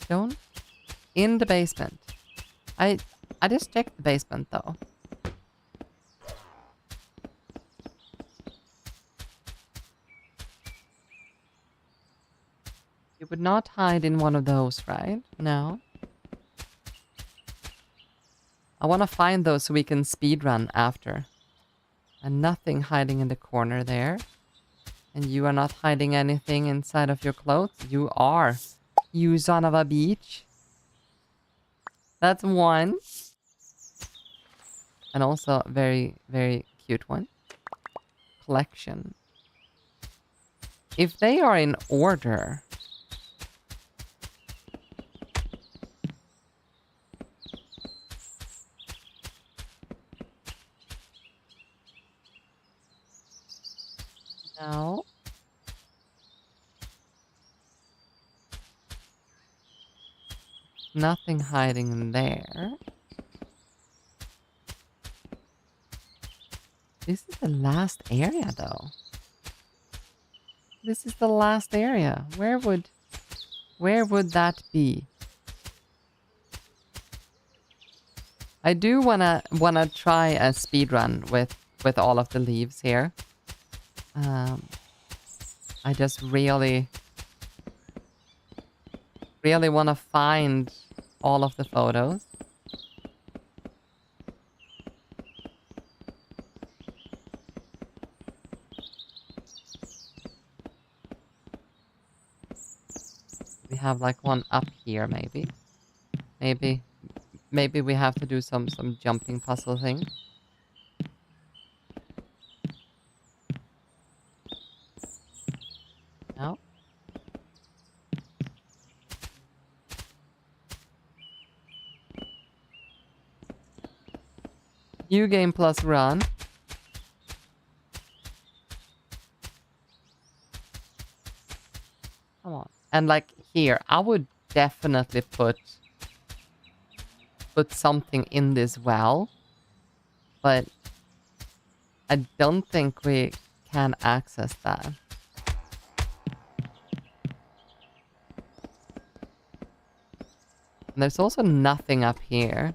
Don't. In the basement. I just checked the basement though. You would not hide in one of those, right? No. I want to find those so we can speedrun after. And nothing hiding in the corner there. And you are not hiding anything inside of your clothes. You are. You son of a beach. That's one. And also a very, very cute one. Collection. If they are in order... No. Nothing hiding in there. This is the last area, though. This is the last area. Where would that be? I do wanna try a speedrun with all of the leaves here. I just really want to find all of the photos. We have like one up here, maybe. Maybe we have to do some jumping puzzle thing. No. New game plus run. Come on. And like here, I would definitely put something in this well. But I don't think we can access that. And there's also nothing up here.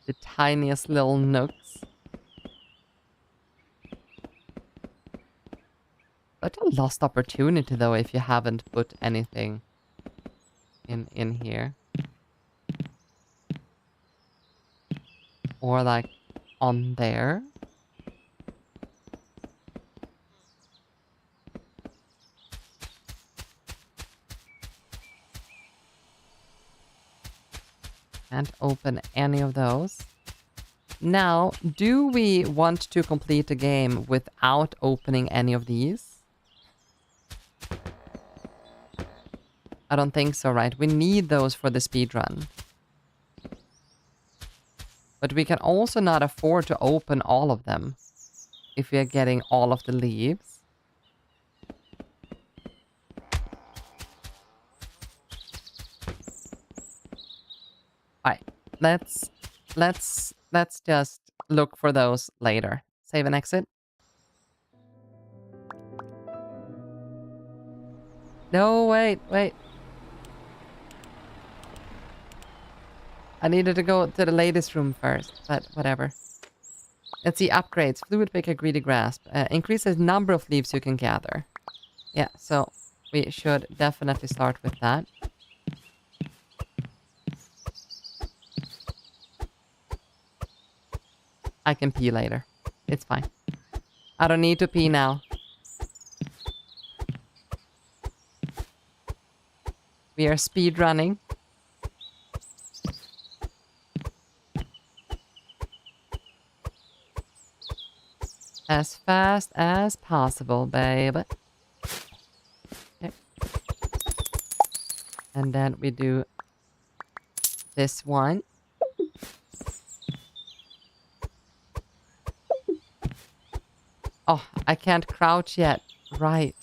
The tiniest little nooks. But a lost opportunity though if you haven't put anything in here. Or like on there. Can't open any of those. Now, do we want to complete the game without opening any of these? I don't think so, right? We need those for the speedrun. But we can also not afford to open all of them if we are getting all of the leaves. Alright, let's just look for those later. Save and exit. No, wait. I needed to go to the latest room first, but whatever. Let's see, upgrades. Fluid picker, greedy grasp. Increases number of leaves you can gather. Yeah, so we should definitely start with that. I can pee later. It's fine. I don't need to pee now. We are speed running. As fast as possible, babe. Okay. And then we do this one. Oh, I can't crouch yet. Right.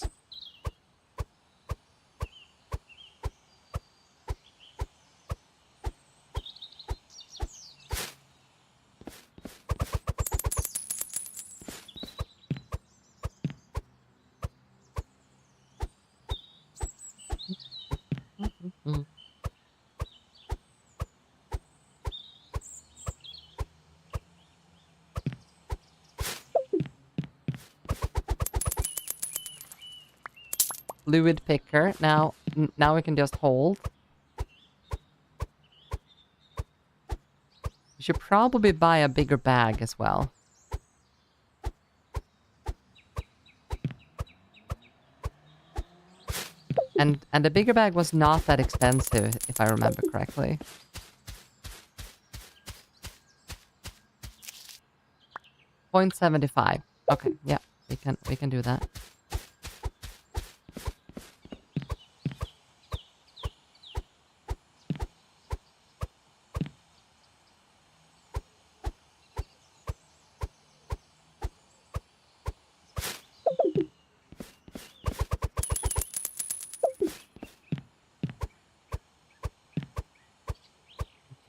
Fluid picker. Now we can just hold. We should probably buy a bigger bag as well. And the bigger bag was not that expensive, if I remember correctly. $0.75. Okay, yeah, we can do that.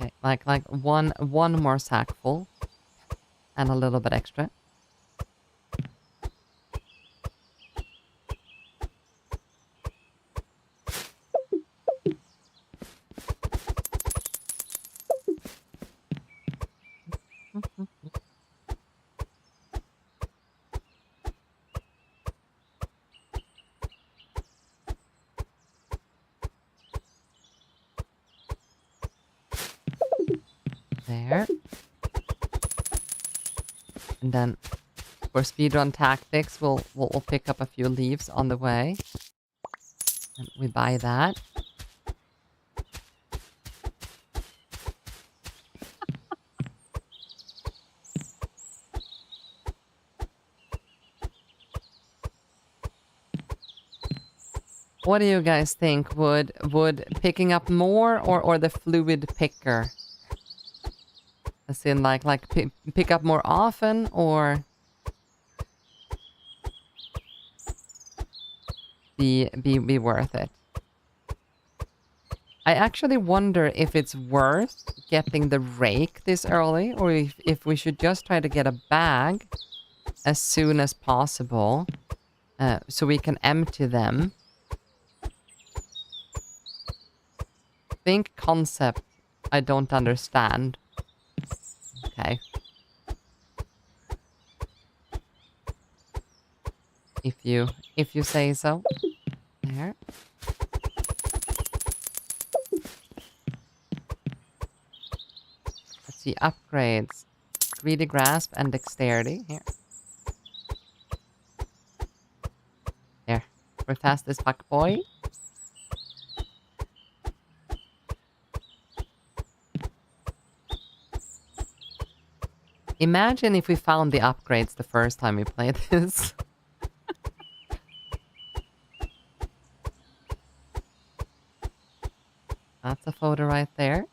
Okay, like one more sack full. And a little bit extra. There. And then for speedrun tactics, we'll pick up a few leaves on the way. And we buy that. What do you guys think? Would picking up more or the fluid picker? As in like pick up more often or be worth it? I actually wonder if it's worth getting the rake this early or if we should just try to get a bag as soon as possible so we can empty them. Think concept I don't understand. Okay. If you say so. There. Let's see, upgrades. Greedy grasp and dexterity. Here. There. We're fast as fuck, boy. Imagine if we found the upgrades the first time we played this. That's a photo right there.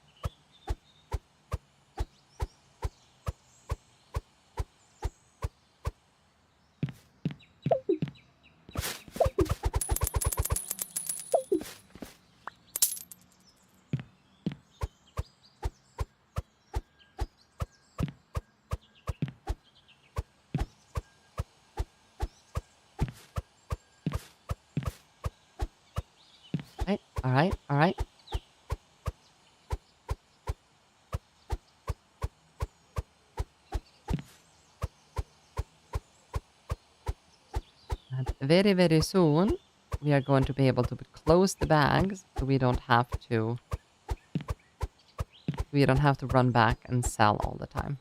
All right, all right. And very, very soon, we are going to be able to close the bags so we don't have to run back and sell all the time.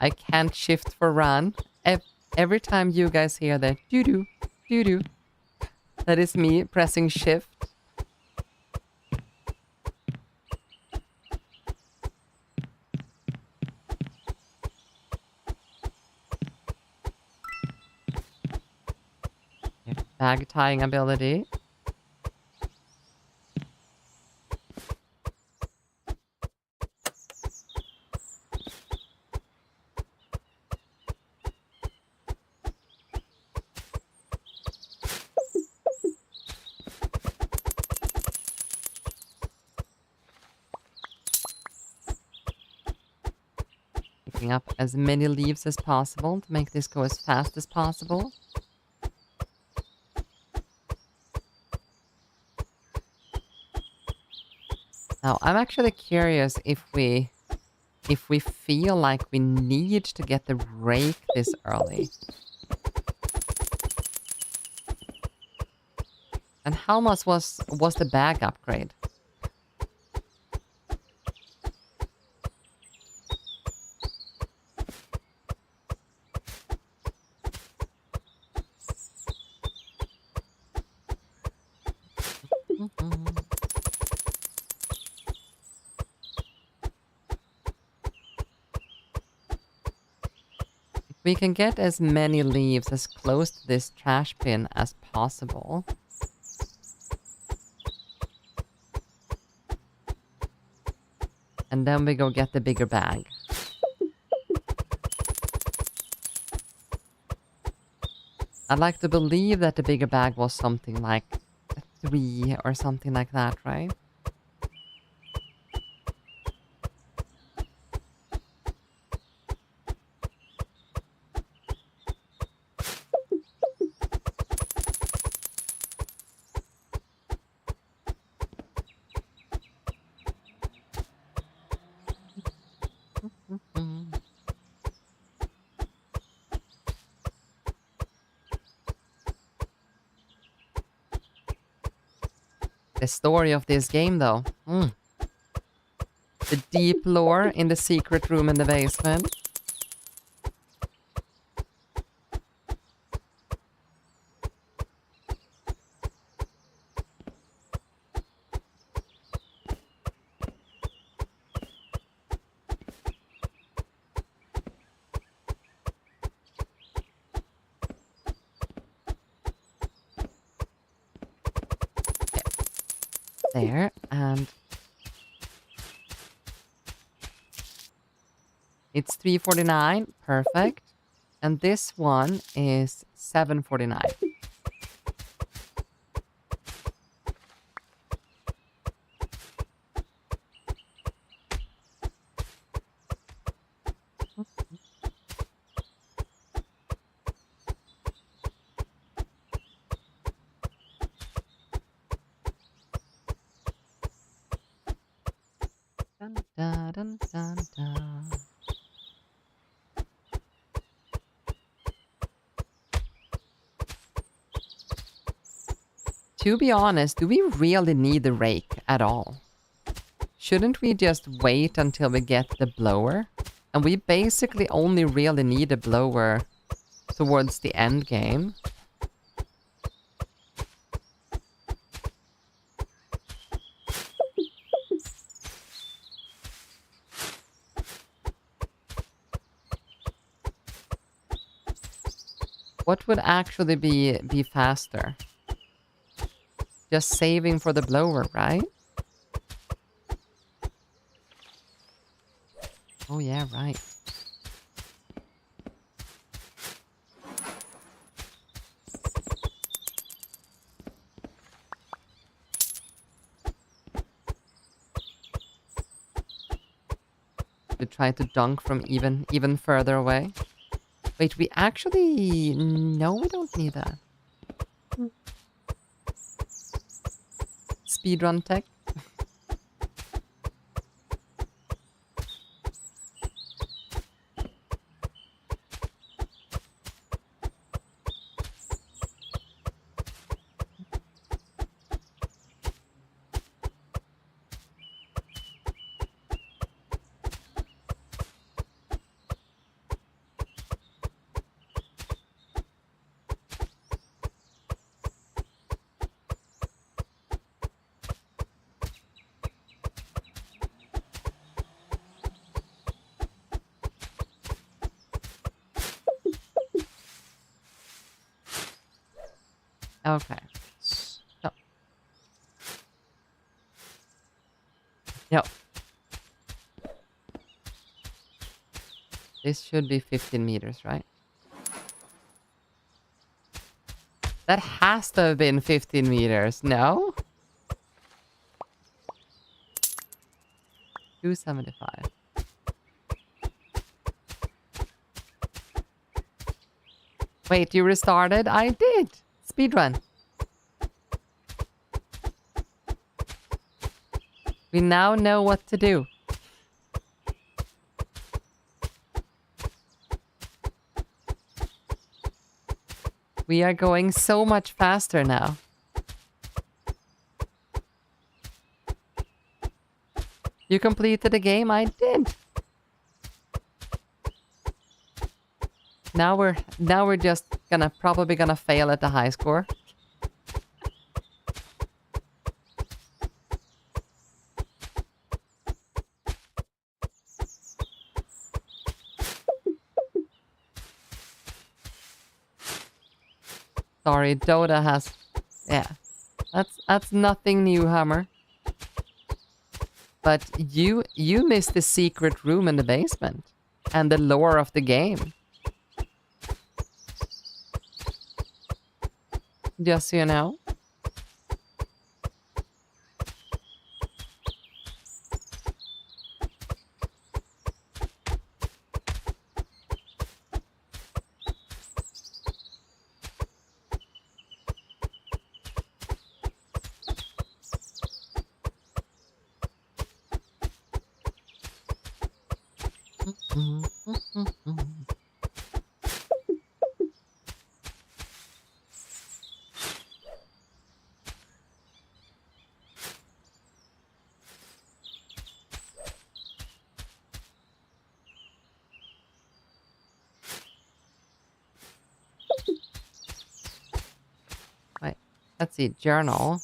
I can't shift for run. Every time you guys hear that doo-doo, doo-doo, that is me pressing shift. Bag tying ability. Picking up as many leaves as possible to make this go as fast as possible. Now, I'm actually curious if we feel like we need to get the rake this early. And how much was the bag upgrade? We can get as many leaves as close to this trash bin as possible. And then we go get the bigger bag. I'd like to believe that the bigger bag was something like a 3 or something like that, right? The story of this game, though. The deep lore in the secret room in the basement. There, and it's 3:49, perfect. And this one is 7:49. Dun, dun, dun, dun, dun. To be honest, do we really need the rake at all? Shouldn't we just wait until we get the blower? And we basically only really need a blower towards the end game. What would actually be faster? Just saving for the blower, right? Oh yeah, right. To try to dunk from even further away. Wait, we actually... No, we don't need that. Speedrun tech. Okay. So. Yep. This should be 15 meters, right? That has to have been 15 meters, no? 275. Wait, you restarted? I did. Speedrun. We now know what to do. We are going so much faster now. You completed the game? I did. Now we're just probably gonna fail at the high score. Sorry, Dota has... Yeah. That's nothing new, Hammer. But you missed the secret room in the basement. And the lore of the game. Just so you know. Let's see, journal.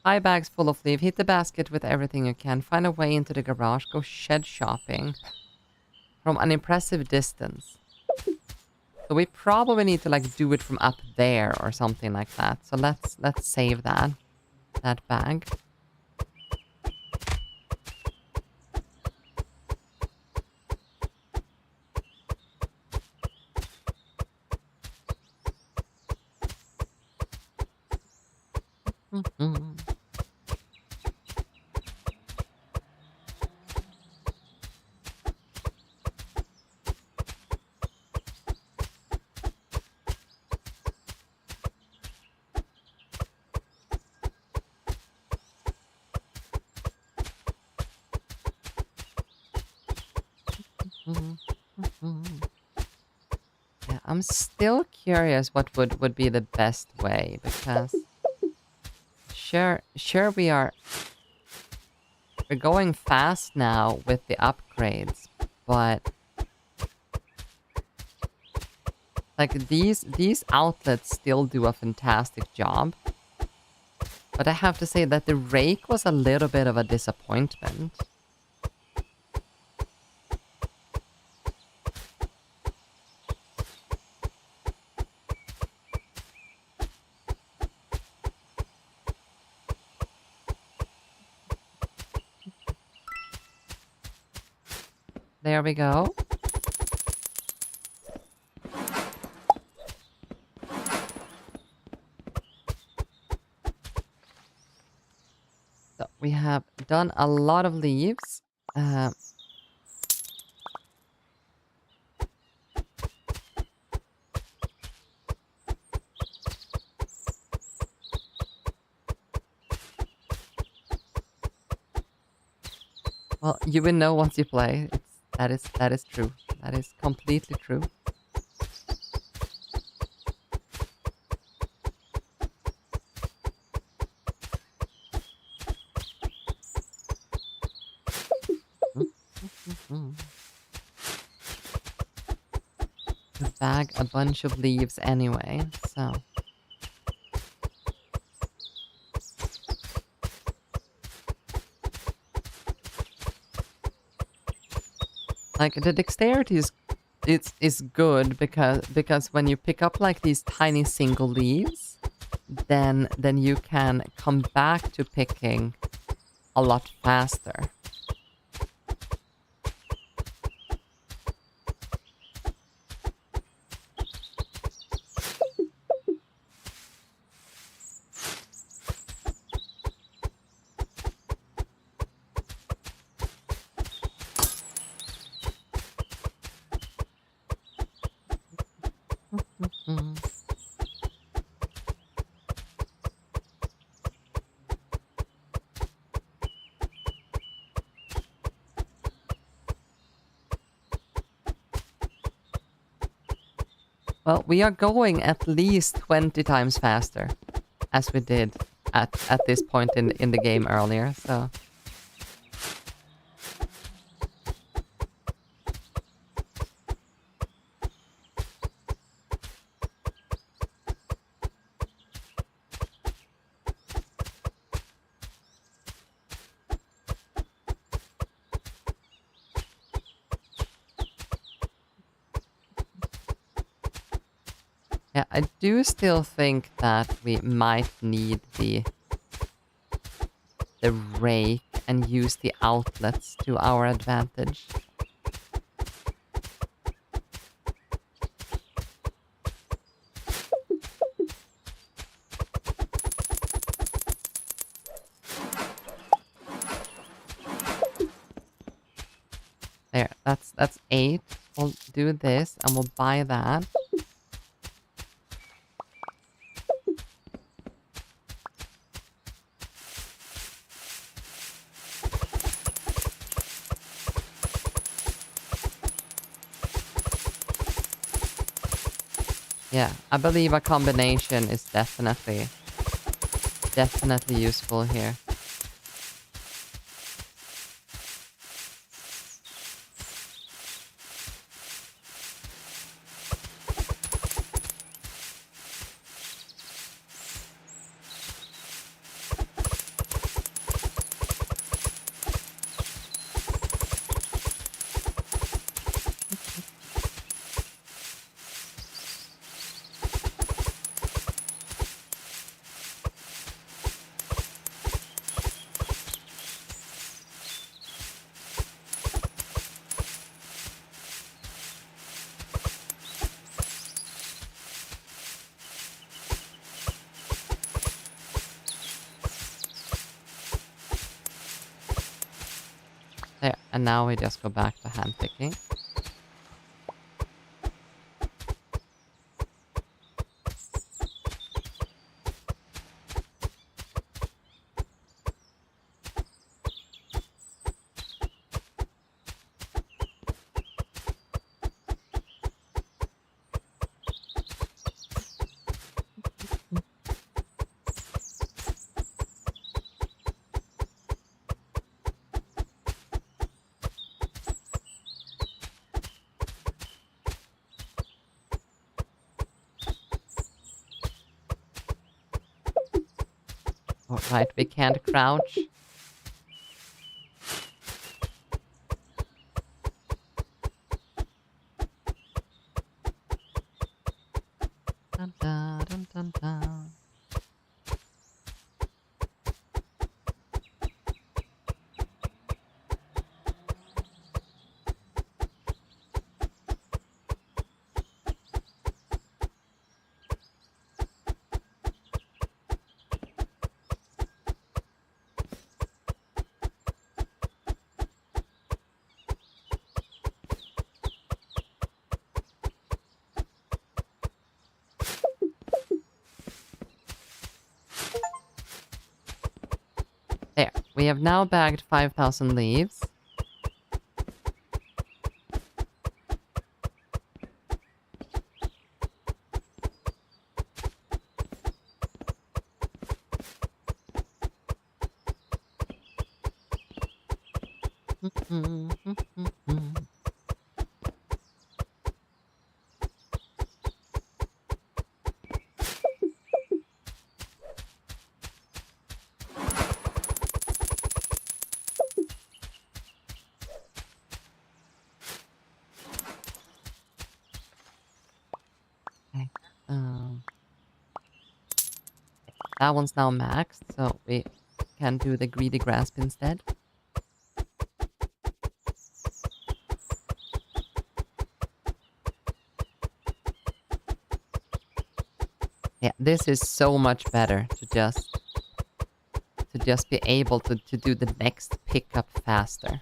5 bags full of leaf. Hit the basket with everything you can. Find a way into the garage. Go shed shopping from an impressive distance. So we probably need to like do it from up there or something like that. So let's save that bag. Yeah, I'm still curious what would be the best way, because sure we're going fast now with the upgrades, but like these outlets still do a fantastic job. But I have to say that the rake was a little bit of a disappointment. There we go. So we have done a lot of leaves. Well, you will know once you play. That is true. That is completely true. To bag a bunch of leaves anyway, so. Like the dexterity is good because when you pick up like these tiny single leaves, then you can come back to picking a lot faster. Well, we are going at least 20 times faster, as we did at this point in the game earlier, so. Yeah, I do still think that we might need the rake and use the outlets to our advantage. There, that's 8. We'll do this and we'll buy that. Yeah, I believe a combination is definitely useful here. And now we just go back to hand picking. Alright, we can't crouch. Dun, dun, dun, dun, dun. There, we have now bagged 5,000 leaves. Okay. That one's now maxed, so we can do the greedy grasp instead. Yeah, this is so much better to just be able to do the next pickup faster.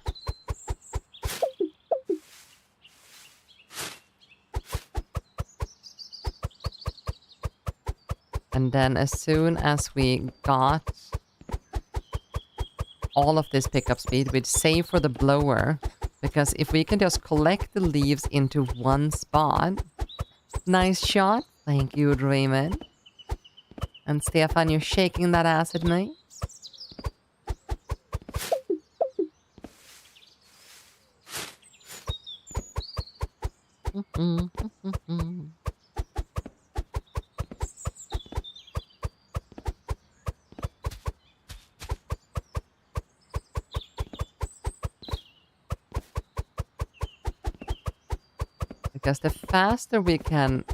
And then as soon as we got all of this pickup speed, we'd save for the blower. Because if we can just collect the leaves into one spot. Nice shot. Thank you, Raymond. And Stefan, you're shaking that ass at me. Because the faster we can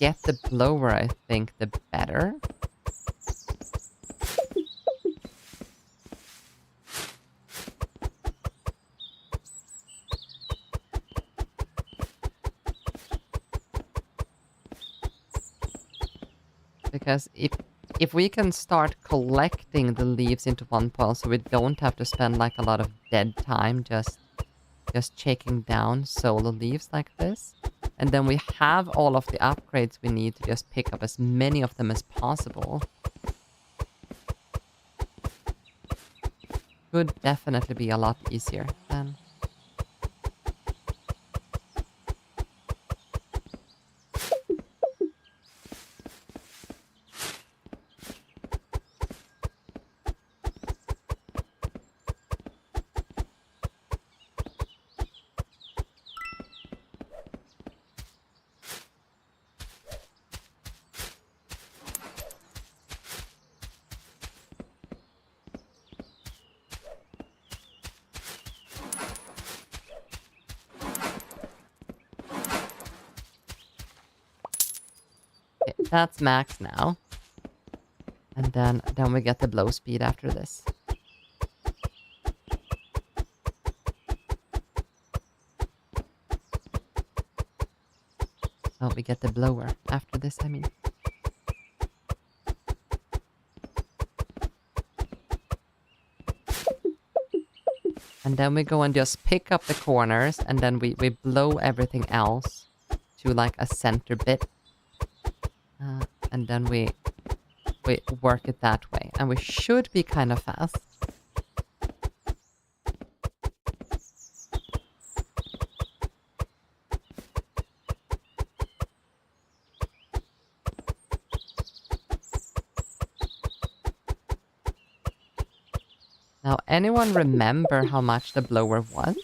get the blower, I think, the better. Because if we can start collecting the leaves into one pile, so we don't have to spend like a lot of dead time just shaking down solo leaves like this. And then we have all of the upgrades we need to just pick up as many of them as possible. Could definitely be a lot easier then. That's max now. And then we get the blow speed after this. Oh, we get the blower after this, I mean. And then we go and just pick up the corners, and then we blow everything else to like a center bit. And then we work it that way. And we should be kind of fast. Now, anyone remember how much the blower was?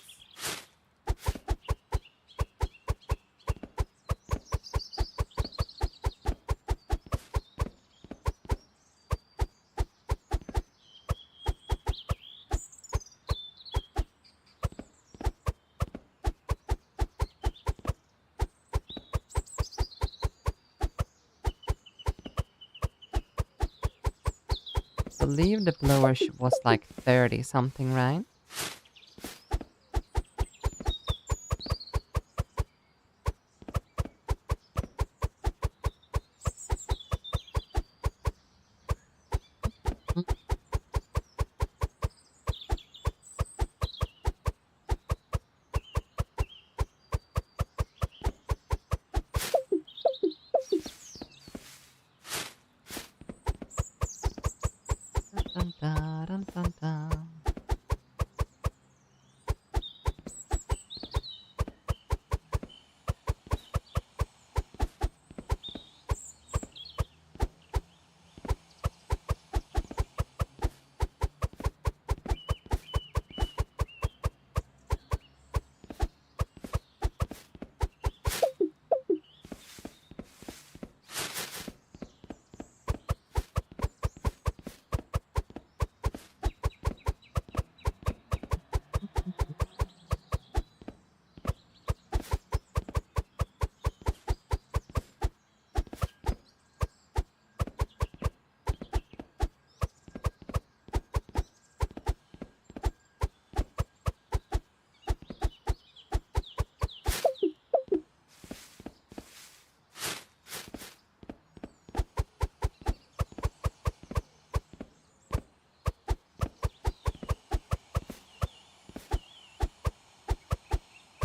I believe the blower was like 30 something, right? Dun, dun, dun, dun, dun.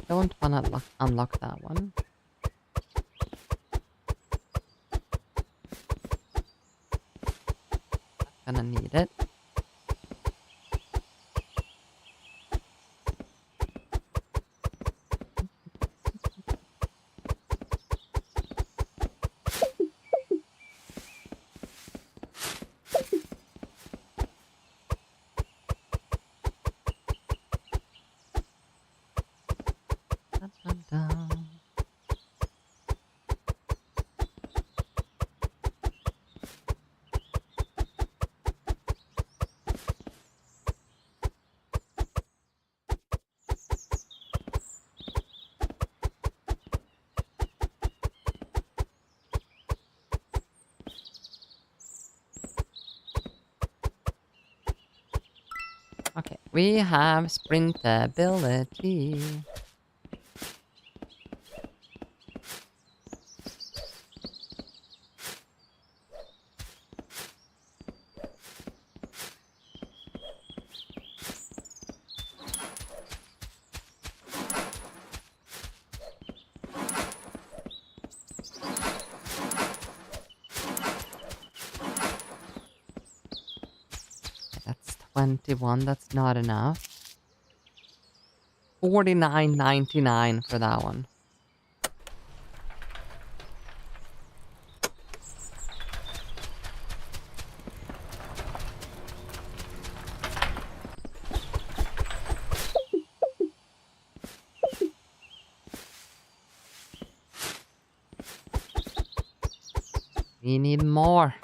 Don't want to unlock that one. Not gonna need it. Dun, dun, dun. Okay, we have sprintability. That's 21, that's not enough. 49.99 for that one. We need more.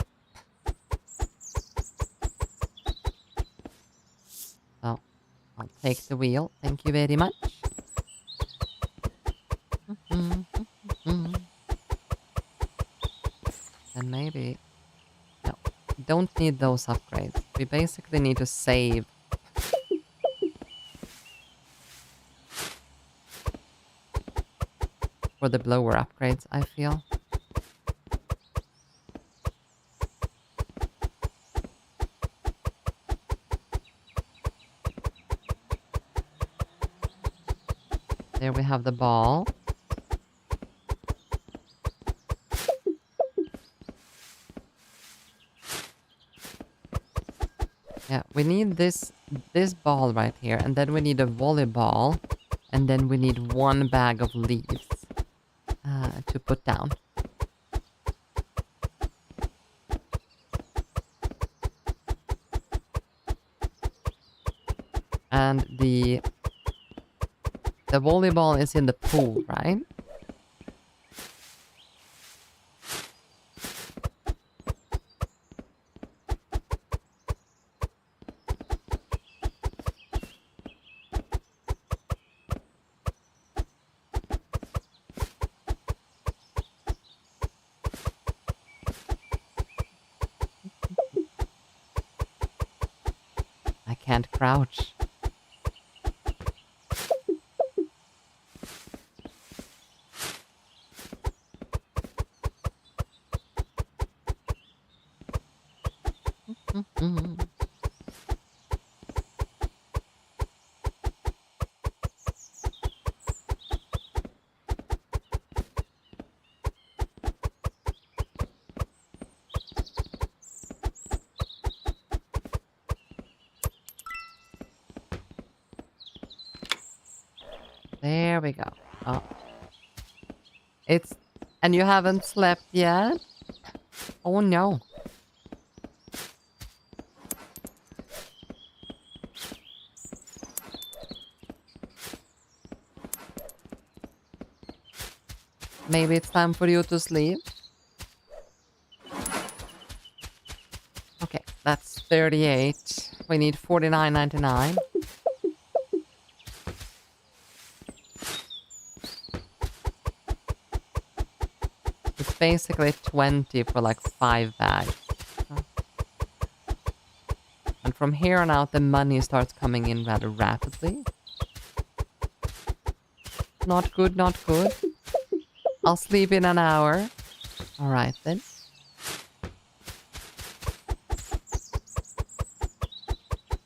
So, I'll take the wheel. Thank you very much. And maybe... No, don't need those upgrades. We basically need to save. For the blower upgrades, I feel. There we have the ball. Yeah, we need this ball right here, and then we need a volleyball, and then we need one bag of leaves to put down. And the volleyball is in the pool, right? I can't crouch. There we go. Oh. And you haven't slept yet? Oh no. Maybe it's time for you to sleep? Okay, that's 38. We need 49.99. It's basically 20 for like 5 bags. And from here on out, the money starts coming in rather rapidly. Not good, not good. I'll sleep in an hour. All right, then.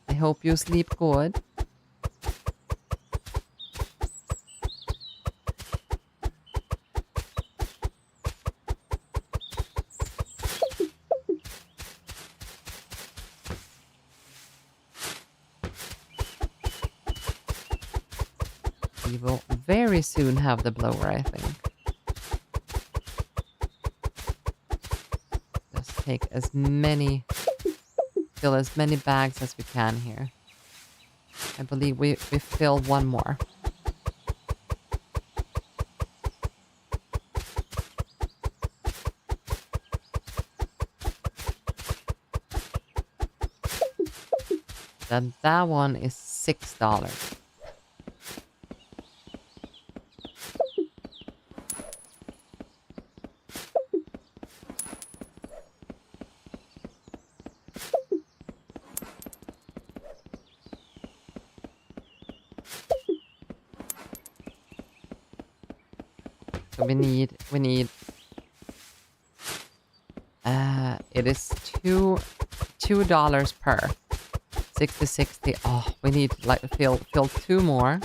I hope you sleep good. We will very soon have the blower, I think. Just take as many, fill as many bags as we can here. I believe we fill one more. Then that one is $6. So we need it is $2 per 60. Oh, we need like fill 2 more.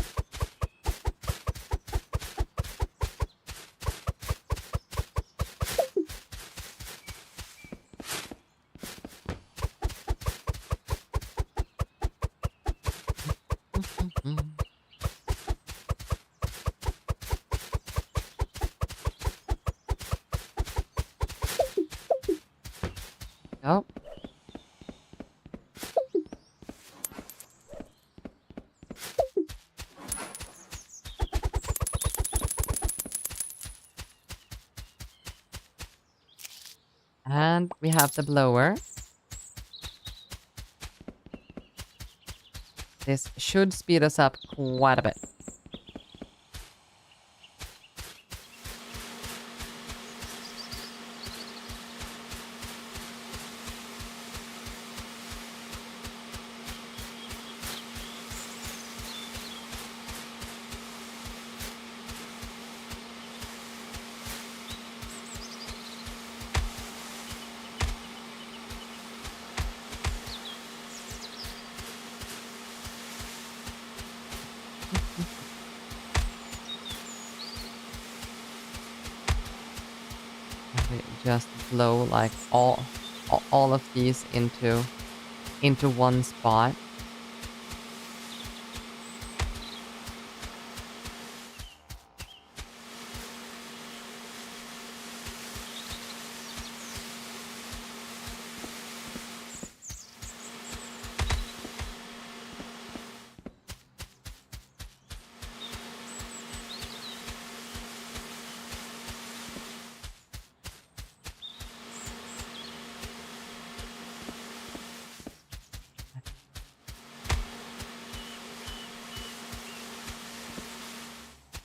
Oh. And we have the blower. This should speed us up quite a bit. We just blow like all of these into one spot.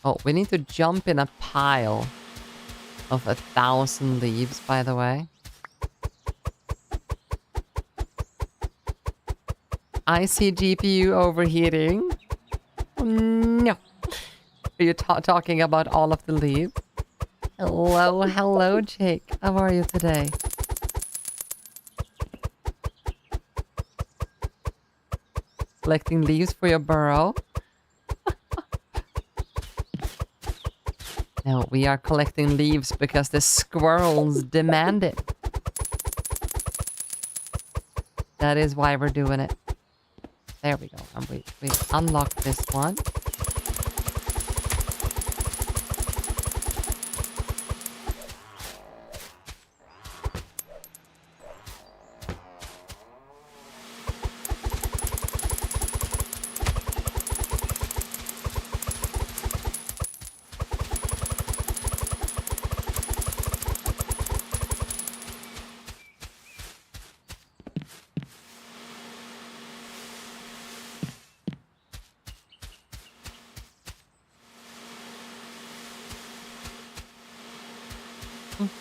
Oh, we need to jump in a pile of 1,000 leaves, by the way. I see GPU overheating. Oh, no. Are you talking about all of the leaves? Hello, Jake. How are you today? Collecting leaves for your burrow? No, we are collecting leaves because the squirrels demand it. That is why we're doing it. There we go. And we unlocked this one.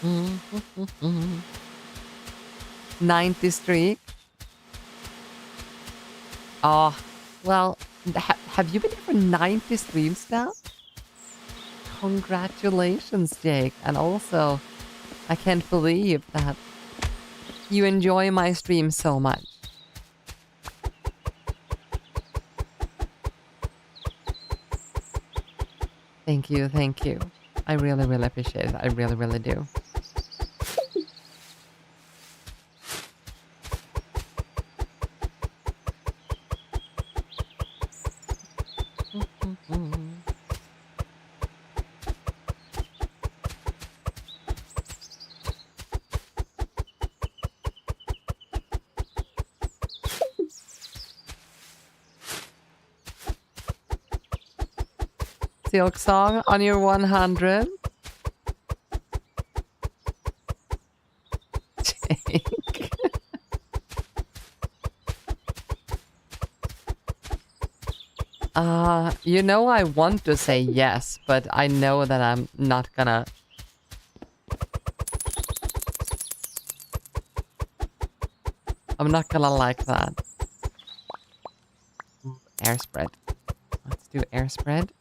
Mm-hmm. 90 streak. Oh, well, have you been here for 90 streams now? Congratulations, Jake. And also, I can't believe that you enjoy my stream so much. Thank you, thank you. I really, really appreciate it. I really, really do. Silk Song on your 100. Jake. You know I want to say yes, but I know that I'm not gonna... I'm not gonna like that. Air spread. Let's do air spread.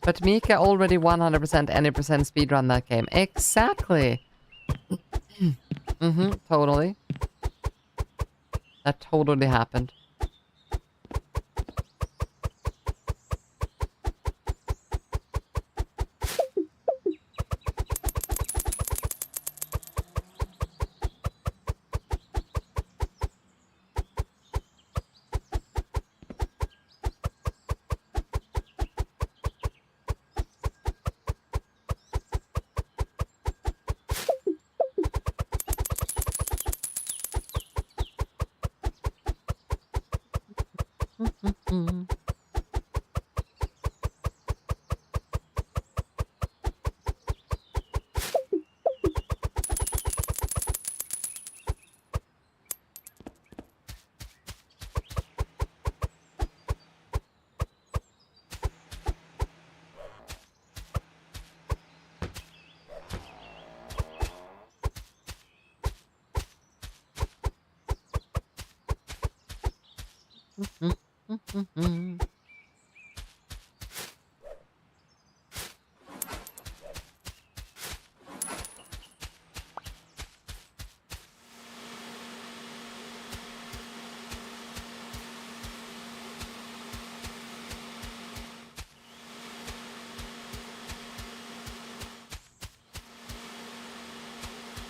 But Miwca already 100% any percent speedrun that game. Exactly. Totally. That totally happened.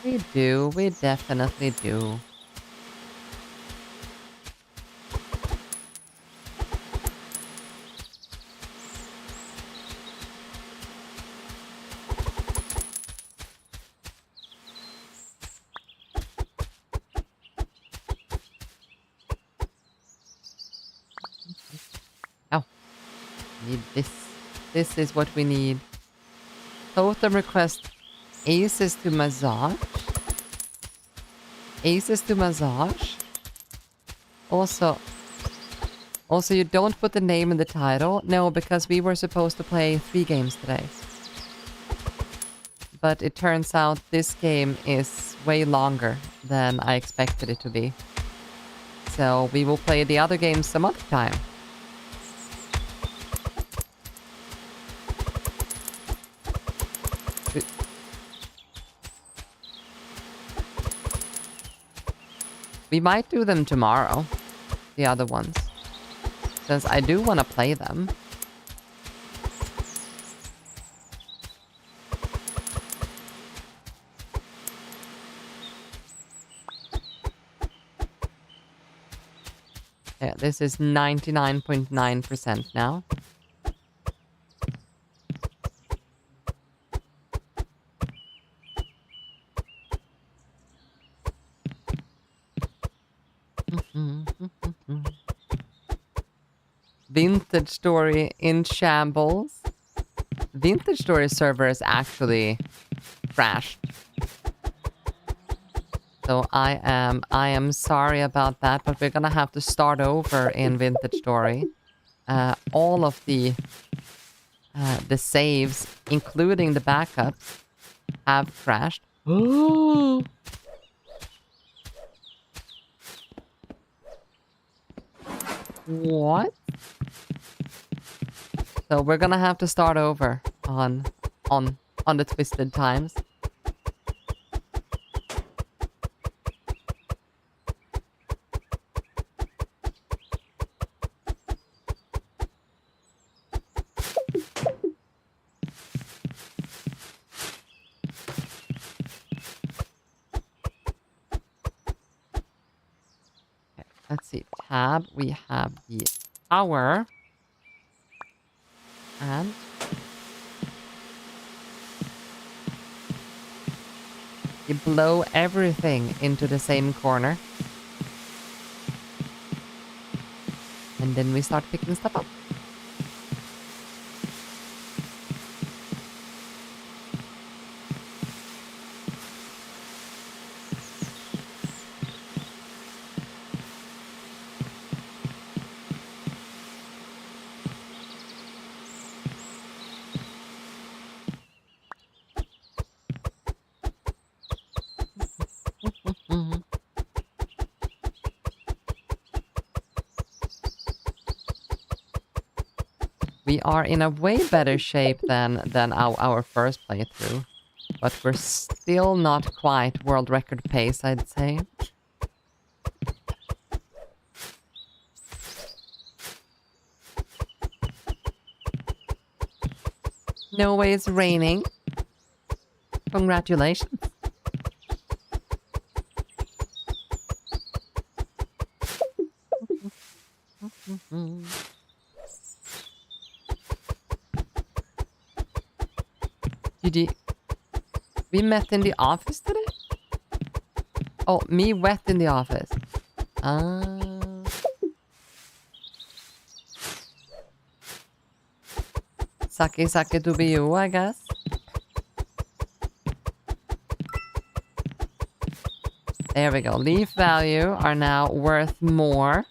We do. We definitely do. Oh, need this. This is what we need. Totem request aces to massage. Aces to massage. Also, you don't put the name in the title. No, because we were supposed to play 3 games today. But it turns out this game is way longer than I expected it to be. So we will play the other games some other time. We might do them tomorrow, the other ones, since I do want to play them. Yeah, this is 99.9% now. Vintage Story in shambles. Vintage Story server is actually crashed. So I am sorry about that, but we're gonna have to start over in Vintage Story. All of the saves, including the backups, have crashed. What? So we're gonna have to start over on the Twisted Times. Okay, let's see. Tab. We have the hour. And you blow everything into the same corner. And then we start picking stuff up. We are in a way better shape than our first playthrough. But we're still not quite world record pace, I'd say. No way it's raining. Congratulations. We met in the office today? Oh, me wet in the office. Sake to be you, I guess. There we go. Leaf value are now worth more.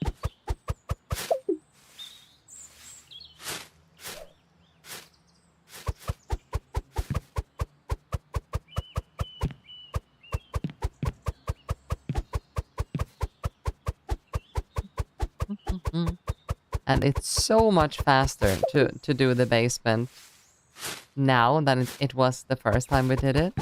And it's so much faster to do the basement now than it was the first time we did it.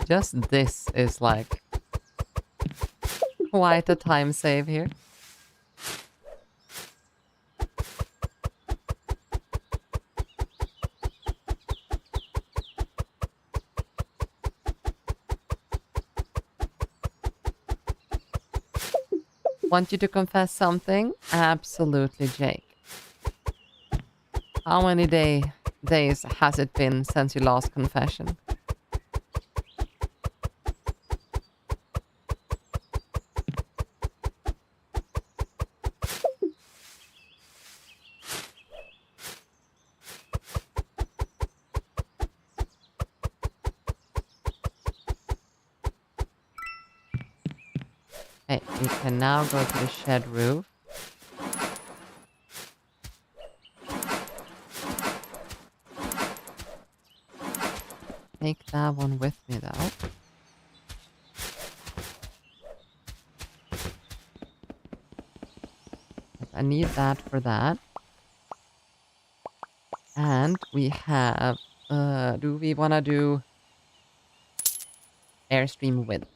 Just this is like quite a time save here. Want you to confess something? Absolutely, Jake. How many days has it been since your last confession? Hey, we can now go to the shed roof. Take that one with me, though. I need that for that. And we have... do we want to do... Airstream width?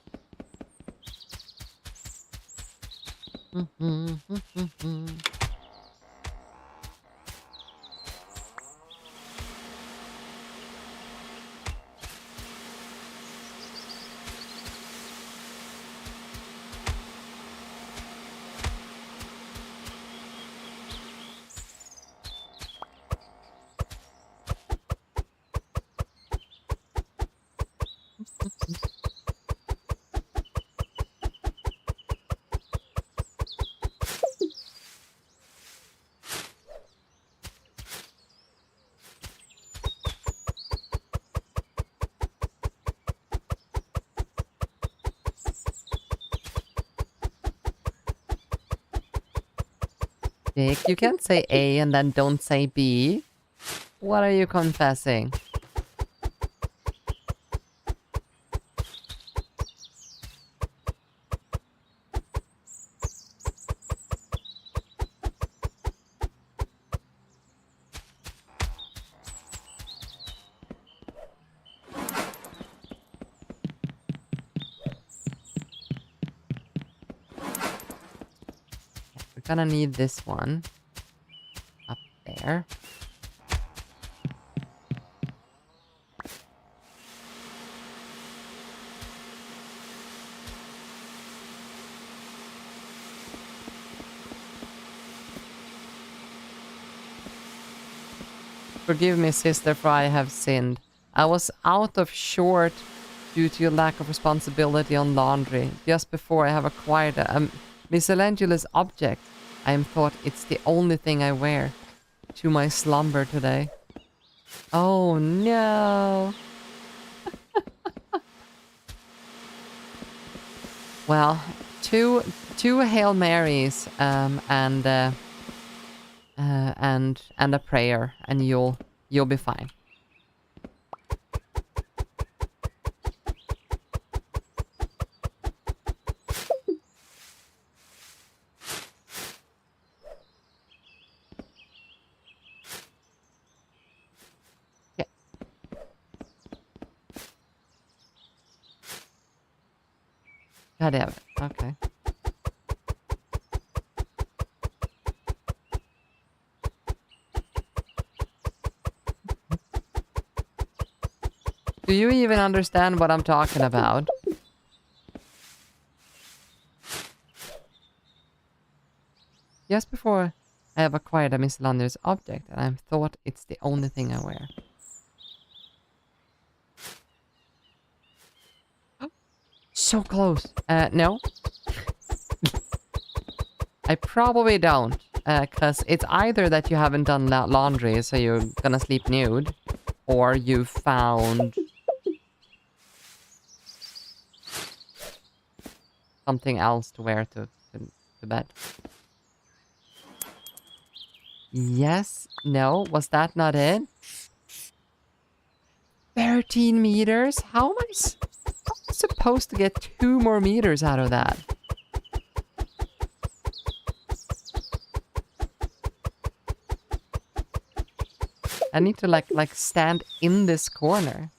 Jake, you can't say A and then don't say B. What are you confessing? We're gonna need this one up there. Forgive me, sister, for I have sinned. I was out of short due to your lack of responsibility on laundry. Just before I have acquired a miscellaneous object, I am thought it's the only thing I wear to my slumber today. Oh no! Well, two Hail Marys and a prayer, and you'll be fine. Yeah. God damn it. Okay. Do you even understand what I'm talking about? Just before I have acquired a miscellaneous object, and I've thought it's the only thing I wear. So close. No. I probably don't. Because it's either that you haven't done laundry, so you're gonna sleep nude, or you found something else to wear to bed. Yes? No? Was that not it? 13 meters? How am I supposed to get 2 more meters out of that? I need to like stand in this corner.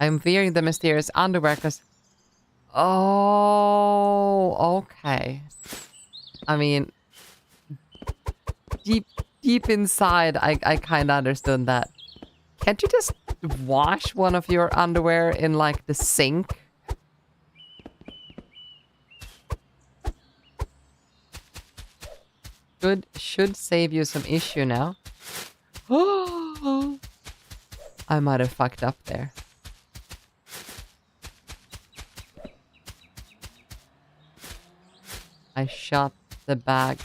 I'm wearing the mysterious underwear because... Oh, okay. I mean, deep inside, I kind of understood that. Can't you just wash one of your underwear in, like, the sink? Should save you some issue now. Oh, I might have fucked up there. I shot the bag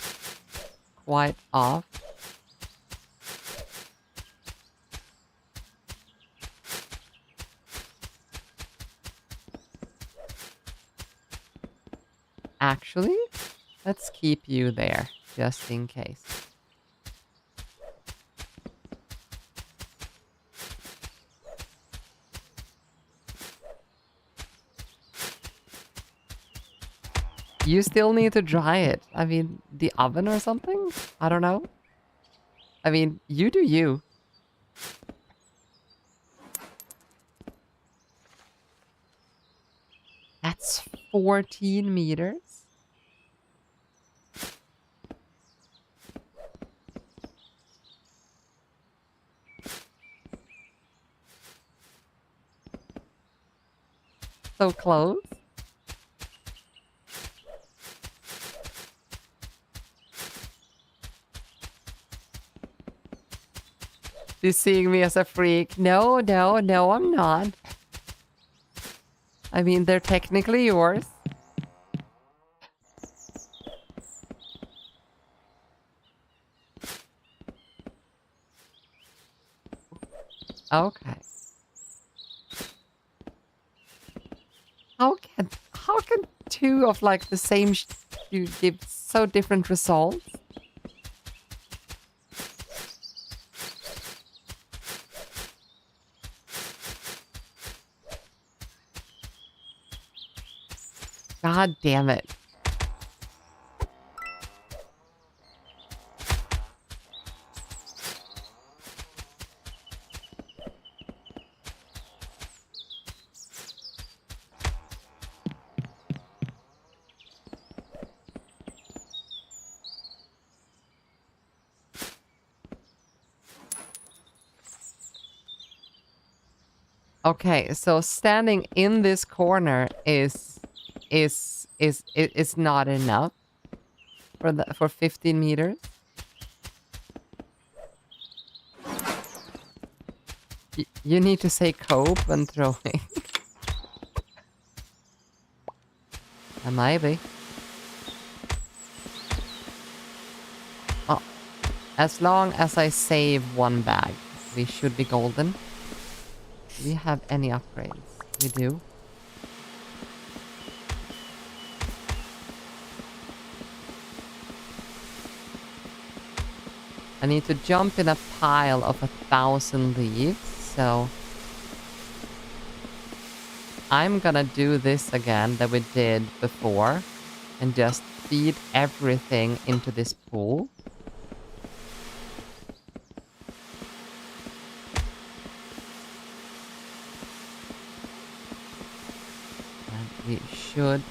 quite off. Actually, let's keep you there, just in case. You still need to dry it. I mean, the oven or something? I don't know. I mean, you do you. That's 14 meters? So close. You're seeing me as a freak. No, I'm not. I mean, they're technically yours. Okay. How can two of like the same you give so different results? God damn it. Okay, so standing in this corner is not enough for 15 meters. You need to say cope when throwing. Maybe. Oh, as long as I save one bag, we should be golden. Do we have any upgrades? We do. I need to jump in a pile of 1,000 leaves, so I'm gonna do this again that we did before and just feed everything into this pool. And we should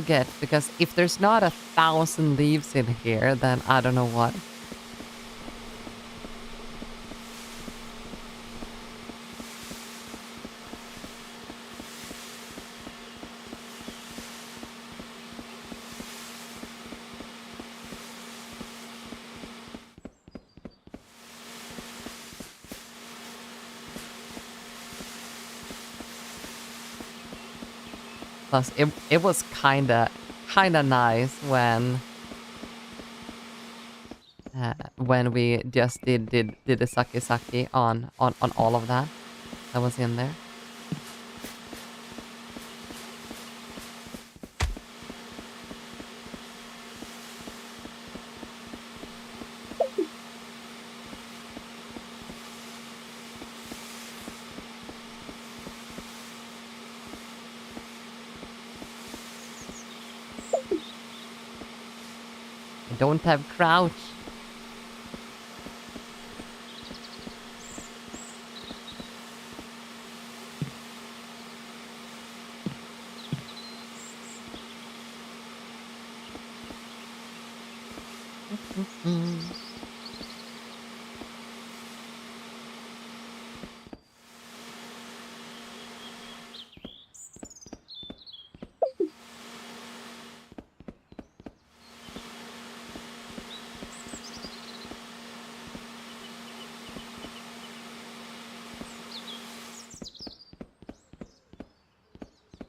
get, because if there's not 1,000 leaves in here, then I don't know what. Plus, it was kinda nice when we just did the sake on all of that was in there. I don't have crouch.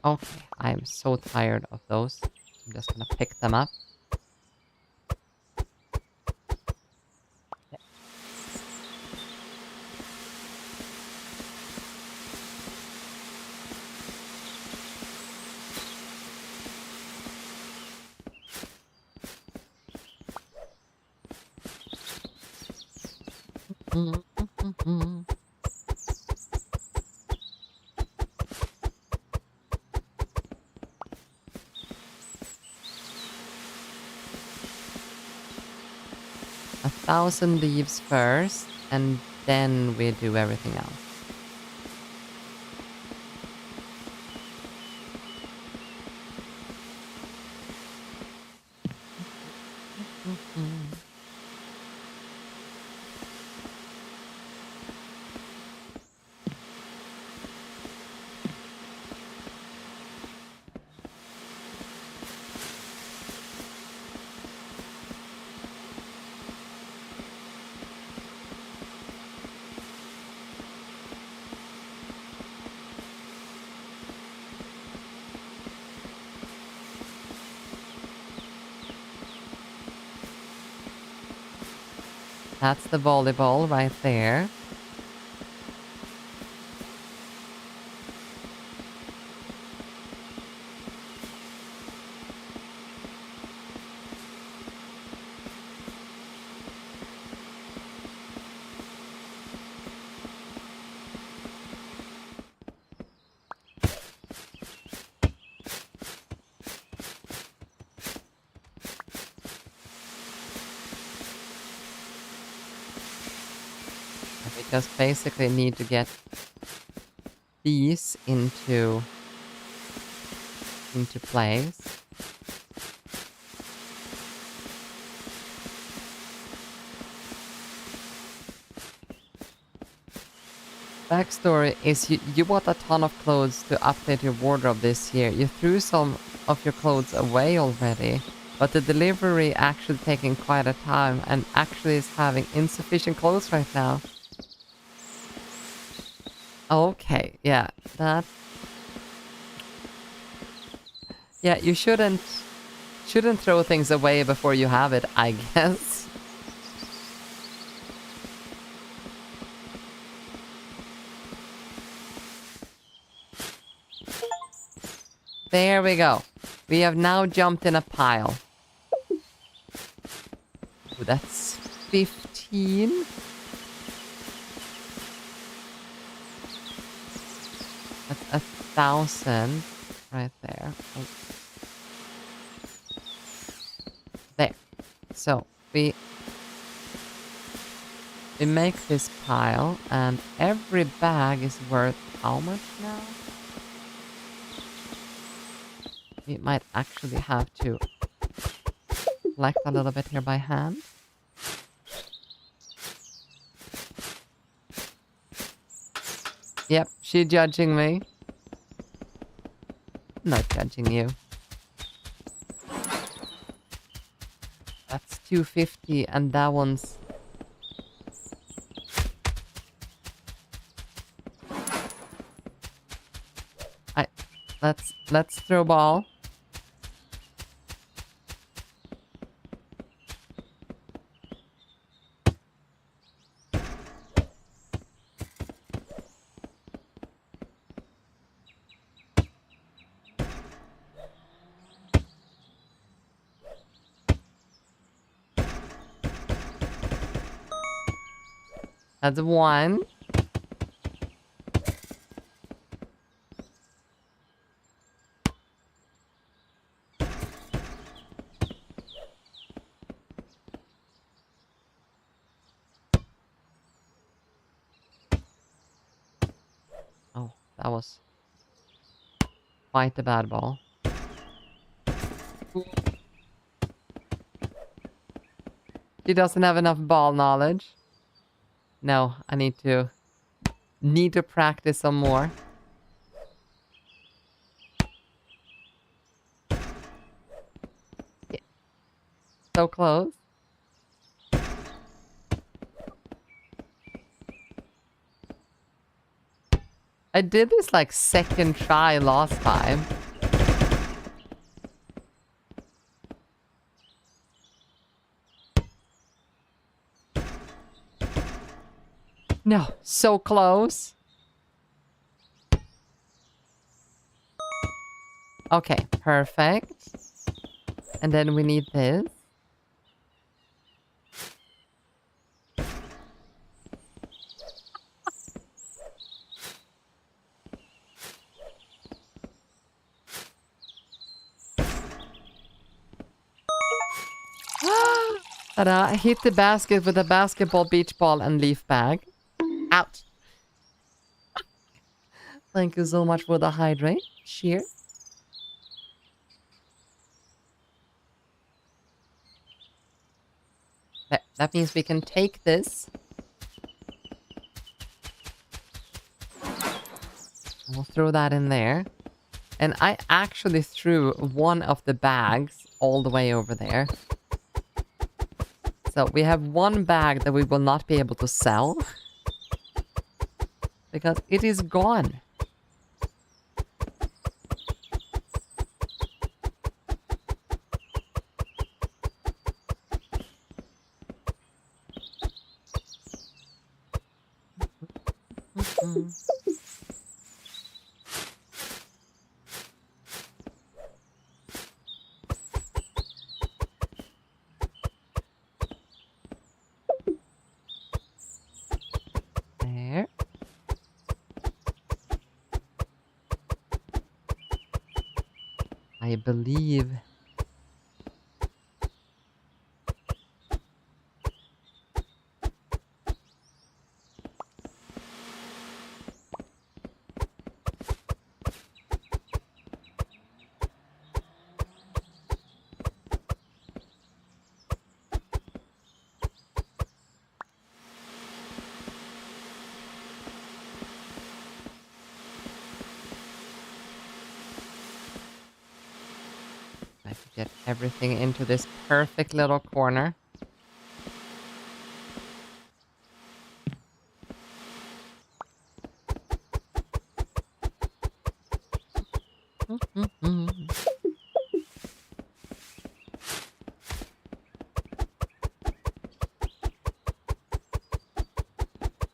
Okay, I'm so tired of those. I'm just gonna pick them up. 1,000 leaves first, and then we do everything else. That's the volleyball right there. We just basically need to get these into place. Backstory is you bought a ton of clothes to update your wardrobe this year. You threw some of your clothes away already, but the delivery actually taking quite a time and actually is having insufficient clothes right now. Okay, yeah, that... Yeah, you shouldn't throw things away before you have it, I guess. There we go. We have now jumped in a pile. Ooh, that's 15. That's 1,000 right there. Oh. There. So we make this pile, and every bag is worth how much now? We might actually have to collect a little bit here by hand. Yep, she judging me. Not judging you. That's 250, and that one's... Let's throw ball. That's one. Oh, that was quite a bad ball. She doesn't have enough ball knowledge. No, I need to practice some more. Yeah. So close. I did this like second try last time. No, so close. Okay, perfect. And then we need this. Ta-da! Hit the basket with a basketball, beach ball, and leaf bag. Out. Thank you so much for the hydrate. Cheers. That means we can take this. We'll throw that in there. And I actually threw one of the bags all the way over there. So we have one bag that we will not be able to sell. Because it is gone. There. I believe. I have to get everything into this perfect little corner.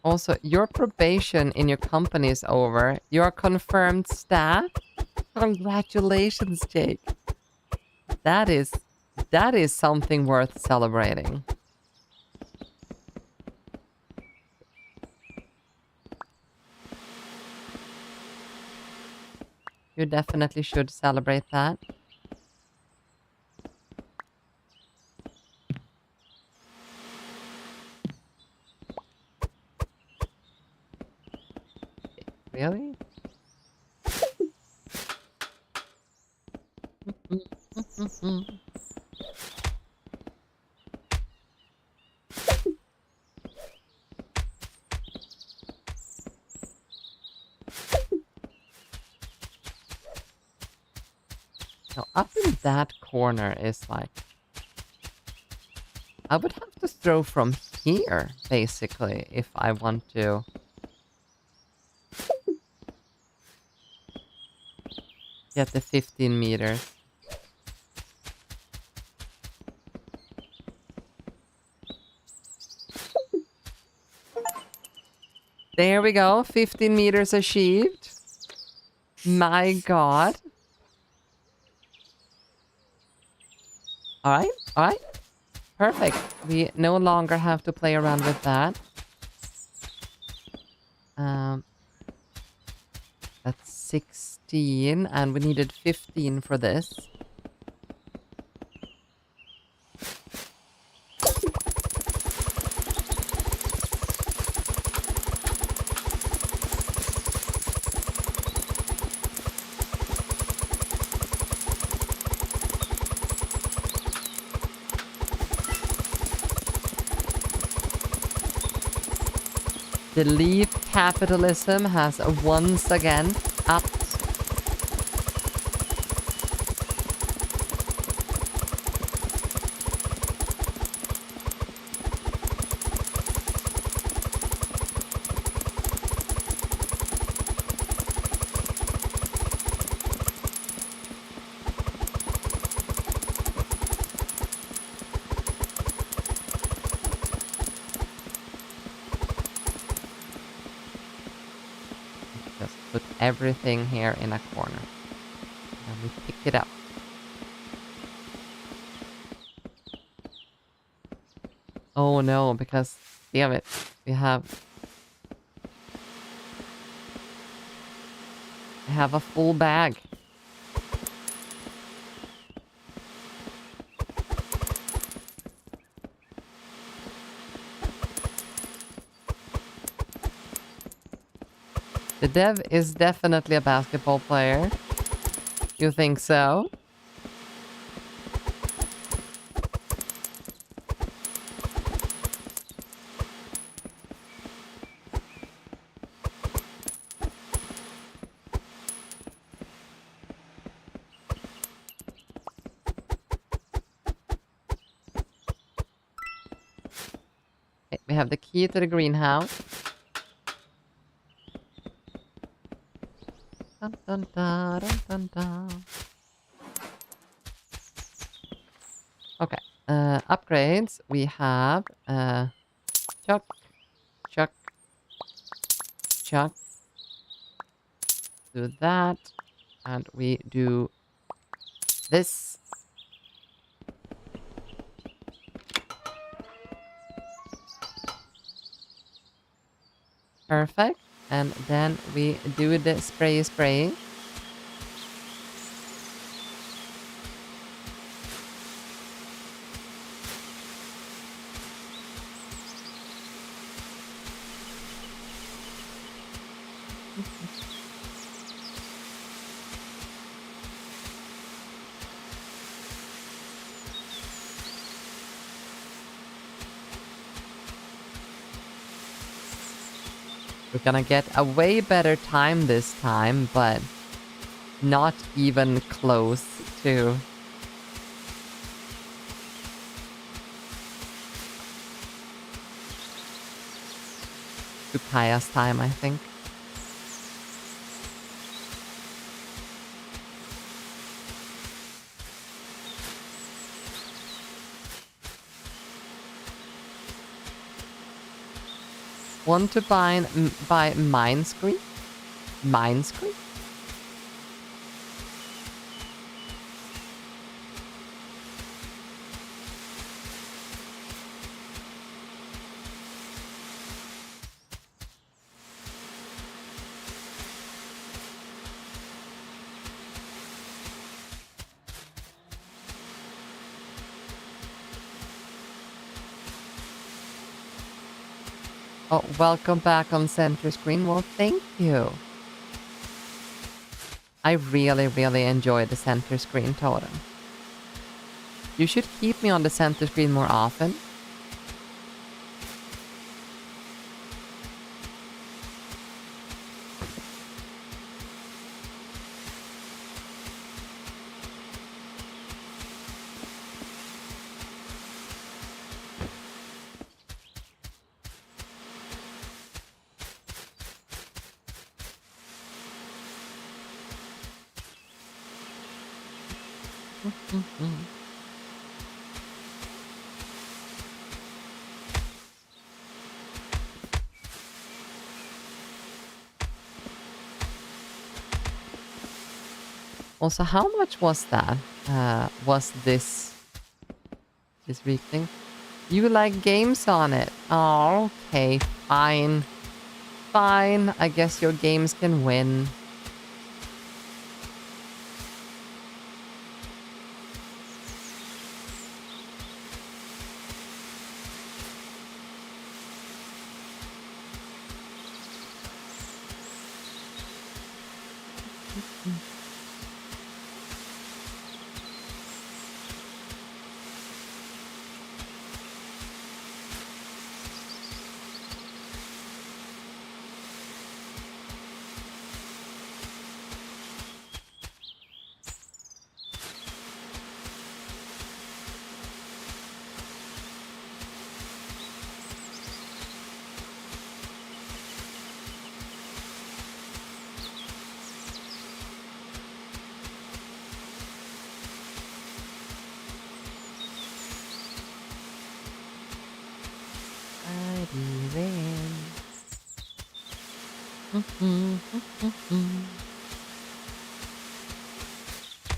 Also, your probation in your company is over. You're confirmed staff. Congratulations, Jake. That is something worth celebrating. You definitely should celebrate that. Really? Now, up in that corner is like... I would have to throw from here, basically, if I want to... get the 15 meters. There we go. 15 meters achieved. My god. Alright, alright. Perfect. We no longer have to play around with that. That's 16, and we needed 15 for this. The leaf capitalism has once again upped. Just put everything here in a corner. And we pick it up. Oh no, because, damn it, we have a full bag. The dev is definitely a basketball player. You think so? Okay, we have the key to the greenhouse. Dun, dun, dun, dun, dun, dun. Okay, upgrades. We have chuck, chuck, chuck. Do that, and we do this. Perfect. And then we do the spray. We're gonna get a way better time this time, but not even close to Kaya's time, I think. Want to buy Minescreen? Minescreen? Oh, welcome back on center screen. Well, thank you. I really, really enjoy the center screen totem. You should keep me on the center screen more often. Also, how much was that? Was this week thing? You like games on it? Oh, okay, fine. Fine, I guess your games can win.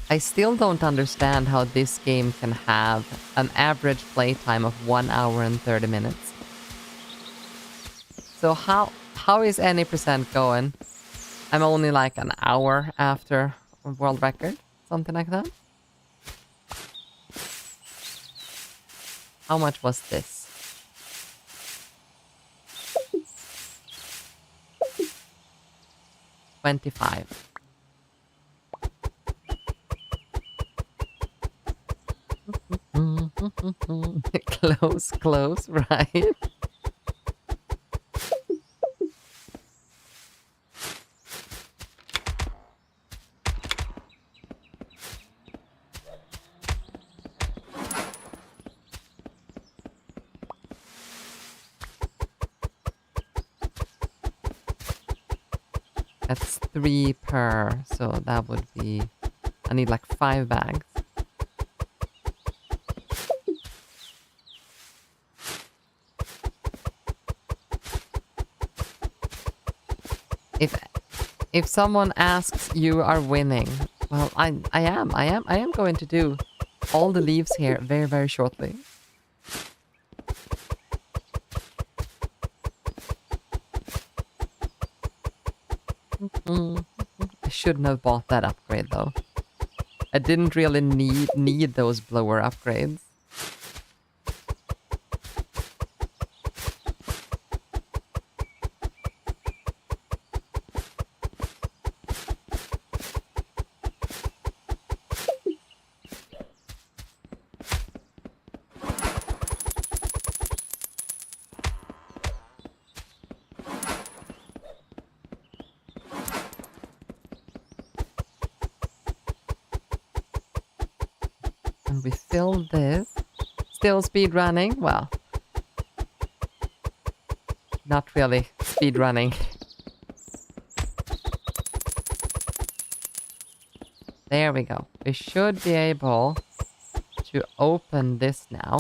I still don't understand how this game can have an average playtime of 1 hour and 30 minutes. So how is any percent going? I'm only like an hour after a world record, something like that. How much was this? $25. Close, right? That's 3 per, so that would be... I need like 5 bags. If someone asks, you are winning. Well, I am going to do all the leaves here very, very shortly. I shouldn't have bought that upgrade though. I didn't really need those blower upgrades. And we fill this. Still speed running? Well, not really speed running. There we go. We should be able to open this now.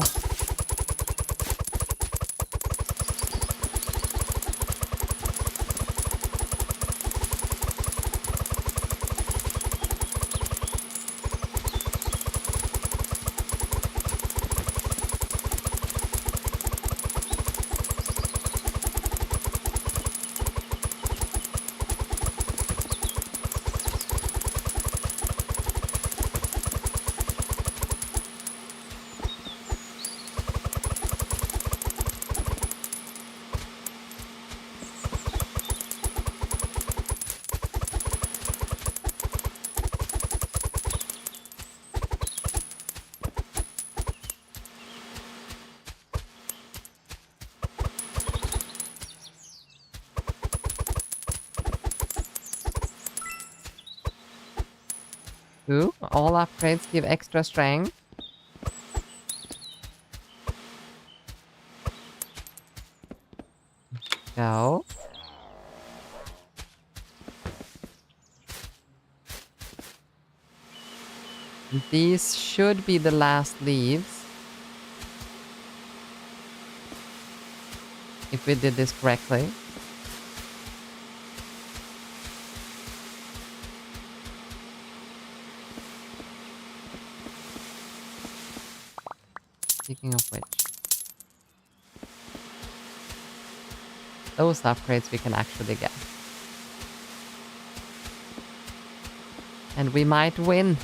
Ooh, all upgrades give extra strength. Go. These should be the last leaves. If we did this correctly. Speaking of which, those upgrades we can actually get. And we might win.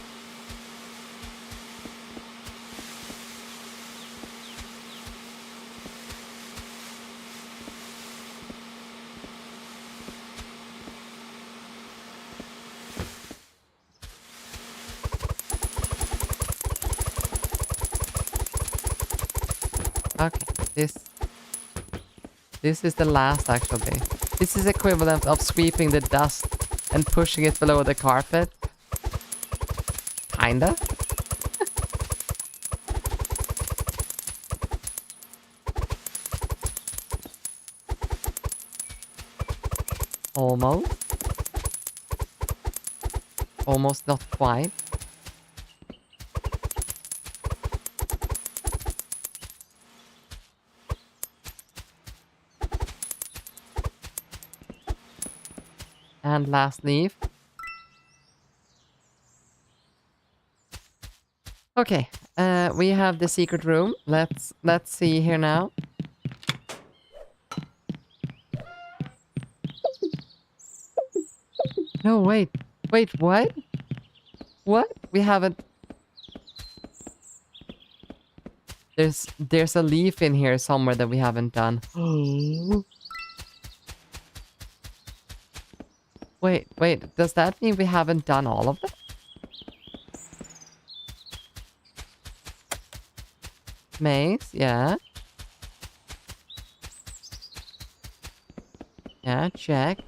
Okay, this is the last actually. This is equivalent of sweeping the dust and pushing it below the carpet. Kinda. Almost. Almost not quite. And last leaf. Okay, we have the secret room. Let's see here now. No, wait, what? What? We haven't. There's a leaf in here somewhere that we haven't done. Wait. Does that mean we haven't done all of them? Maze, yeah. Yeah, check.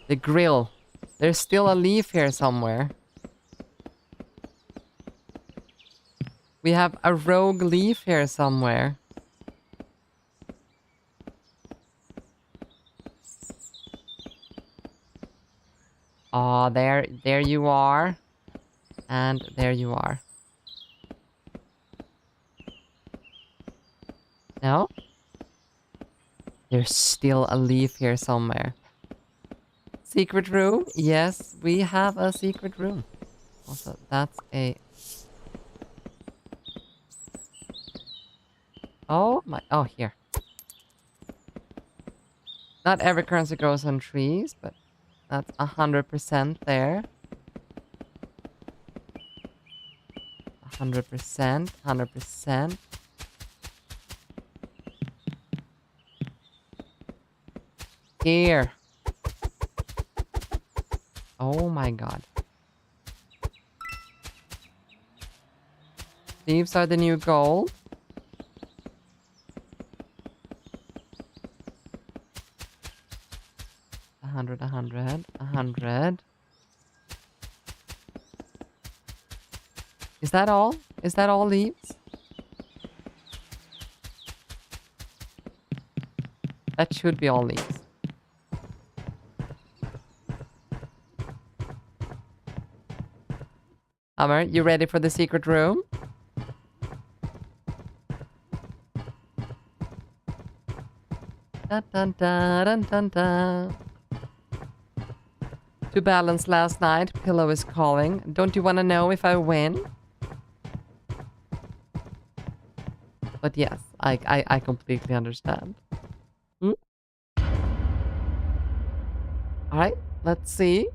The grill. There's still a leaf here somewhere. We have a rogue leaf here somewhere. Oh, there you are. And there you are. No? There's still a leaf here somewhere. Secret room? Yes, we have a secret room. Also, that's a... Oh my... Oh, here. Not every currency grows on trees, but that's 100% there. 100%, 100%. Here. Oh my god. Thieves are the new gold. A hundred. Is that all? Is that all leaves? That should be all leaves. Hammer, you ready for the secret room? Dun, dun, dun, dun, dun, dun. To balance last night, Pillow is calling. Don't you want to know if I win? But yes, I completely understand. Hmm? Alright, let's see.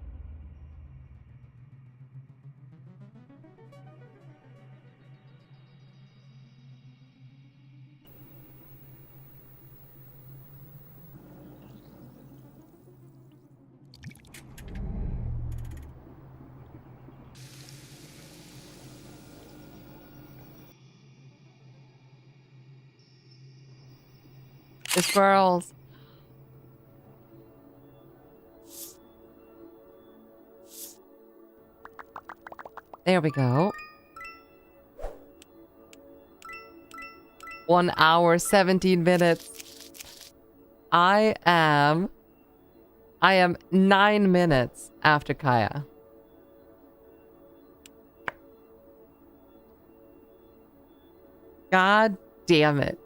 The squirrels. There we go. 1 hour, 17 minutes. I am 9 minutes after Kaya. God damn it.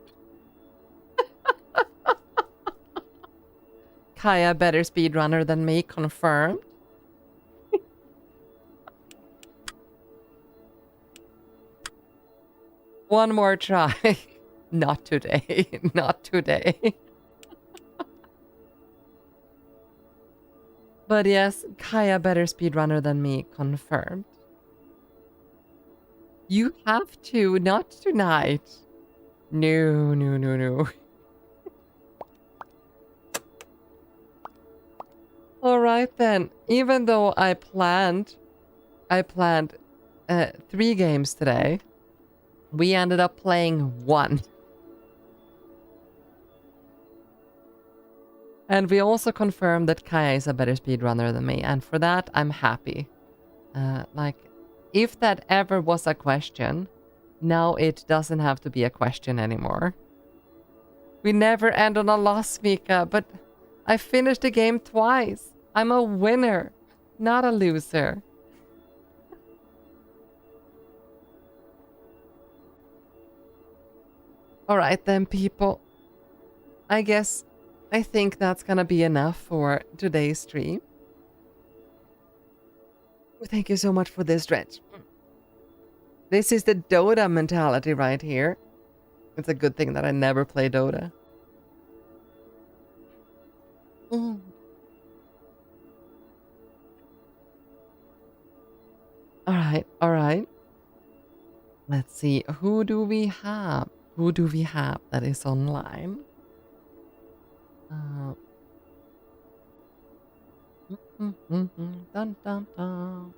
Kaya better speedrunner than me, confirmed. One more try. Not today. Not today. But yes, Kaya better speedrunner than me, confirmed. You have to, not tonight. No. Alright then. Even though I planned 3 games today, we ended up playing 1. And we also confirmed that Kaya is a better speedrunner than me, and for that I'm happy. Like, if that ever was a question, now it doesn't have to be a question anymore. We never end on a loss, Miwca, but I finished the game twice. I'm a winner, not a loser. Alright then, people. I think that's gonna be enough for today's stream. Thank you so much for this stretch. This is the Dota mentality right here. It's a good thing that I never play Dota. Mm. All right, all right. Let's see. Who do we have? Who do we have that is online? Uh, dun, dun, dun.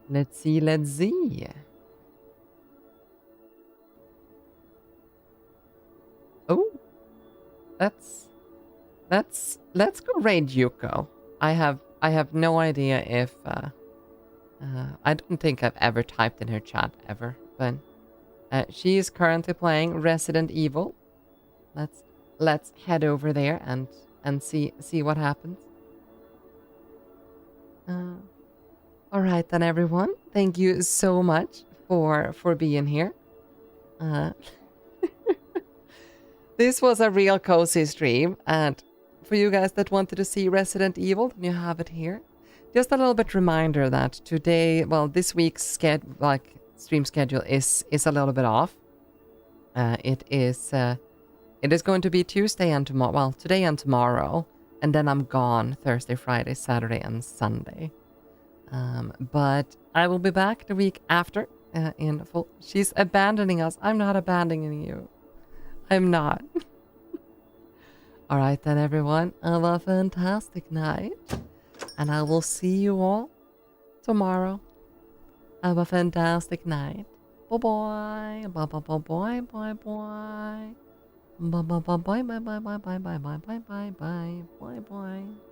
Let's see, let's see. Oh, let's go raid Yuko. I have no idea if I don't think I've ever typed in her chat ever, but she is currently playing Resident Evil. Let's head over there and see what happens. All right then, everyone. Thank you so much for being here. This was a real cozy stream, and for you guys that wanted to see Resident Evil, then you have it here. Just a little bit reminder that today, well, this week's stream schedule is a little bit off. It is going to be Tuesday and tomorrow. Well, today and tomorrow, and then I'm gone Thursday, Friday, Saturday, and Sunday. But I will be back the week after in full. She's abandoning us. I'm not abandoning you. I'm not. All right then, everyone. Have a fantastic night. And I will see you all tomorrow. Have a fantastic night. Bye-bye. Bye-bye. Bye-bye. Bye-bye. Bye-bye. Bye-bye. Bye-bye. Bye-bye. Bye-bye. Bye-bye. Bye-bye.